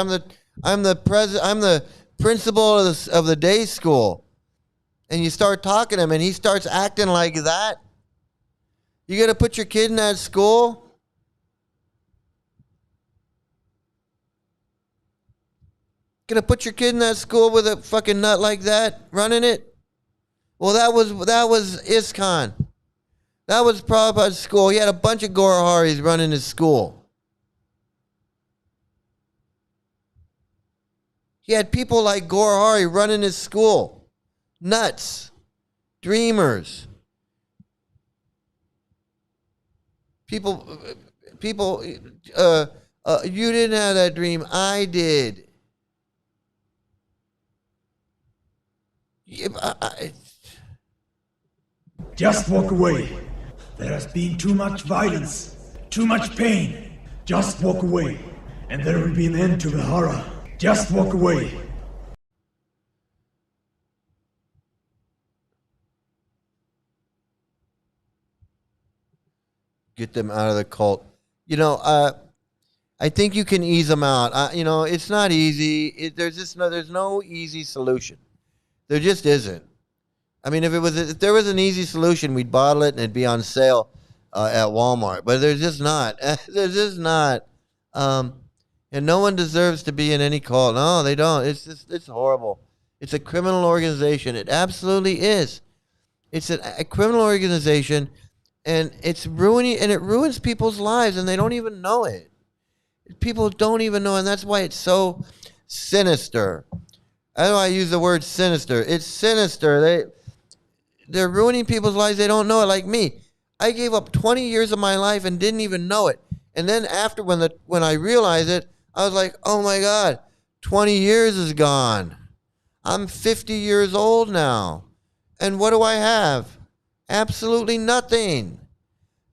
I'm the principal of the day school. And you start talking to him and he starts acting like that. You gonna put your kid in that school? Gonna put your kid in that school with a fucking nut like that running it? Well, that was ISKCON. That was Prabhupada's school. He had a bunch of Gauraharis running his school. He had people like Gaurahari running his school. Nuts. Dreamers. People, you didn't have that dream. I did. Just walk away. There has been too much violence, too much pain. Just walk away, and there will be an end to the horror. Just walk away. Get them out of the cult. You know, I think you can ease them out. You know, it's not easy. There's no easy solution. There just isn't. I mean, if there was an easy solution, we'd bottle it and it'd be on sale at Walmart. But there's just not. There's just not. And no one deserves to be in any cult. No, they don't. It's horrible. It's a criminal organization. It absolutely is. It's a criminal organization, and it ruins people's lives, and they don't even know it. People don't even know, and that's why it's so sinister. That's why I use the word sinister. It's sinister. They're ruining people's lives. They don't know it, like me. I gave up 20 years of my life and didn't even know it. And then after, when I realized it, I was like, oh my God, 20 years is gone. I'm 50 years old now. And what do I have? Absolutely nothing.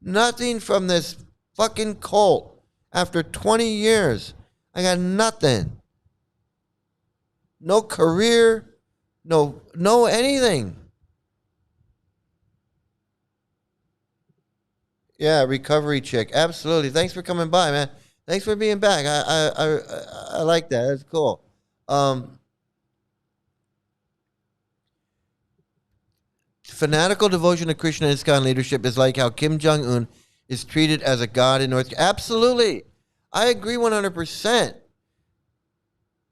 Nothing from this fucking cult. After 20 years, I got nothing. No career, no anything. Yeah, recovery chick. Absolutely. Thanks for coming by, man. Thanks for being back. I like that. That's cool. Fanatical devotion to Krishna and ISKCON leadership is like how Kim Jong-un is treated as a god in North Korea. Absolutely. I agree 100%.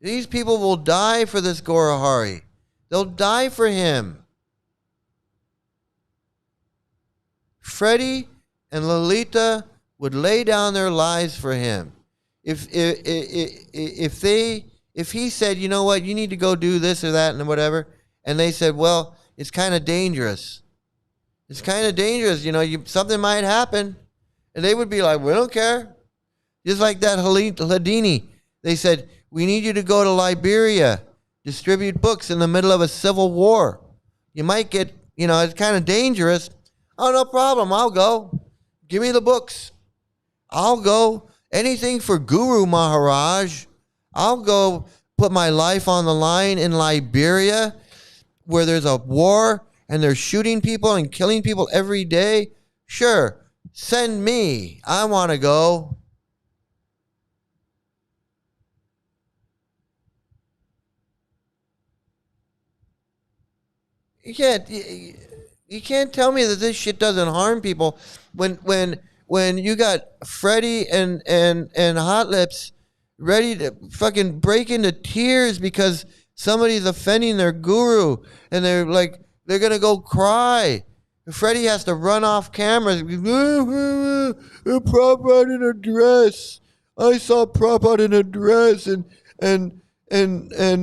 These people will die for this Gaurahari. They'll die for him. Freddie and Lolita would lay down their lives for him. If he said, you know what, you need to go do this or that and whatever, and they said, well, it's kind of dangerous. It's kind of dangerous, you know, something might happen. And they would be like, we don't care. Just like that Houdini. They said, we need you to go to Liberia, distribute books in the middle of a civil war. You might get, you know, it's kind of dangerous. Oh, no problem. I'll go. Give me the books. I'll go. Anything for Guru Maharaj. I'll go put my life on the line in Liberia where there's a war and they're shooting people and killing people every day. Sure. Send me. I want to go. You can't tell me that this shit doesn't harm people when you got Freddie and Hot Lips ready to fucking break into tears because somebody's offending their guru and they're gonna go cry. Freddie has to run off camera. Prabhupada in a dress. I saw Prabhupada in a dress and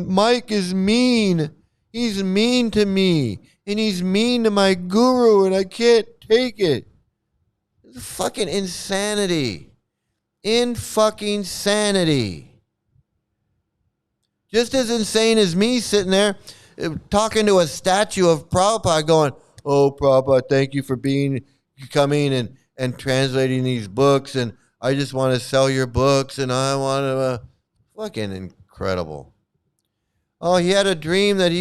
Mike is mean. He's mean to me. And he's mean to my guru, and I can't take it. It's fucking insanity. Fucking sanity. Just as insane as me sitting there talking to a statue of Prabhupada going, oh, Prabhupada, thank you for coming and translating these books, and I just want to sell your books, and I want to... fucking incredible. Oh, he had a dream that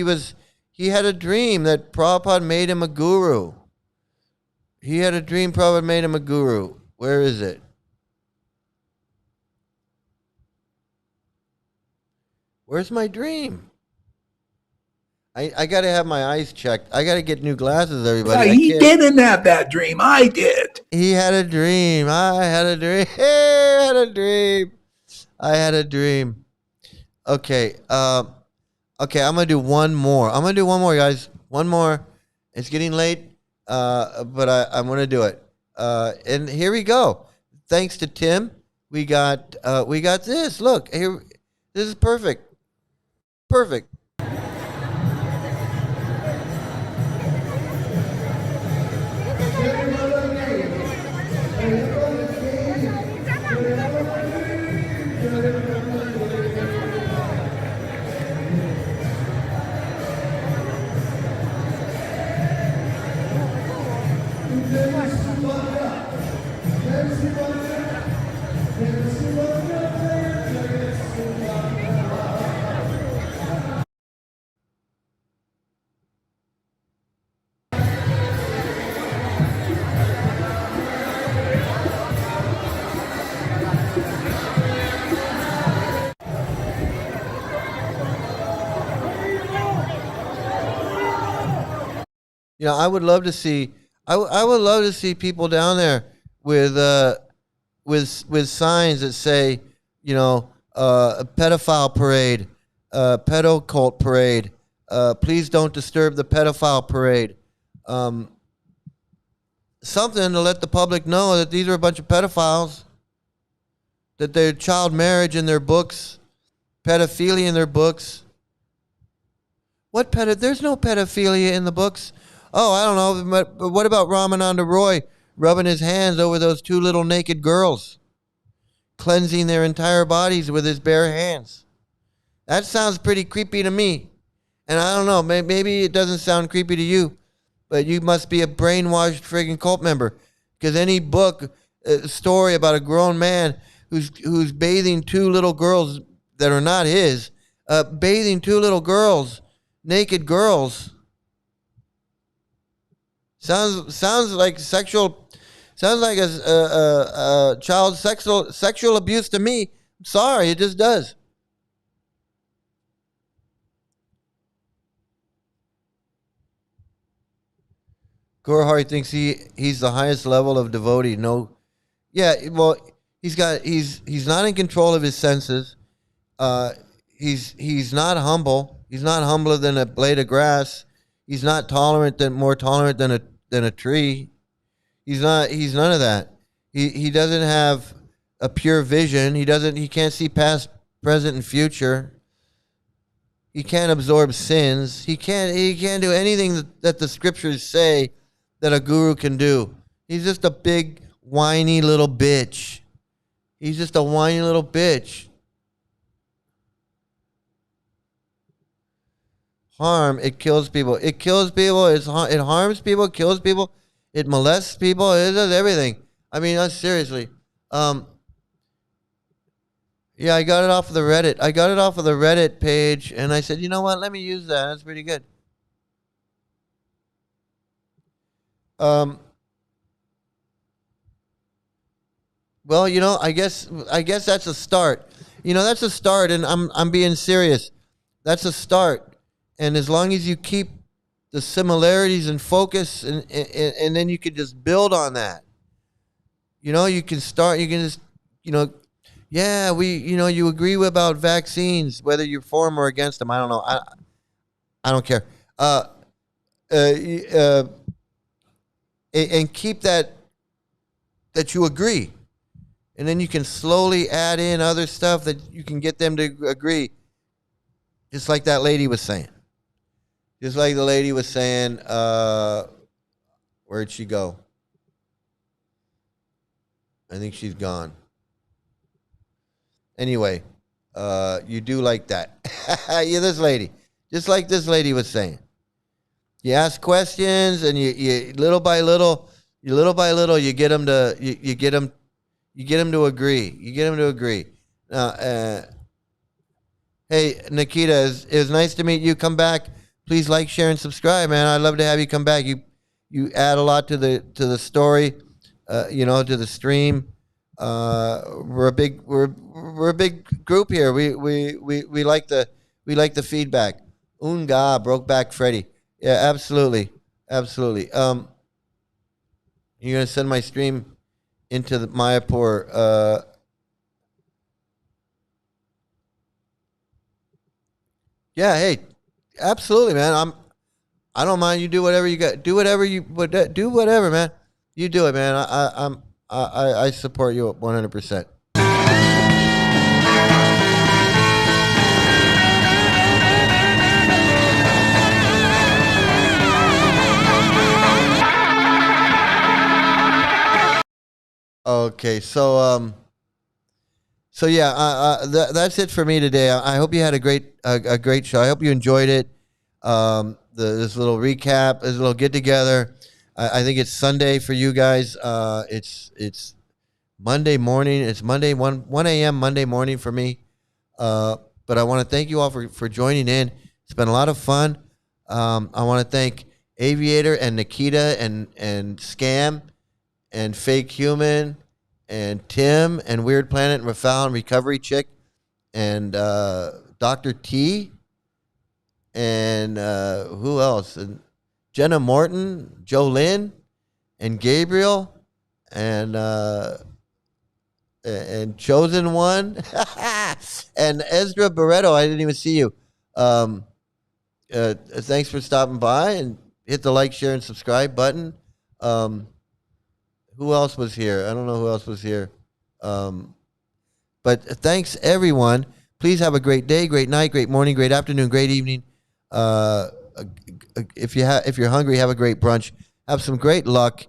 Prabhupada made him a guru. He had a dream Prabhupada made him a guru. Where is it? Where's my dream? I got to have my eyes checked. I got to get new glasses, everybody. He didn't have that dream. I did. He had a dream. I had a dream. I had a dream. I had a dream. Okay. Okay, I'm going to do one more. I'm going to do one more, guys. One more. It's getting late, but I'm going to do it. And here we go. Thanks to Tim, we got this. Look, here. This is perfect. Perfect. You know, I would love to see. I would love to see people down there with signs that say, you know, a pedophile parade, pedo cult parade. Please don't disturb the pedophile parade. Something to let the public know that these are a bunch of pedophiles. That there's child marriage in their books, pedophilia in their books. There's no pedophilia in the books. Oh, I don't know, but what about Ramananda Roy rubbing his hands over those two little naked girls, cleansing their entire bodies with his bare hands? That sounds pretty creepy to me. And I don't know, maybe it doesn't sound creepy to you, but you must be a brainwashed friggin' cult member. Because any book, story about a grown man who's bathing two little girls that are not his, bathing two little girls, naked girls, sounds like sexual, sounds like a child sexual abuse to me. I'm sorry, it just does. Gaurahari thinks he's the highest level of devotee. No, yeah, well, he's not in control of his senses. He's not humble. He's not humbler than a blade of grass. He's not more tolerant than a tree. He's none of that. He doesn't have a pure vision. He can't see past, present, and future. He can't absorb sins. He can't do anything that the scriptures say that a guru can do. He's just a big whiny little bitch. He's just a whiny little bitch. It kills people. It kills people. It harms people. It kills people. It molests people. It does everything. I mean, seriously. Yeah, I got it off of the Reddit. I got it off of the Reddit page, and I said, you know what? Let me use that. That's pretty good. Well, you know, I guess that's a start. You know, that's a start, and I'm being serious. That's a start. And as long as you keep the similarities and focus, and then you can just build on that. You know, you can just, you know, yeah, you agree about vaccines, whether you're for them or against them. I don't know. I don't care. And keep that you agree. And then you can slowly add in other stuff that you can get them to agree. Just like that lady was saying. Just like the lady was saying, where'd she go? I think she's gone. Anyway, you do like that. Yeah, this lady. Just like this lady was saying. You ask questions, and you little by little, you get them to you get them to agree. You get them to agree. Hey, Nikita, it was nice to meet you. Come back. Please like, share, and subscribe, man. I'd love to have you come back. You add a lot to the story. to the stream. We're a big group here. We like the feedback. Unga, Brokeback Freddy. Yeah, absolutely. You're gonna send my stream into the Mayapur. Yeah, hey, absolutely, man. I don't mind. You do whatever you got. Do whatever, man. You do it, man. I support you 100%. Okay, so yeah, that's it for me today. I hope you had a great show. I hope you enjoyed it. This little recap, this little get together. I think it's Sunday for you guys. It's Monday morning. It's Monday 1 a.m. Monday morning for me. But I want to thank you all for joining in. It's been a lot of fun. I want to thank Aviator and Nikita and Scam and Fake Human and Tim and Weird Planet and Rafal and Recovery Chick and Dr. T and who else? And Jenna Morton, Joe Lynn, and Gabriel and Chosen One and Ezra Barreto. I didn't even see you. Thanks for stopping by and hit the like, share, and subscribe button. Who else was here? I don't know who else was here. But thanks, everyone. Please have a great day, great night, great morning, great afternoon, great evening. If you're hungry, have a great brunch. Have some great luck.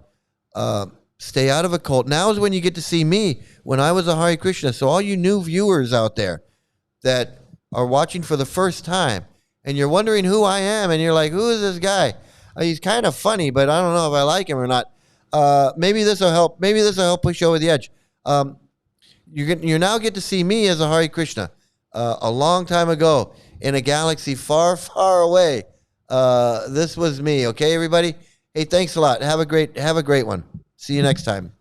Stay out of a cult. Now is when you get to see me when I was a Hare Krishna. So all you new viewers out there that are watching for the first time and you're wondering who I am and you're like, who is this guy? He's kind of funny, but I don't know if I like him or not. Maybe this will help. Maybe this will help push you over the edge. You now get to see me as a Hare Krishna. A long time ago in a galaxy far, far away. This was me. Okay, everybody. Hey, thanks a lot. Have a great one. See you next time.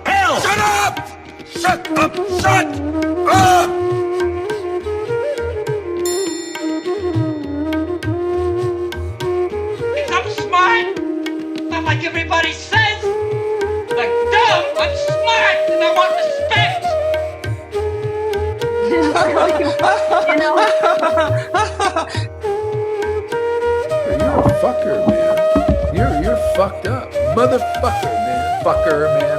Hell! Shut up! Shut up! Shut up! I'm smart, not like everybody says. Like, dumb, I'm smart, and I want respect. You're a fucker, man. You're fucked up. Motherfucker, man. Fucker, man.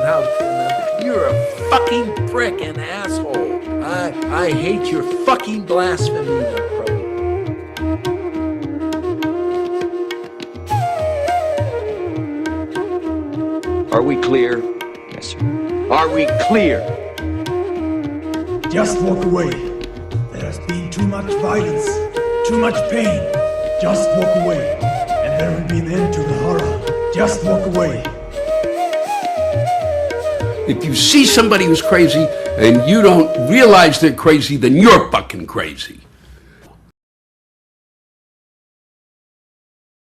You're a fucking prick and asshole. I hate your fucking blasphemy, Prabhu. Are we clear? Yes, sir. Are we clear? Just walk away. There has been too much violence, too much pain. Just walk away, and there will be an end to the horror. Just walk away. If you see somebody who's crazy and you don't realize they're crazy, then you're fucking crazy.